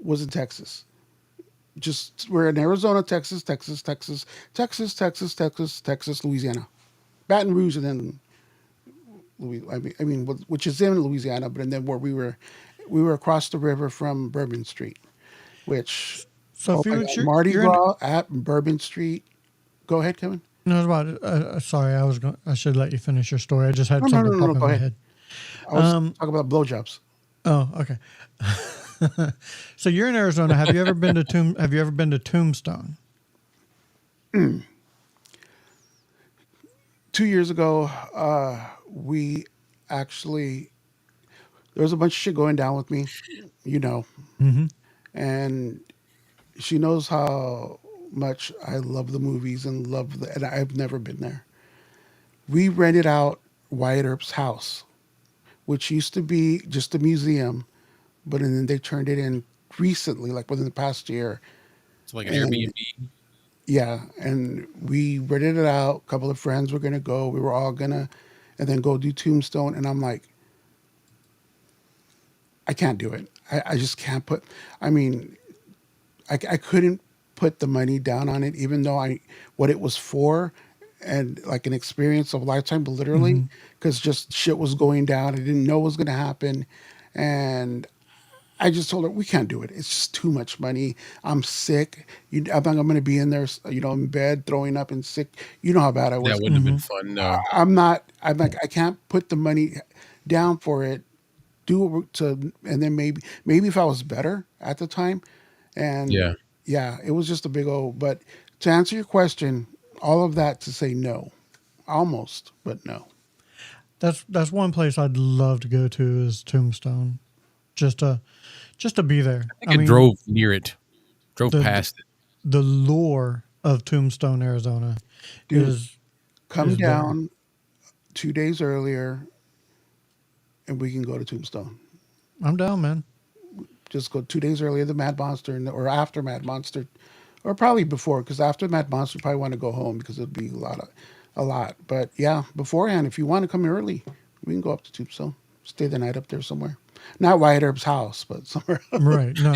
was in Texas. Just we're in Arizona, Texas, Louisiana, Baton Rouge, and then which is in Louisiana, but then where we were across the river from Bourbon Street, which So my Felix, God, Mardi Gras at Bourbon Street. Go ahead, Kevin. No, sorry, I should let you finish your story. I just had something pop in Go my ahead. head. I was talking about blowjobs. Oh, okay. So you're in Arizona. Have you ever been to Tombstone? 2 years ago, we actually there was a bunch of shit going down with me, you know, Mm-hmm. and she knows how much I love the movies and and I've never been there. We rented out Wyatt Earp's house, which used to be just a museum, but then they turned it in recently, like within the past year. It's like an And Airbnb. yeah, and we rented it out. A couple of friends were gonna go. We were all gonna, and then go do Tombstone. And I'm like, I can't do it. I just can't put. I mean, I couldn't put the money down on it, even though I what it was for, and like an experience of a lifetime, but literally, Mm-hmm. because just shit was going down. I didn't know what was gonna happen, and I just told her we can't do it. It's just too much money. I'm sick. I think I'm going to be in there, in bed, throwing up and sick. You know how bad I That was. wouldn't have been Mm-hmm. fun. No. I'm not. I'm like I can't put the money down for it. Do it to, and then maybe if I was better at the time, and Yeah. yeah, it was just a big old. But to answer your question, all of that to say no, almost, but no. That's one place I'd love to go to is Tombstone, just to be there. I think I drove near it, drove the past it. the lore of Tombstone, Arizona, Dude, is come there. down 2 days earlier, and we can go to Tombstone. I'm down, man. Just go 2 days earlier than Mad Monster, or after Mad Monster, or probably before, because after Mad Monster, you probably want to go home because it'll be a lot. But yeah, beforehand, if you want to come early, we can go up to Tombstone, stay the night up there somewhere. Not Wyatt Earp's house, but somewhere. Right? No.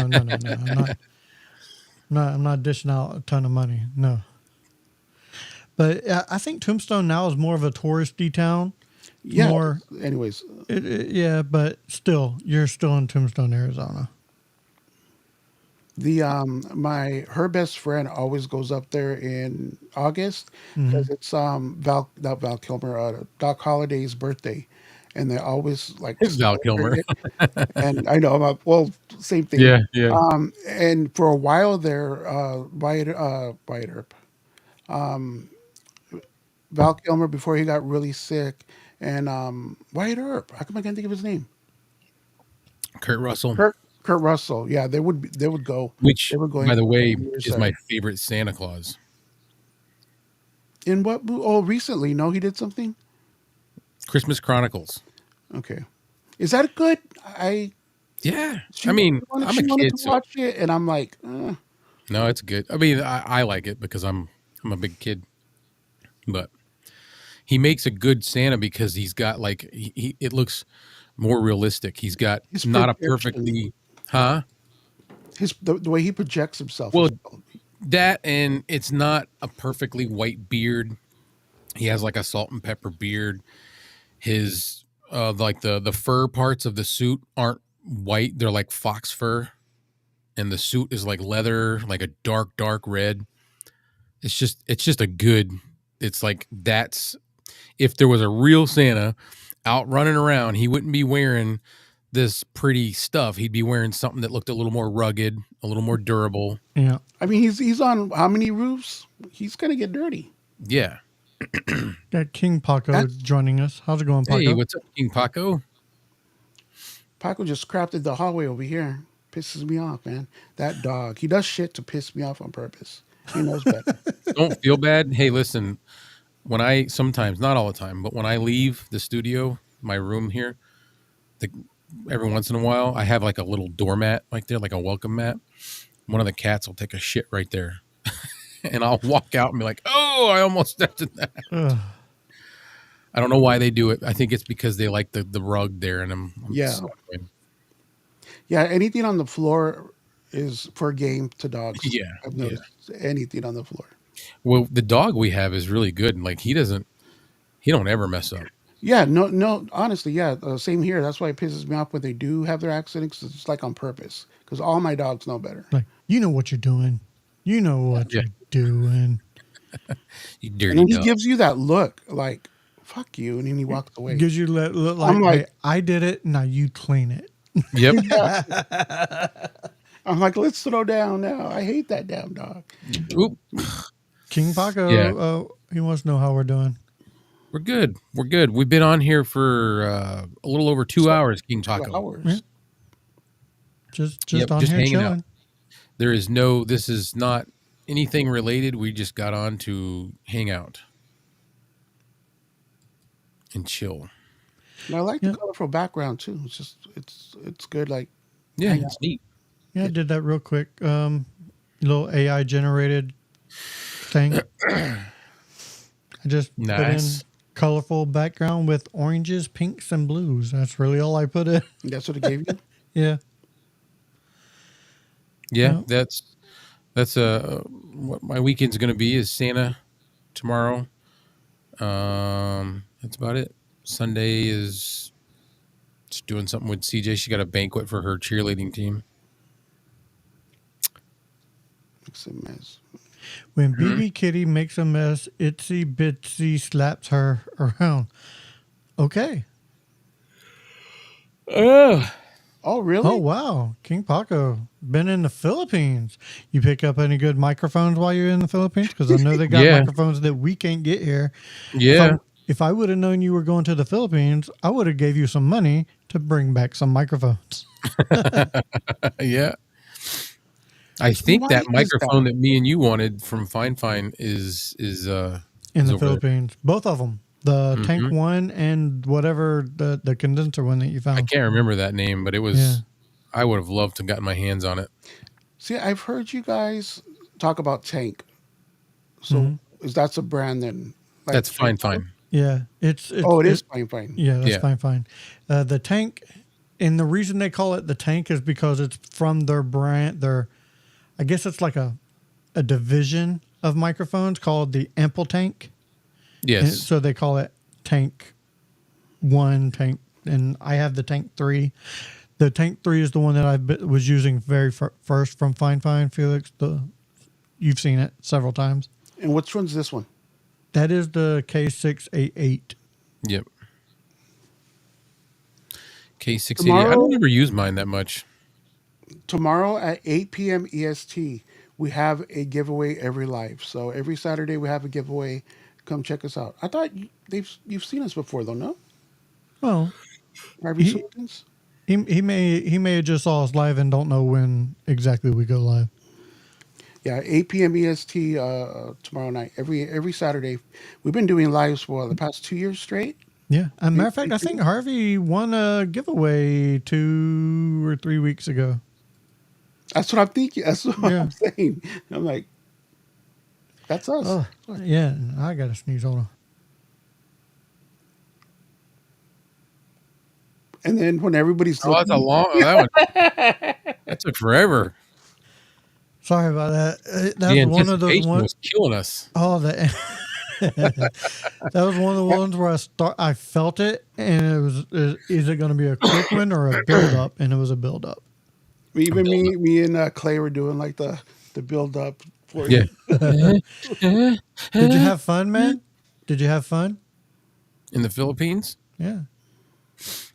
I'm not dishing out a ton of money. No. But I think Tombstone now is more of a touristy town. Yeah. More, Anyways, yeah, but still, you're still in Tombstone, Arizona. the her best friend always goes up there in August Mm-hmm. because it's not Val Kilmer, Doc Holliday's birthday, and they always like It's Val celebrate Kilmer. it. And I know about, well, same thing. Yeah. Yeah. And for a while there, Wyatt Earp, Val Kilmer before he got really sick, and Wyatt Earp. How come I can't think of his name? Kurt Russell, Kurt Russell. Yeah, they would go. which, They were by going the for way, years is there. my favorite Santa Claus. In what? Oh, recently? No, he did something. Christmas Chronicles. Okay, is that good? I Yeah. she I mean, wanted, I'm she a wanted kid, to so watch it, and I'm like, no, it's good. I mean, I like it because I'm a big kid, but he makes a good Santa because he's got like it looks more realistic. He's got his not a projection, perfectly, huh? the way he projects himself Well, is. that, and it's not a perfectly white beard. He has like a salt and pepper beard. His like the fur parts of the suit aren't white. They're like fox fur, and the suit is like leather, like a dark red. It's just a good. It's like that's if there was a real Santa out running around, he wouldn't be wearing this pretty stuff. He'd be wearing something that looked a little more rugged, a little more durable. Yeah. I mean, he's on how many roofs? He's gonna get dirty. Yeah. Got King Paco That's joining us. How's it going, Paco? Hey, what's up, King Paco? Paco just crafted the hallway over here. Pisses me off, man. That dog. He does shit to piss me off on purpose. He knows better. Don't feel bad. Hey, listen, when I sometimes, not all the time, but when I leave the studio, my room here, the, every once in a while, I have like a little doormat like there, like a welcome mat. One of the cats will take a shit right there. And I'll walk out and be like, oh, I almost stepped in that. Ugh. I don't know why they do it. I think it's because they like the rug there, and I'm Yeah. sorry. Yeah, anything on the floor is for game to dogs. Yeah, I've yeah. noticed anything on the floor. Well, the dog we have is really good. Like he don't ever mess up. Yeah, no. Honestly, yeah, same here. That's why it pisses me off when they do have their accidents. It's like on purpose because all my dogs know better. Like, you know what you're doing. You know what Yeah. you're doing. You And dirty then he dog. gives you that look, like "fuck you," and then he walks away. Gives you look like, I'm like- hey, I did it. Now you clean it. Yep. I'm like, let's throw down now. I hate that damn dog. Oop. King Paco, Yeah. he wants to know how we're doing. We're good. We're good. We've been on here for a little over 2 hours, King 2 Taco. hours. Yeah. Just Yep, on just here hanging out. chilling. There is no, this is not anything related. We just got on to hang out and chill. And I like Yeah. the colorful background too. It's just it's good. Like Yeah, Hang it's neat. Yeah, I did that real quick. Little AI generated thing. I just put in Nice. colorful background with oranges, pinks, and blues. That's really all I put in. that's what it gave you. Yeah. Yeah, Yeah. that's what my weekend's going to be is Santa tomorrow. That's about it. Sunday is just doing something with CJ. She got a banquet for her cheerleading team. Makes a mess. When BB Kitty makes a mess, Itsy Bitsy slaps her around. Okay. Oh, Oh really? Oh, wow. King Paco, been in the Philippines. You pick up any good microphones while you're in the Philippines? Because I know they got Yeah. microphones that we can't get here. yeah. If I would have known you were going to the Philippines, I would have gave you some money to bring back some microphones. Yeah. I think why that is microphone that me and you wanted from Fine is In is the over there. Philippines. Both of them. The tank Mhm. one and whatever the condenser one that you I found. can't remember that name, but it was. Yeah. I would have loved to have gotten my hands on it. See, I've heard you guys talk about Tank. So Mhm. is that's a brand then? Like That's Fine. Yeah. It's Oh, it is fine. Yeah, that's Yeah. fine. The tank, and the reason they call it the tank is because it's from their brand. I guess it's like a division of microphones called the Ample Tank. And Yes. so they call it Tank 1, Tank, and I have the Tank 3. The Tank 3 is the one that I was using very first from Fine, Felix. You've seen it several times. And which one's this one? That is the K688. Yep. K680. I Tomorrow- don't ever use mine that much. Tomorrow at 8 p.m. EST, we have a giveaway every live. So every Saturday we have a giveaway. Come check us out. I thought you've seen us before though, no? Well, Right, He- Solutions? he may have just saw us live and don't know when exactly we go live. Yeah, 8 p.m. EST tomorrow night. Every Saturday. We've been doing lives for the past 2 years straight. Yeah. As a matter of fact, I think Harvey won a giveaway 2 or 3 weeks ago. That's what I'm thinking. That's what Yeah. I'm saying. I'm like, that's us. Oh, yeah. I got to sneeze. Hold on. And then when everybody's Oh, that's a long. That one. That took forever. Sorry about that. That The was one of those anticipation ones. was killing us. Oh, that was one of the ones where I felt it, and it was is it going to be a quick one or a build up? And it was a build up. even me and Clay were doing like the build up for Yeah. Did you have fun, man? Did you have fun? In the Philippines? Yeah.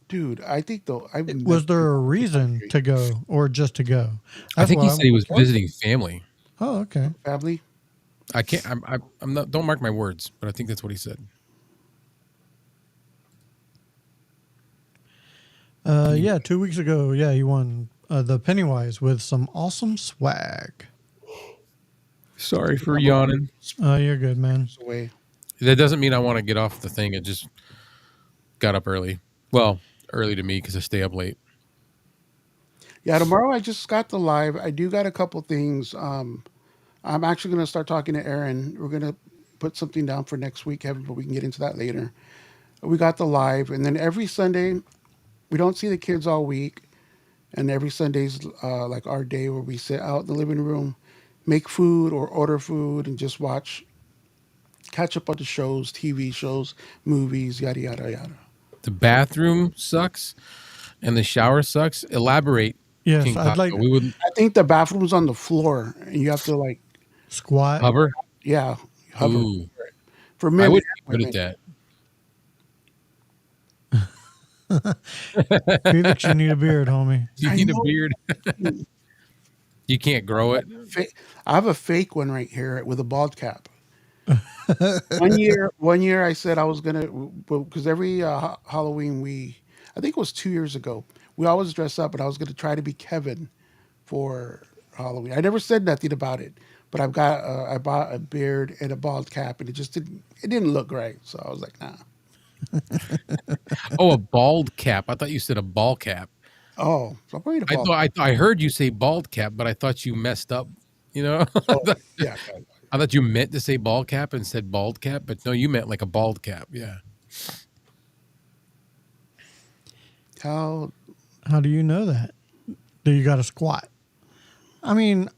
Dude, I think though Was there a reason to go or just to go? I think he what said he was visiting family. Oh, okay. family. I can't. I'm not. Don't mark my words, but I think that's what he said. Yeah, 2 weeks ago, yeah, you won the Pennywise with some awesome swag. Sorry for yawning. You're good, man. Away. That doesn't mean I want to get off the thing. It just got up early. Well, early to me because I stay up late. Yeah, tomorrow I just got the live. I do got a couple things. I'm actually going to start talking to Aaron. We're going to put something down for next week, Kevin, but we can get into that later. We got the live, and then every Sunday, we don't see the kids all week, and every Sunday's like our day where we sit out in the living room, make food or order food, and just catch up on the shows, TV shows, movies, yada yada yada. The bathroom sucks, and the shower sucks. Elaborate. Yes, King I'd Paco. like We would I think the bathroom's on the floor, and you have to like, squat. hover. yeah, hover Ooh, for I men would and be good women. at Felix, you that. need a beard, homie. You I need a know. beard. You can't grow it. I have a fake one right here with a bald cap. One year I said I was gonna, because every Halloween I think it was 2 years ago, we always dress up, and I was gonna try to be Kevin for Halloween. I never said nothing about it, but I bought a beard and a bald cap, and it didn't look right. So I was like, nah. Oh, a bald cap. I thought you said a ball cap. Oh, so I'm wearing a bald. I heard you say bald cap, but I thought you messed up. You know, Oh, yeah. I thought you meant to say ball cap and said bald cap, but no, you meant like a bald cap. Yeah. How How do you know that? Do you got to squat? I mean,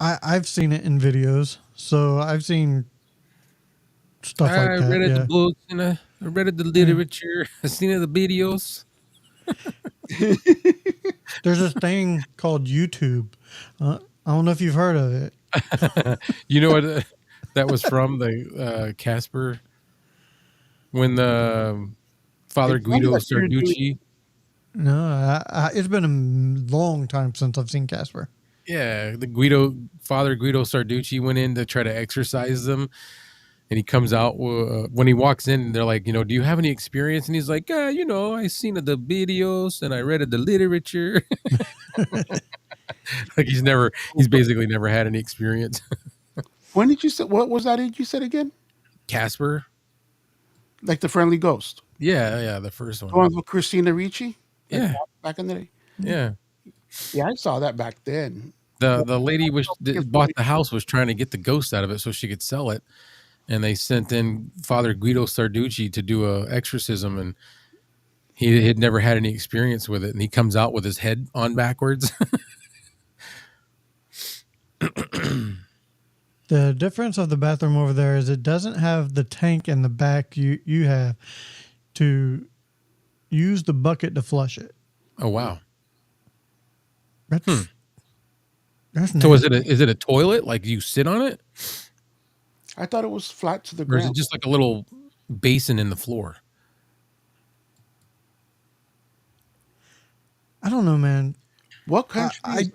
I've seen it in videos, so I've seen stuff like I that. read the Yeah. books and I read the literature. I seen the videos. There's this thing called YouTube. I don't know if you've heard of it. You know what that was from? The Casper when the Father it's funny Guido that you're doing. Sarducci. No, it's been a long time since I've seen Casper. Yeah, Father Guido Sarducci went in to try to exorcise them, and he comes out when he walks in. They're like, do you have any experience? And he's like, I seen the videos and I read the literature. Like he's basically never had any experience. When did you say, what was that you said again? Casper, Like the friendly ghost, yeah, the first the one, one with Christina Ricci, like yeah, back in the day. yeah. Yeah, I saw that back then. The lady that bought the house was trying to get the ghost out of it so she could sell it, and they sent in Father Guido Sarducci to do a exorcism, and he had never had any experience with it, and he comes out with his head on backwards. The difference of the bathroom over there is it doesn't have the tank in the back you have to use the bucket to flush it. Oh wow! That's So nasty. is it a toilet? Like you sit on it, I thought it was flat to the or is it ground. just like a little basin in the floor? I don't know, man. What I, countries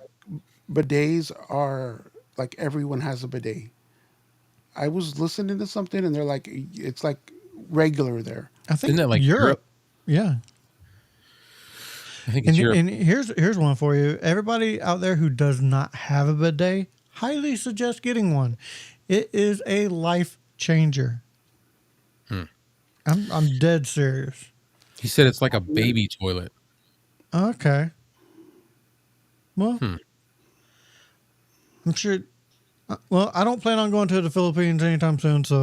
bidets are like everyone has a bidet? I was listening to something, and they're like, it's like regular there. I think Isn't that like Europe. Europe? Yeah. I think it's Europe. And here's one for you. Everybody out there who does not have a bidet, highly suggest getting one. It is a life changer. I'm dead serious. He said it's like a baby toilet. Okay. Well, I'm sure. Well, I don't plan on going to the Philippines anytime soon, so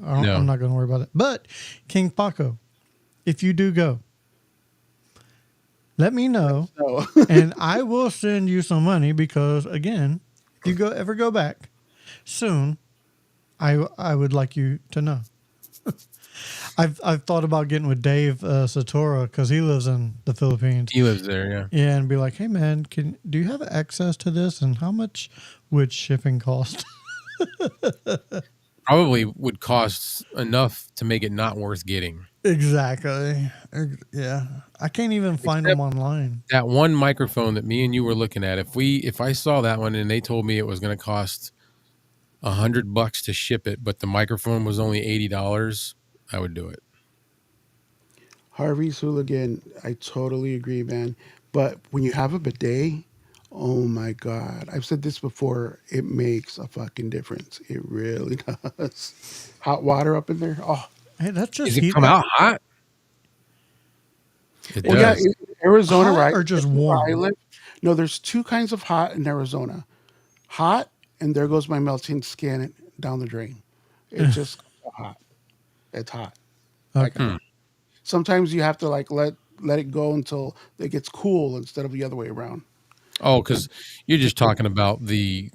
No. I'm not going to worry about it. But King Paco, if you do go, let me know, So and I will send you some money because, again, if you ever go back soon, I would like you to know. I've thought about getting with Dave Satora because he lives in the Philippines. He lives there, yeah. Yeah, and be like, hey man, do you have access to this, and how much would shipping cost? Probably would cost enough to make it not worth getting. Exactly. Yeah, I can't even find them online. That one microphone that me and you were looking at, if I saw that one and they told me it was going to cost $100 to ship it, but the microphone was only $80, I would do it. Harvey's hooligan, I totally agree, man. But when you have a bidet, oh my God. I've said this before, it makes a fucking difference. It really does. Hot water up in there. Oh, Hey, that's just Does it heat come out hot? It well, yeah, does. in Arizona, hot right? or just Where I warm. live. No, there's two kinds of hot in Arizona. Hot, and there goes my melting skin down the drain. It's just hot. It's hot. Like, Okay. sometimes you have to like let it go until it gets cool instead of the other way around. Oh, because you're just talking about the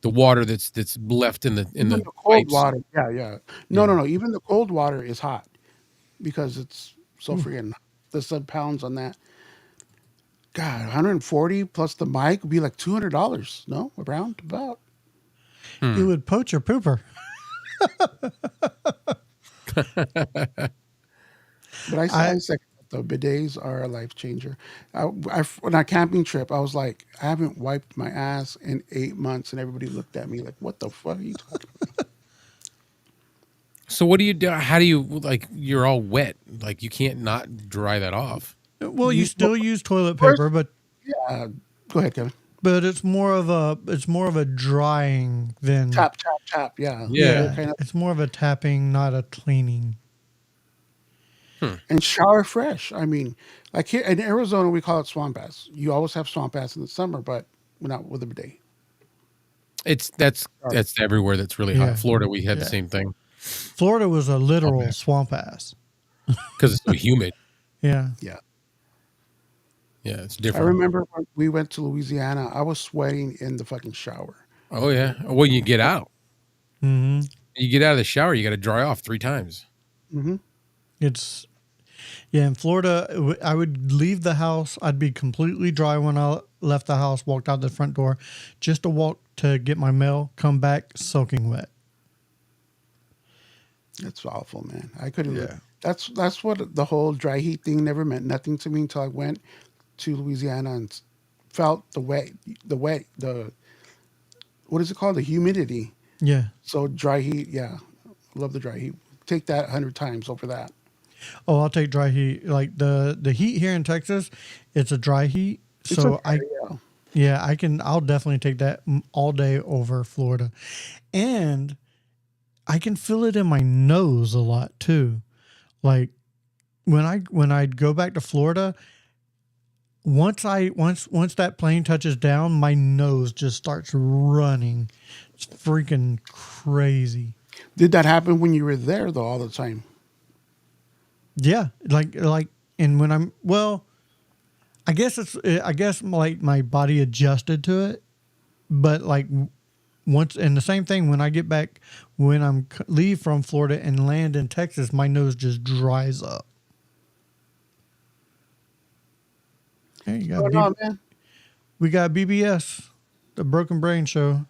water that's left in the Even the cold pipes. water, yeah. No. Even the cold water is hot because it's so freaking. The sub pounds on that. God, 140 plus the mic would be like $200. No, around about. It would poach your pooper. But I second that, though. Bidets are a life changer. On our camping trip, I was like, I haven't wiped my ass in 8 months, and everybody looked at me like, "What the fuck are you talking about?" So what do you do? How do you like? You're all wet. Like you can't not dry that off. Well, you You still use toilet first, paper, but go ahead, Kevin. it's more of a drying than Tap, tap, tap. Yeah, Yeah. kind of. it's more of a tapping, not a cleaning. And shower fresh. I mean, like here in Arizona, we call it swamp ass. You always have swamp ass in the summer, but we're not with a bidet. That's everywhere. That's really hot. Yeah. Florida, we had the Yeah. same thing Florida was a literal ass. swamp ass. because it's so humid. Yeah. Yeah. Yeah, it's I different. remember when we went to Louisiana, I was sweating in the fucking shower. Oh yeah. Well, you get out. hmm You get out of the shower. You got to dry off 3 times. Mm-hmm. It's in Florida. I would leave the house. I'd be completely dry when I left the house, walked out the front door, just to walk to get my mail, come back soaking wet. That's awful, man. I couldn't. Yeah. That's what the whole dry heat thing never meant nothing to me until I went to Louisiana and felt the what is it called? The humidity. Yeah. So dry heat, yeah. Love the dry heat. Take that 100 times over that. Oh, I'll take dry heat. Like the heat here in Texas, it's a dry heat. It's So okay, I'll definitely take that all day over Florida. And I can feel it in my nose a lot too. Like when I go back to Florida, once that plane touches down, my nose just starts running. It's freaking crazy. Did that happen when you were there though all the time? Yeah, like and when I guess like my body adjusted to it, but like once, and the same thing when I get back, when leave from Florida and land in Texas, my nose just dries up. Hey, you got What's going on, man? we got BBS, the Broken Brain Show.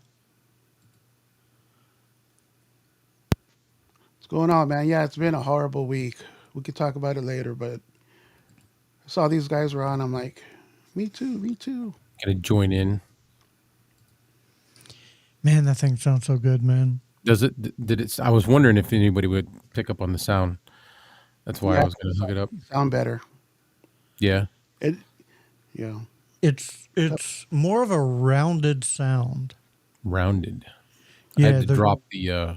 What's going on, man? Yeah, it's been a horrible week. We could talk about it later, but I saw these guys were on. I'm like, me too, me too. Gonna join in. Man, that thing sounds so good, man. Does it? Did it? I was wondering if anybody would pick up on the sound. That's why I was gonna hook it up. Sound better. Yeah. It, yeah. It's more of a rounded sound. Rounded. Yeah, I had to drop the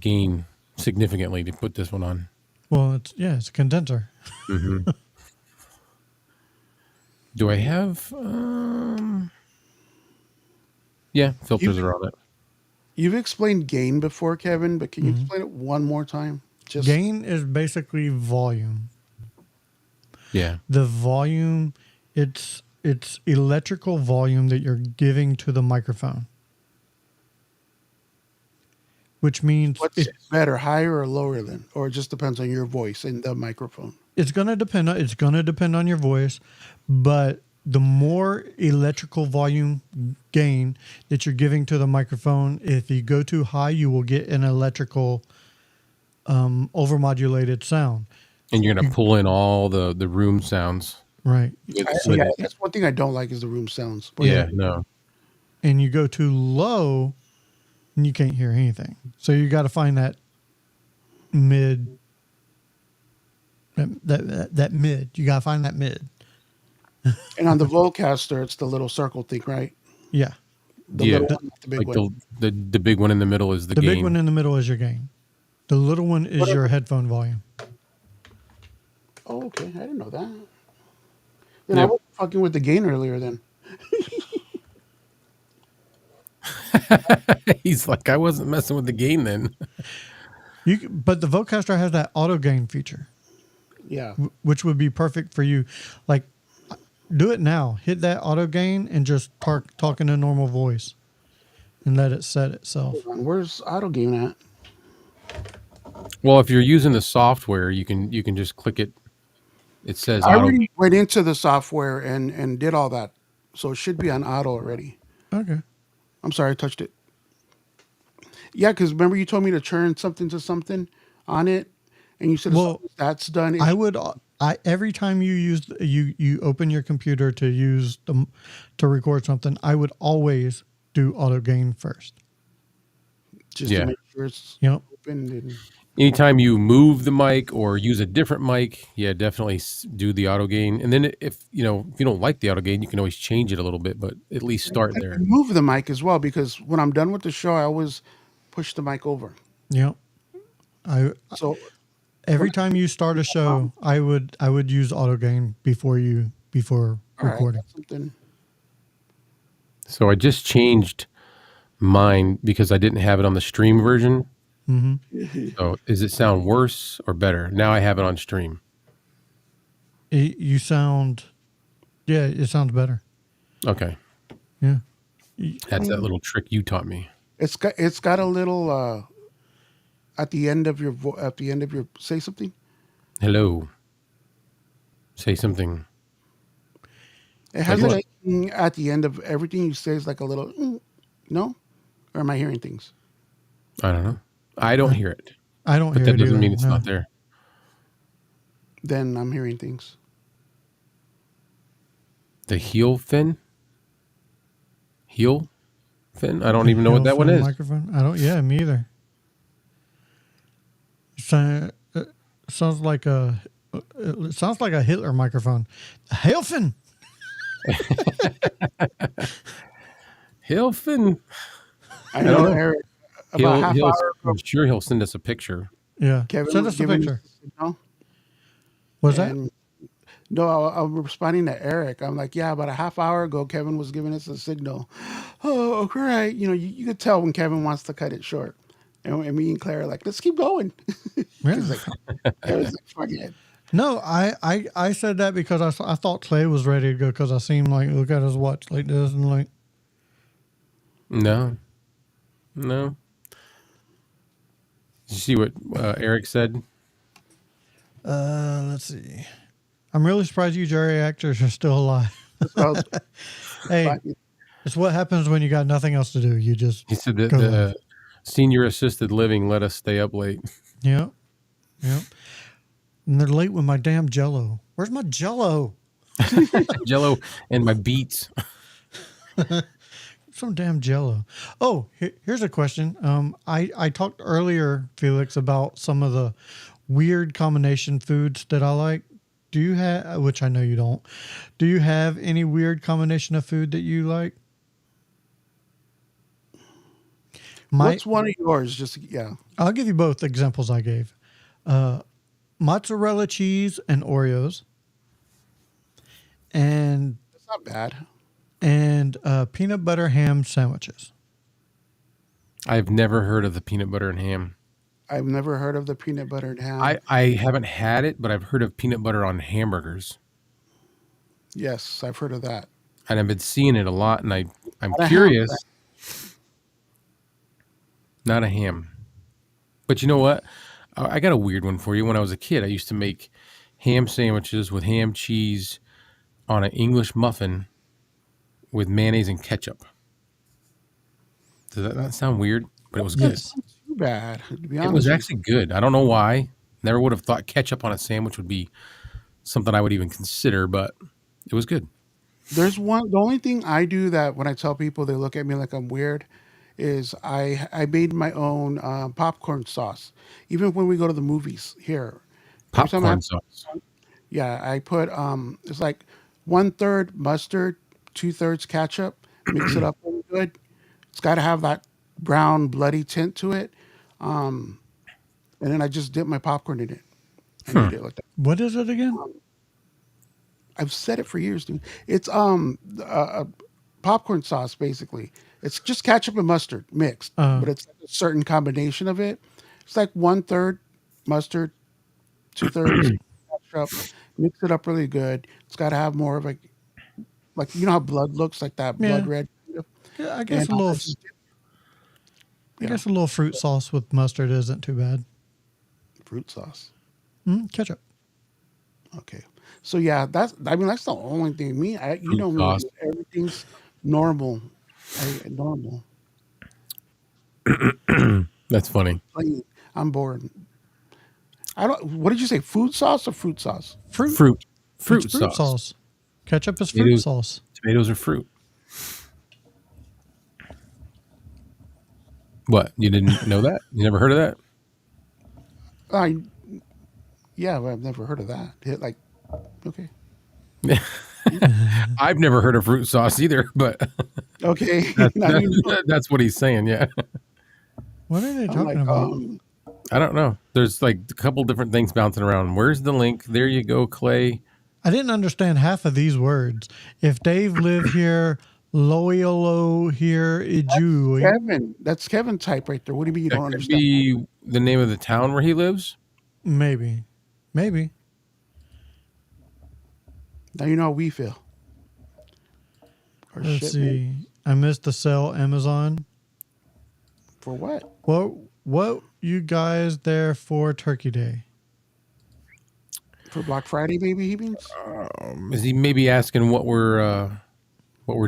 gain significantly to put this one on. Well, it's a condenser. Mm-hmm. Do I have? Yeah, filters are on it. You've explained gain before, Kevin, but can you explain it one more time? Just Gain is basically volume. Yeah. The volume, it's electrical volume that you're giving to the microphone. Which means what's better, higher or lower than, or it just depends on your voice and the microphone. it's gonna depend on your voice, but the more electrical volume gain that you're giving to the microphone, if you go too high, you will get an electrical overmodulated sound. And you're gonna pull in all the room sounds. Right. Yeah, that's one thing I don't like is the room sounds. Yeah, no. And you go too low and you can't hear anything. So you got to find that mid. That mid. You got to find that mid. And on the Vocaster, it's the little circle thing, right? Yeah. The Yeah. little one, not the big Like one. the big one in the middle is the The gain. big one in the middle is your gain. The little one is your headphone volume. Oh, okay. I didn't know that. Then I was fucking with the gain earlier then. He's like, I wasn't messing with the gain then. But the Vocaster has that auto gain feature, Yeah. which would be perfect for you. Like, do it now. Hit that auto gain and just talk in a normal voice, and let it set itself. Hold on, where's auto gain at? Well, if you're using the software, you can just click it. It says I auto. already went into the software and did all that. So it should be on auto already. Okay. I'm sorry, I touched it. Yeah, because remember you told me to turn something to something on it, and you said as soon Well, as that's done, I would. I every time you use you open your computer to use to record something, I would always do auto gain first. just to Yeah. make sure it's Yep. open. And Anytime you move the mic or use a different mic, yeah, definitely do the auto gain. And then if you don't like the auto gain, you can always change it a little bit, but at least start there. move the mic as well, because when I'm done with the show, I always push the mic over. Yep. I So every time you start a show, I would use auto gain before all right, recording. that's something. So I just changed mine because I didn't have it on the stream version. Mm-hmm. So does it sound worse or better? Now I have it on stream. You sound, yeah, it sounds better. Okay. Yeah. That's that little trick you taught me. It's got a little at the end of your say something. Hello. Say something. It has Like like at the end of everything you say is like a little no, or am I hearing things? I don't know. I don't hear it. I don't But hear that it doesn't either, mean it's no. not there. Then I'm hearing things. The heel fin? Heel fin? I don't even know what that one Phone is. Microphone. I don't. Yeah, me either. Sounds like a. It sounds like a Hitler microphone. Helfen. Heel fin. I know, know. Eric. About half hour ago, I'm sure he'll send us a picture. Yeah. Kevin Send was us a giving picture. us a signal, Was that? and no, I'm responding to Eric. I'm like, yeah, about a half hour ago, Kevin was giving us a signal. Oh, okay, right. You could tell when Kevin wants to cut it short. And me and Claire are like, let's keep going. Yeah. He's like, Kevin's like, fuck it. No, I said that because I thought Clay was ready to go because I seen him like look at his watch like this and like. No. Did you see what Eric said? Let's see. I'm really surprised you Jerry actors are still alive. So, Hey, it's what happens when you got nothing else to do. You just He said that go the live. senior assisted living let us stay up late. Yep. And they're late with my damn Jello. Where's my Jello? Jello and my beets. Some damn Jello. Oh, here's a question. I talked earlier, Felix, about some of the weird combination foods that I like. Do you have, which I know you don't, do you have any weird combination of food that you like? what's one of yours? Just yeah. I'll give you both examples I gave. Mozzarella cheese and Oreos. And That's not bad. peanut butter ham sandwiches. I've never heard of the peanut butter and ham. I've never heard of the peanut butter and ham. I haven't had it, but I've heard of peanut butter on hamburgers. Yes, I've heard of that. And I've been seeing it a lot, and I'm Not a ham, curious. Not a ham. But you know what? I got a weird one for you. When I was a kid, I used to make ham sandwiches with ham cheese on an English muffin with mayonnaise and ketchup. Does that not sound weird? But it was good. That's not too bad, to be honest. It was with actually good. I don't know why. Never would have thought ketchup on a sandwich would be something I would even consider, but it was good. you. There's one. The only thing I do that when I tell people they look at me like I'm weird is I made my own popcorn sauce. Even when we go to the movies here, every time I Popcorn have, sauce. yeah, I put it's like 1/3 mustard, 2/3 ketchup. Mix it up really good. It's got to have that brown bloody tint to it, and then I just dip my popcorn in it and eat it like that. What is it again? I've said it for years, dude. It's popcorn sauce basically. It's just ketchup and mustard mixed, but it's a certain combination of it. It's like 1/3 mustard, 2/3 ketchup. Mix it up really good. It's got to have more of like you know how blood looks like that blood Yeah. red. Yeah, I guess And a little. just I guess a little fruit sauce with mustard isn't too bad. fruit sauce. Ketchup. Okay. So yeah, that's the only thing. Me, you Fruit know me, sauce. everything's normal. Normal. That's funny. Plain. I'm bored. I don't. What did you say? Food sauce or fruit sauce? Fruit. Fruit It's fruit fruit sauce. sauce. Ketchup is fruit Tomatoes, sauce. tomatoes are fruit. What? You didn't know that? You never heard of that? I yeah, well, I've never heard of that. Like, okay, I've never heard of fruit sauce either, but okay. Now you know. that's what he's saying. Yeah. What are they I'm talking like, about? I don't know. There's like a couple different things bouncing around. Where's the link? There you go, Clay. I didn't understand half of these words. If Dave lived here, Loyolo here, Iju. Kevin. That's Kevin type right there. What do you mean you That don't could understand? be the name of the town where he lives. Maybe. Maybe. Now you know how we feel. Or Let's shit, man. see. I missed the sell Amazon. For what? What you guys there for Turkey Day? For Black Friday, maybe he means. Is he maybe asking what we're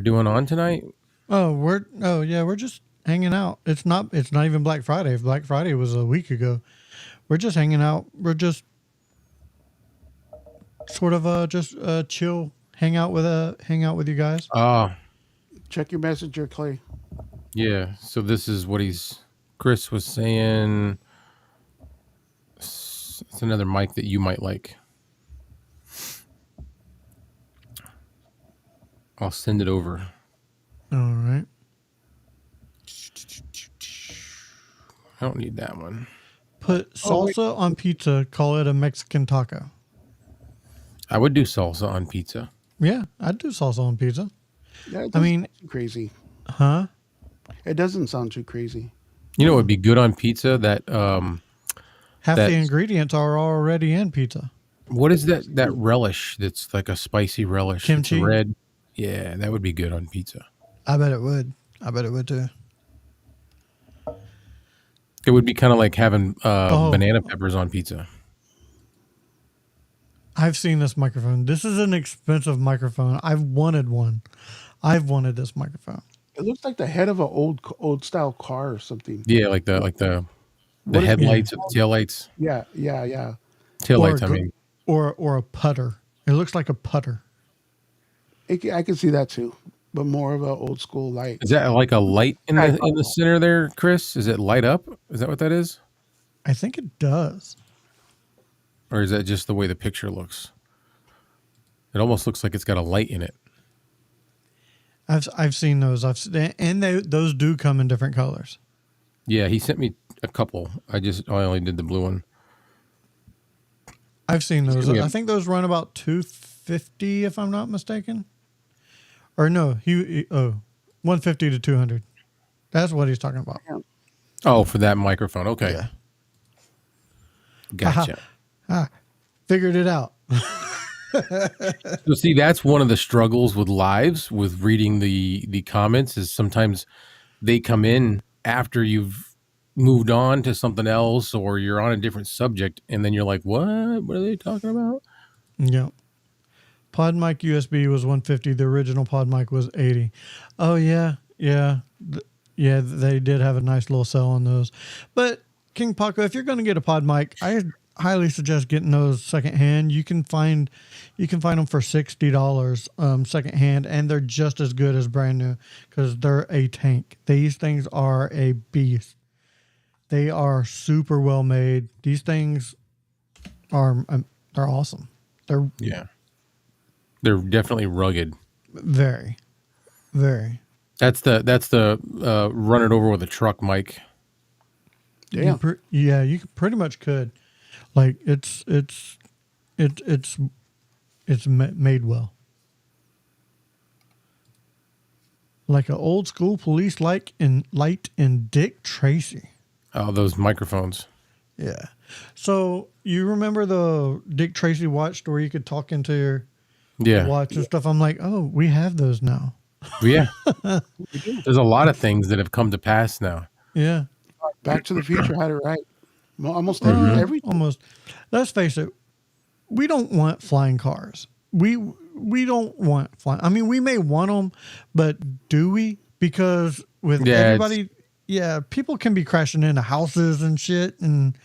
doing on tonight? We're just hanging out. It's not even Black Friday. If Black Friday was a week ago. We're just hanging out. We're just sort of just chill, hang out with you guys. Check your messenger, Clay. Yeah. So this is what Chris was saying. It's another mic that you might like. I'll send it over. All right. I don't need that one. Put salsa on pizza, call it a Mexican taco. I would do salsa on pizza. Yeah, I'd do salsa on pizza. Yeah, I mean, too crazy. huh? It doesn't sound too crazy. You know what would be good on pizza? That Half That- the ingredients are already in pizza. what is that relish that's like a spicy relish? It's Kimchi? red. Yeah, that would be good on pizza. I bet it would. I bet it would too. It would be kind of like having banana peppers on pizza. I've seen this microphone. This is an expensive microphone. I've wanted one. I've wanted this microphone. It looks like the head of an old style car or something. Yeah, like the What is- headlights, the tail lights, Yeah. tail Or lights. a I gr- mean, Or a putter. It looks like a putter. I can see that too, but more of an old school light. is that like a light in the center there, Chris? Is it light up? Is that what that is, I think it does. or is that just the way the picture looks? It almost looks like it's got a light in it. I've seen those. Those do come in different colors. Yeah, he sent me a couple. I only did the blue one. I've seen those. Yeah. I think those run about $250 if I'm not mistaken. Or no, 150 to 200. That's what he's talking about. Oh, for that microphone. Okay. Yeah. Gotcha. Figured it out. So see, that's one of the struggles with lives, with reading the comments, is sometimes they come in after you've moved on to something else or you're on a different subject, and then you're like, what are they talking about? Yeah. Pod mic USB was 150. The original pod mic was 80. Oh yeah. Yeah. Yeah, they did have a nice little sell on those. But King Paco, if you're going to get a pod mic, I highly suggest getting those secondhand. You can find them for $60 secondhand, and they're just as good as brand new because they're a tank. These things are a beast. They are super well made. These things are they're awesome. They're They're definitely rugged. very, very. That's the run it over with a truck mic. Yeah. You pretty much could. Like it's made well. Like an old school police light in Dick Tracy. Oh, those microphones. Yeah. So you remember the Dick Tracy watch where you could talk into your Yeah. watch and stuff? I'm like, oh, we have those now. Yeah. There's a lot of things that have come to pass now. Yeah. Back to the Future had it right. Almost every Almost. Let's face it. We don't want flying cars. We don't want flying. I mean, we may want them, but do we? Because with Yeah, everybody, Yeah, people can be crashing into houses and shit, and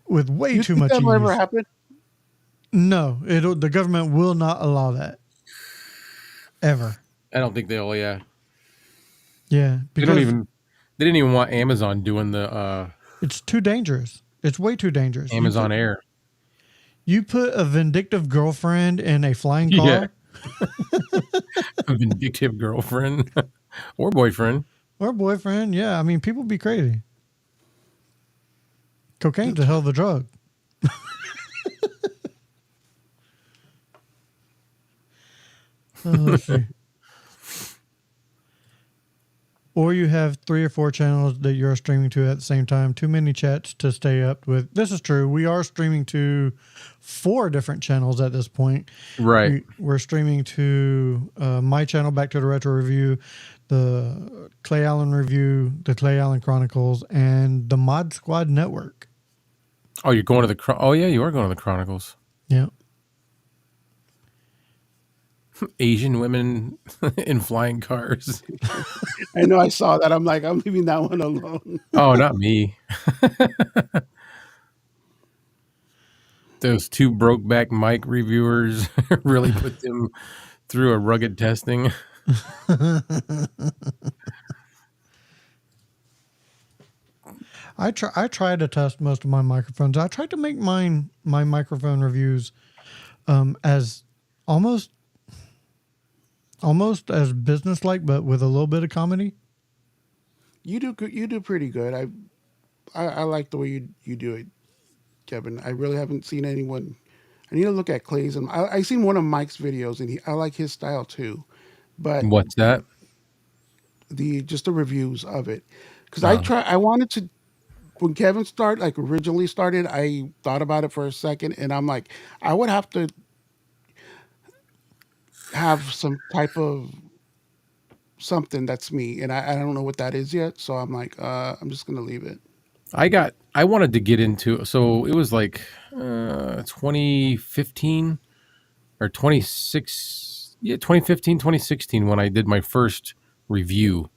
with way You too think much that'll ever ease. happen? No, the government will not allow that ever. I don't think they'll. Yeah, Yeah, they because don't even. They didn't even want Amazon doing the it's too dangerous. It's way too dangerous. Amazon Air. You put a vindictive girlfriend in a flying Yeah. car A vindictive girlfriend or boyfriend. or boyfriend. Yeah, I mean, people be crazy. Cocaine's a hell of a drug. Let's see. Or you have 3 or 4 channels that you're streaming to at the same time. Too many chats to stay up with. This is true. We are streaming to 4 different channels at this point. Right. We're streaming to my channel, Back to the Retro Review, the Clay Allen Review, the Clay Allen Chronicles, and the Mod Squad Network. Oh, you're going to the. Oh, yeah, you are going to the Chronicles. Yeah. Asian women in flying cars. I know I saw that. I'm like, I'm leaving that one alone. Oh, not me. Those 2 Brokeback Mike reviewers really put them through a rugged testing. I try to test most of my microphones. I tried to make my microphone reviews as almost as business-like, but with a little bit of comedy. You do good. You do pretty good. I like the way you do it, Kevin. I really haven't seen anyone. I need to look at Clay's, and I seen one of Mike's videos, and I like his style too. But What's that? just the reviews of it, because I wanted to. When Kevin originally started, I thought about it for a second, and I'm like, I would have to have some type of something that's me, and I don't know what that is yet. So I'm like, I'm just gonna leave it. I wanted to get into, so it was like 2015 or 2015, 2016 when I did my first review.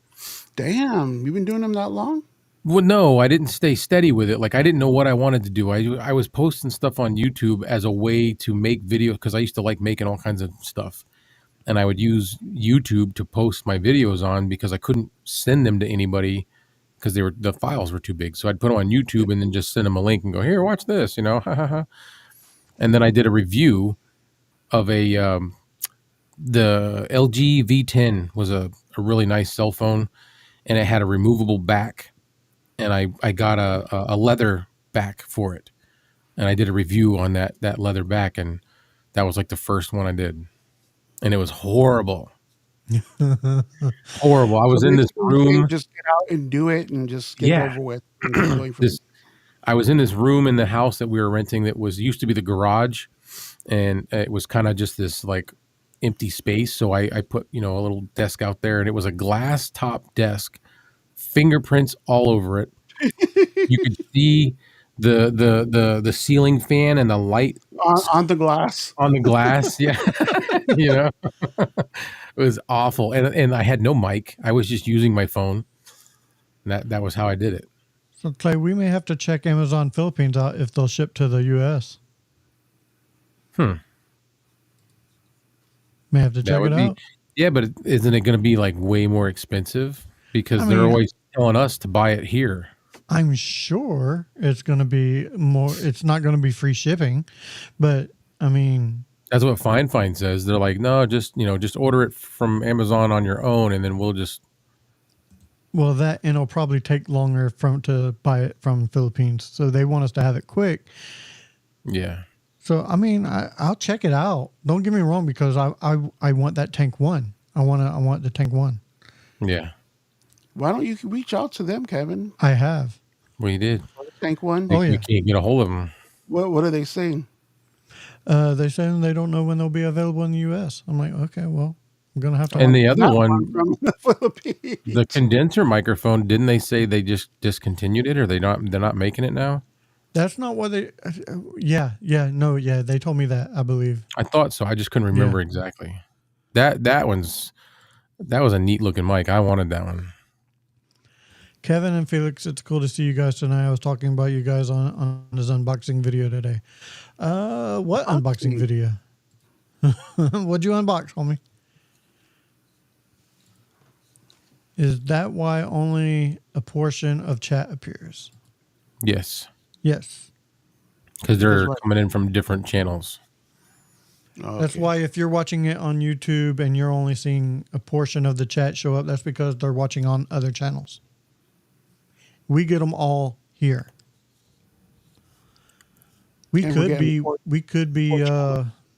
Damn, you've been doing them that long? Well, no, I didn't stay steady with it. Like, I didn't know what I wanted to do. I was posting stuff on YouTube as a way to make videos because I used to like making all kinds of stuff. And I would use YouTube to post my videos on because I couldn't send them to anybody because the files were too big. So I'd put them on YouTube and then just send them a link and go, here, watch this, And then I did a review of the LG V10 was a really nice cell phone, and it had a removable back. And I got a leather back for it. And I did a review on that leather back, and that was like the first one I did. And it was horrible. Horrible. I was in this room. Just get out and do it and just get it over with. I was in this room in the house that we were renting that used to be the garage. And it was kind of just this like empty space. So I put, a little desk out there, and it was a glass top desk, fingerprints all over it. You could see the ceiling fan and the light on the glass. On the glass, yeah. It was awful. And I had no mic. I was just using my phone. And that was how I did it. So Clay, we may have to check Amazon Philippines out if they'll ship to the US. May have to check it out. Yeah, but isn't it going to be like way more expensive? Because they're always telling us to buy it here. I'm sure it's going to be more. It's not going to be free shipping, but I mean, that's what Fine says. They're like, no, just order it from Amazon on your own, and then we'll just. Well, and it'll probably take longer to buy it from Philippines, so they want us to have it quick. Yeah. So I mean, I'll check it out. Don't get me wrong, because I want that Tank 1. I want the Tank 1. Yeah. Why don't you reach out to them, Kevin? I have. We did. Tank 1? Oh, yeah. You can't get a hold of them. What are they saying? They're saying they don't know when they'll be available in the U.S. I'm like, okay, well, I'm going to have to. And the other one, from the Philippines. The condenser microphone, didn't they say they just discontinued it, or they're not making it now? That's not what they. Yeah. They told me that, I believe. I thought so. I just couldn't remember exactly. That was a neat looking mic. I wanted that one. Kevin and Felix, it's cool to see you guys tonight. I was talking about you guys on his unboxing video today. What unboxing video? What'd you unbox, homie? Is that why only a portion of chat appears? Yes. Yes. Because they're coming in from different channels. Okay. That's why if you're watching it on YouTube and you're only seeing a portion of the chat show up, that's because they're watching on other channels. We get them all here. We could be,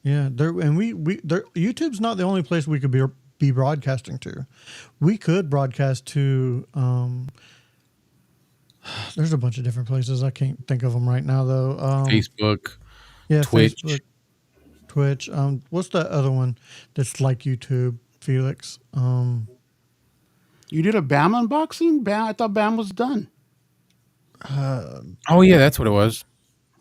YouTube's not the only place we could be broadcasting to. We could broadcast to, there's a bunch of different places. I can't think of them right now though. Facebook, Twitch. Facebook, Twitch. What's that other one that's like YouTube, Felix? You did a BAM unboxing? I thought BAM was done. Oh yeah, that's what it was.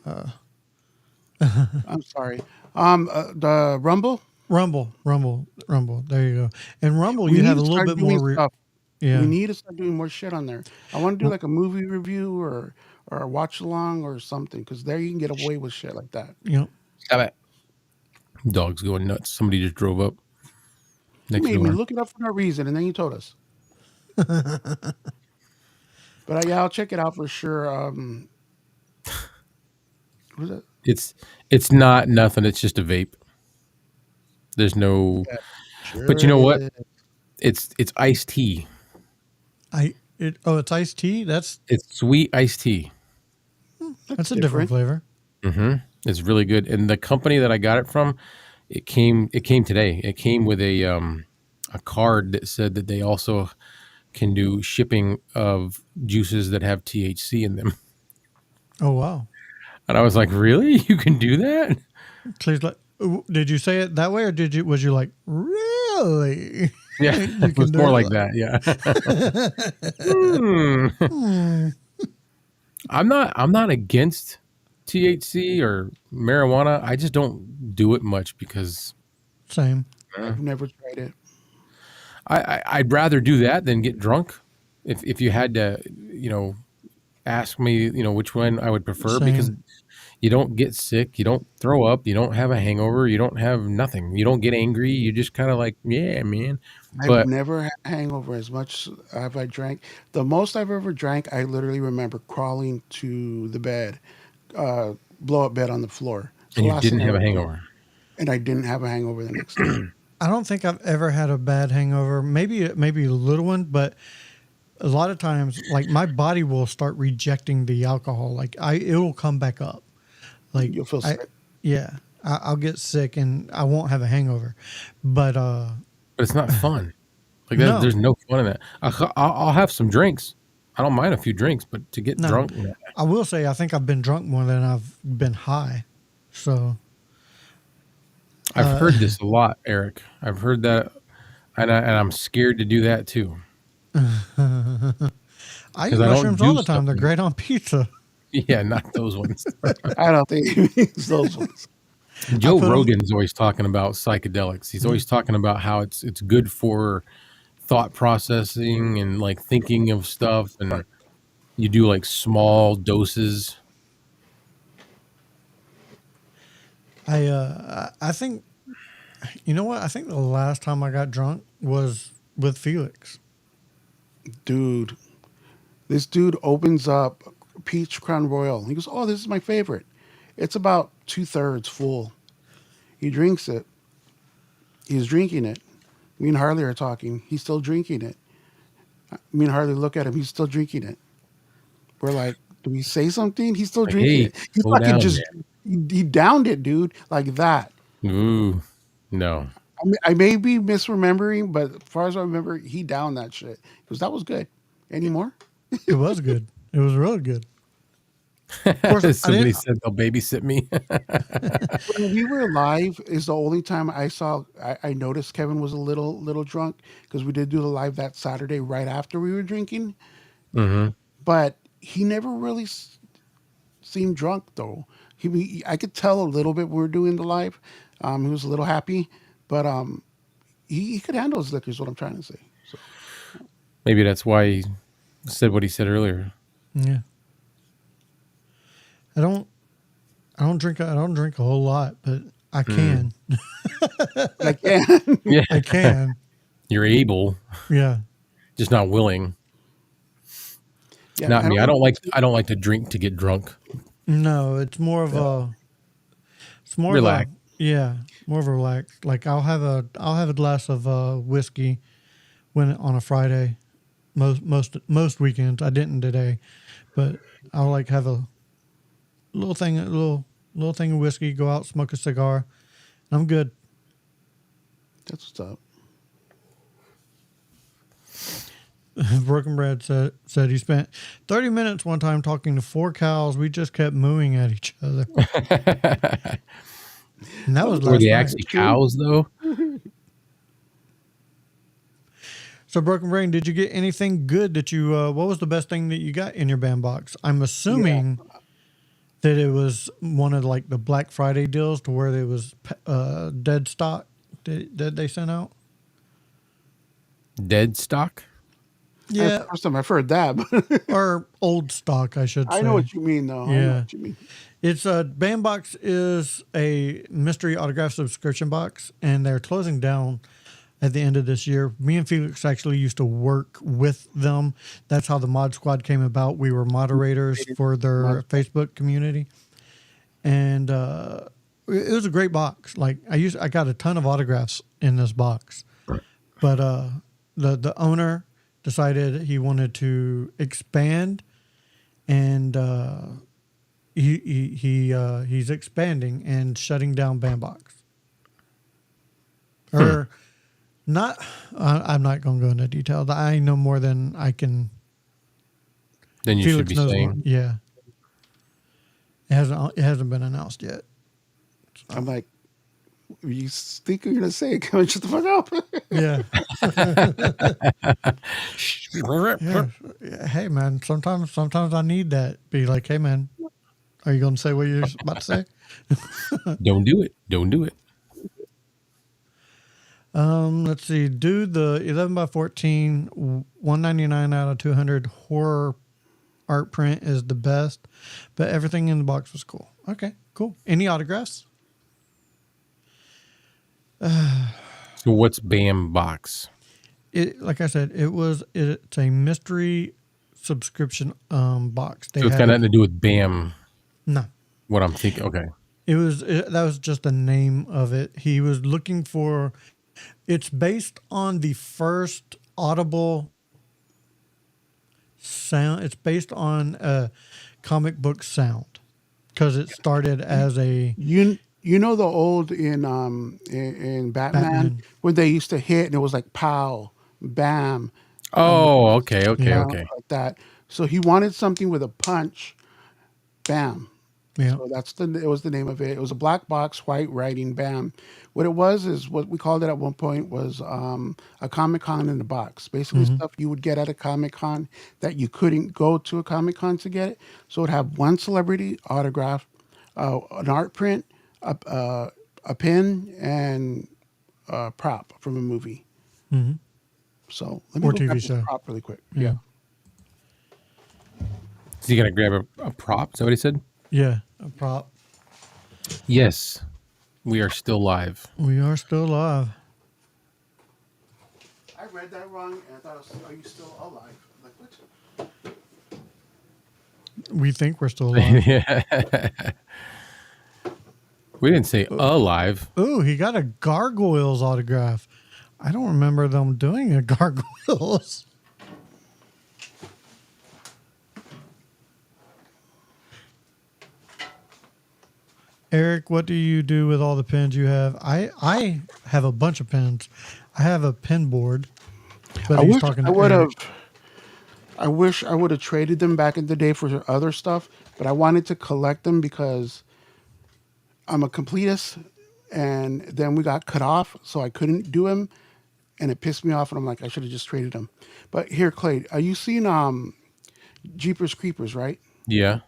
I'm sorry. The Rumble. There you go. And Rumble, you have a little bit more. Yeah, we need to start doing more shit on there. I want to do like a movie review or a watch along or something, because there you can get away with shit like that. Yep. Stop it. Dog's going nuts. Somebody just drove up. You made me look it up for no reason, and then you told us. But yeah, I'll check it out for sure. What is it? It's not nothing. It's just a vape. There's no. Yeah, sure, but you know what? It's iced tea. It's iced tea. It's sweet iced tea. That's a different flavor. Mm-hmm. It's really good. And the company that I got it from, it came today. It came with a card that said that they also can do shipping of juices that have THC in them. Oh wow! And I was like, really? You can do that? Please, did you say it that way, or was you like, really? Yeah, it was more like that. Yeah. I'm not against THC or marijuana. I just don't do it much because. Same. I've never tried it. I'd rather do that than get drunk. If you had to, ask me, which one I would prefer. Same. Because you don't get sick, you don't throw up, you don't have a hangover, you don't have nothing, you don't get angry. You just kind of like, yeah, man. I've never had a hangover as much as I drank. The most I've ever drank, I literally remember crawling to the bed, blow up bed on the floor. So and you didn't have a hangover. And I didn't have a hangover the next day. I don't think I've ever had a bad hangover. Maybe a little one, but a lot of times, like my body will start rejecting the alcohol. Like it will come back up. Like you'll feel sick. Yeah, I'll get sick and I won't have a hangover, but it's not fun. Like there's no fun in that. I'll have some drinks. I don't mind a few drinks, but to get drunk. I will say I think I've been drunk more than I've been high. So. I've heard this a lot, Eric. I've heard that, and I'm scared to do that too. I eat mushrooms all the time. They're great on pizza. Yeah, not those ones. I don't think it's those ones. Joe Rogan's always talking about psychedelics. He's always talking about how it's good for thought processing and like thinking of stuff, and you do like small doses. I think, you know what? I think the last time I got drunk was with Felix. Dude, this dude opens up Peach Crown Royal. He goes, "Oh, this is my favorite." It's about 2/3 full. He drinks it. He's drinking it. Me and Harley are talking. He's still drinking it. Me and Harley look at him. He's still drinking it. We're like, "Do we say something?" He's still drinking it. He fucking just... He downed it, dude, like that. Ooh, no. I may be misremembering, but as far as I remember, he downed that shit. Because that was good. Any more? It was good. It was really good. Of course, somebody said they'll babysit me. When we were live is the only time I noticed Kevin was a little drunk, because we did do the live that Saturday right after we were drinking. Mm-hmm. But he never really seemed drunk, though. I could tell a little bit when we were doing the live. He was a little happy, but he could handle his liquor is what I'm trying to say. So. Maybe that's why said what he said earlier. Yeah. I don't drink a whole lot, but I can. Like, yeah. Yeah, I can. you're able, Yeah. just not willing. Yeah, Not me. I don't like to drink to get drunk. No, it's more of a Relax. more of a relax. Like I'll have a glass of whiskey on a Friday. Most weekends. I didn't today, but I'll like have a little thing of whiskey, go out, smoke a cigar, and I'm good. That's what's up. Broken Bread said he spent 30 minutes one time talking to 4 cows. We just kept mooing at each other. And that was Were last they night. actually cows, though? So, Broken Brain, did you get anything good that you, what was the best thing that you got in your band box? I'm assuming that it was one of like the Black Friday deals to where there was dead stock that they sent out. Dead stock? Yeah. That's the first time I've heard that. But Or old stock, I should say. I know what you mean, though. I know Yeah. what you mean. It's a band box is a mystery autograph subscription box, and they're closing down at the end of this year. Me and Felix actually used to work with them. That's how the Mod Squad came about. We were moderators for their Facebook community, and it was a great box. Like I got a ton of autographs in this box, but the owner decided he wanted to expand, and he's expanding and shutting down Bandbox. Or not. I'm not going to go into detail. I know more than I can. Then you Felix should be knows saying. more. Yeah. It hasn't been announced yet. I'm like, you think you're gonna say it? Come on, shut the fuck up. Yeah. Yeah. Hey man, sometimes I need that. Be like, hey man, are you going to say what you're about to say? Don't do it. Don't do it. Let's see. Dude, the 11x14, 199 out of 200 horror art print is the best, but everything in the box was cool. Okay, cool. Any autographs? So what's BAM box? Like I said, it's a mystery subscription box. So it's got nothing to do with BAM. No. What I'm thinking. Okay. That was just the name of it. He was looking for. It's based on the first Audible sound. It's based on a comic book sound because it started as a. You know the old in Batman when they used to hit and it was like pow, bam. Oh, okay. Like that. So he wanted something with a punch, bam. Yeah. So it was the name of it. It was a black box, white writing, bam. What it was is what we called it at one point was a Comic-Con in a box. Basically stuff you would get at a Comic-Con that you couldn't go to a Comic-Con to get it. So it would have one celebrity autograph, an art print, a pen, and a prop from a movie. Mm-hmm. So let me Or go TV grab show. the prop really quick. Yeah. Is he gonna grab a prop? Is that what he said? Yeah. A prop. Yes. We are still live. We are still alive. I read that wrong and I thought it was, are you still alive? I'm like, what? We think we're still alive. Yeah. We didn't say alive. Ooh, he got a Gargoyles autograph. I don't remember them doing a Gargoyles. Eric, what do you do with all the pens you have? I have a bunch of pens. I have a pen board. But he's talking to Eric. I wish I would have traded them back in the day for other stuff, but I wanted to collect them because I'm a completist, and then we got cut off, so I couldn't do them, and it pissed me off, and I'm like, I should have just traded them. But here, Clay, are you seeing Jeepers Creepers, right? Yeah.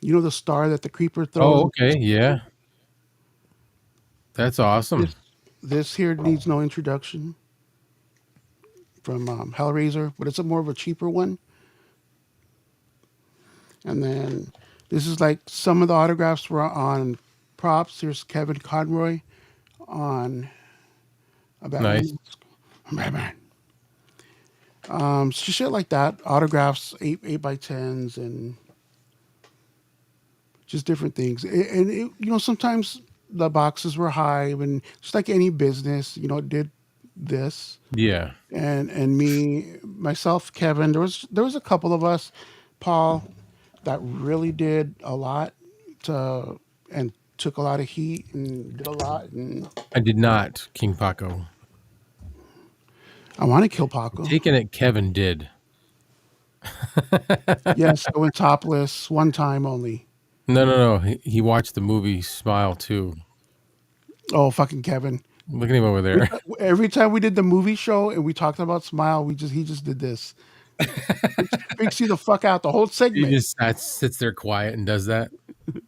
You know the star that the creeper throws? Oh, okay. Yeah. That's awesome. This here needs no introduction from Hellraiser, but it's a more of a cheaper one. And then this is like some of the autographs were on props. Here's Kevin Conroy on a Batman. Nice. Batman. Shit like that. Autographs, 8x10s, and just different things. And it, sometimes the boxes were high, and just like any business, it did this. Yeah. And me, myself, Kevin. There was a couple of us, Paul, that really did a lot and took a lot of heat and did a lot. And I did not, King Paco. I want to kill Paco. Taking it, Kevin did. Yes, I went topless one time only. No. He watched the movie Smile too. Oh, fucking Kevin! Look at him over there. Every time we did the movie show and we talked about Smile, he just did this. Freaks you the fuck out the whole He segment. just sits there quiet and does that.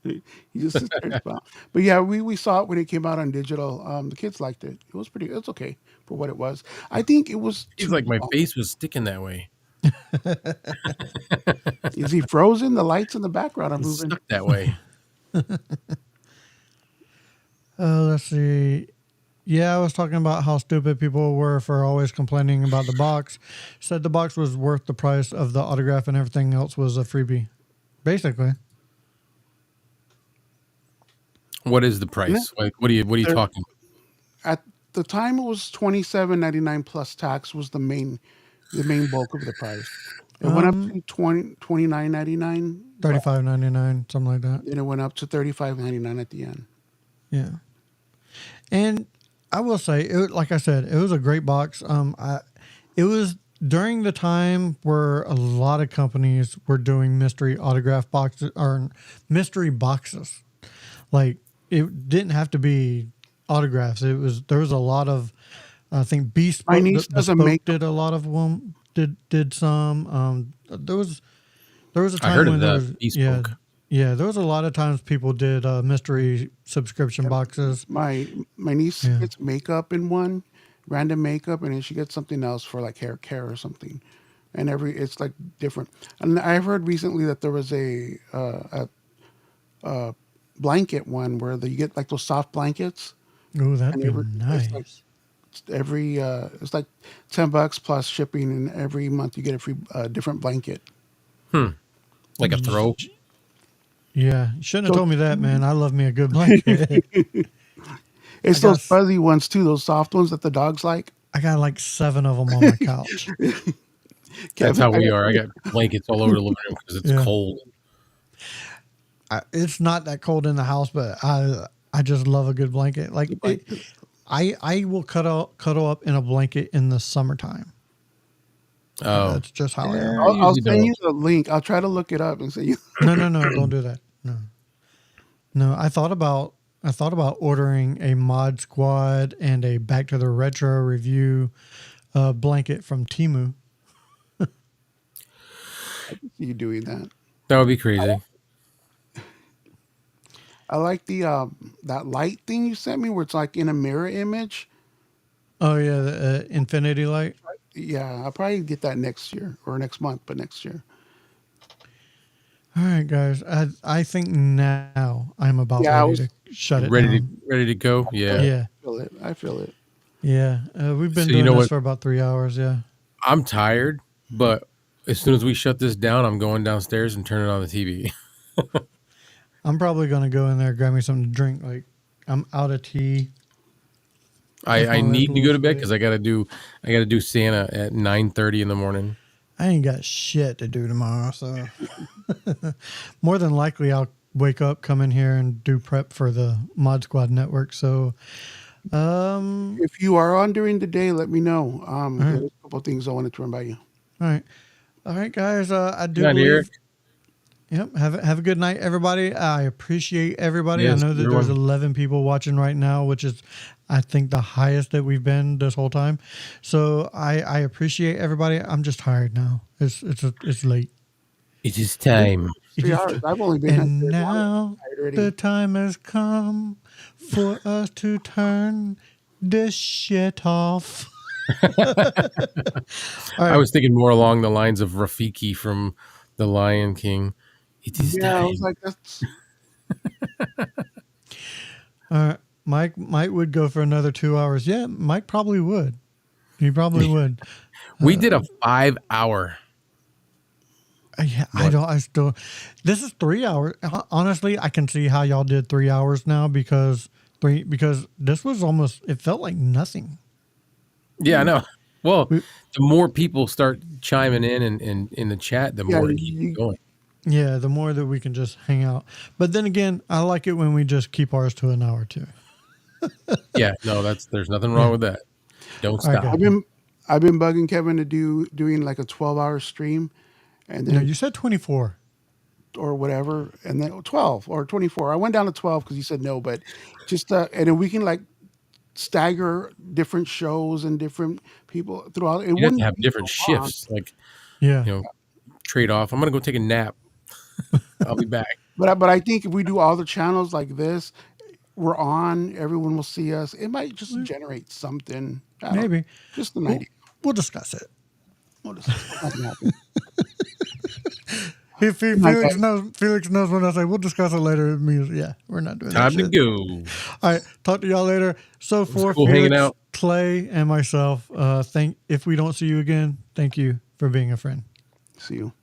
He just sits there and smile. But yeah, we saw it when it came out on digital. The kids liked it. It's okay for what it was. I think it was. He's like, my face was sticking that way. Is he frozen? The lights in the background are moving. Stuck that way. Let's see. Yeah, I was talking about how stupid people were for always complaining about the box. Said the box was worth the price of the autograph and everything else was a freebie. Basically. What is the price? Like, what are you talking? At the time, it was $27.99 plus tax was the main bulk of the price. It went up to $29.99, $35.99, something like that. then it went up to $35.99 at the end. Yeah. And I will say, like I said, it was a great box. It was during the time where a lot of companies were doing mystery autograph boxes or mystery boxes. Like, it didn't have to be autographs. There was a lot of, I think Bespoke, My niece doesn't make did a lot of them. Did some. There was a time I heard when of there that. was Bespoke. yeah. There was a lot of times people did mystery subscription boxes. My niece gets makeup in one, random makeup, and then she gets something else for like hair care or something. And it's like different. And I heard recently that there was a blanket one where you get like those soft blankets. Oh, that'd be And nice. It's like $10 plus shipping, and every month you get a free different blanket. Like a throw. Yeah, you shouldn't have told me that, man. I love me a good blanket. It's those fuzzy ones too, those soft ones that the dogs like. I got like 7 of them on my couch. That's how we are. I got blankets all over the living room because it's cold. It's not that cold in the house, but I just love a good blanket. Like I will cuddle up in a blanket in the summertime. Oh, That's just how I am. I'll send you the link. I'll try to look it up and send you. No, don't do that. No. I thought about ordering a Mod Squad and a Back to the Retro review blanket from Temu. You doing that? that would be crazy. I like the that light thing you sent me, where it's like in a mirror image. Oh yeah, the infinity light. Yeah, I'll probably get that next year or next month, but next year. All right, guys. I think now I'm about ready to shut it down. Ready to go. Yeah. Yeah. I feel it. Yeah. We've been So doing you know this what? for about 3 hours. Yeah. I'm tired, but as soon as we shut this down, I'm going downstairs and turning on the TV. I'm probably gonna go in there, grab me something to drink. Like I'm out of tea. I need to go to bed because I gotta do Santa at 9:30 in the morning. I ain't got shit to do tomorrow, so more than likely I'll wake up, come in here, and do prep for the Mod Squad network. So, If you are on during the day, let me know. There's a couple of things I wanted to run by you. all right, guys. I do Good night, believe. Eric. Yep. Have a good night, everybody. I appreciate everybody. Yes, I know that there's everyone. 11 people watching right now, which is, I think, the highest that we've been this whole time. So I appreciate everybody. I'm just tired now. It's late. It is time. 3 hours. I've only been And here 3 hours. now I'm tired already. the time has come for us to turn this shit off. I was thinking more along the lines of Rafiki from The Lion King. It is Yeah, I time. was like, that's Mike would go for another 2 hours. Yeah, Mike probably would. He probably would. We did a 5-hour. Yeah, What? this is 3 hours. Honestly, I can see how y'all did 3 hours now because this was almost, it felt like nothing. Yeah, I know. Well, We- the more people start chiming in and in the chat, the yeah. more it keeps going. Yeah, the more that we can just hang out. But then again, I like it when we just keep ours to an hour too. Yeah, no, there's nothing wrong with that. Don't All right, stop. go. I've been bugging Kevin to doing like a 12-hour stream, and No, then you said 24. or whatever, and then 12 or 24. I went down to 12 because he said no, but just and then we can like stagger different shows and different people throughout. It You have to wouldn't have be different so long. shifts, like, Yeah. trade off. I'm gonna go take a nap. I'll be back. But I think if we do all the channels like this, we're on. Everyone will see us. It might just generate something. I don't know. Maybe. Just an We'll, idea. we'll discuss it. What is nothing happened. If My Felix knows when I say we'll discuss it later, it means yeah, we're not doing Time that to shit. go. All right, talk to y'all later. So for cool hanging Felix, out. Clay, and myself, if we don't see you again, thank you for being a friend. See you.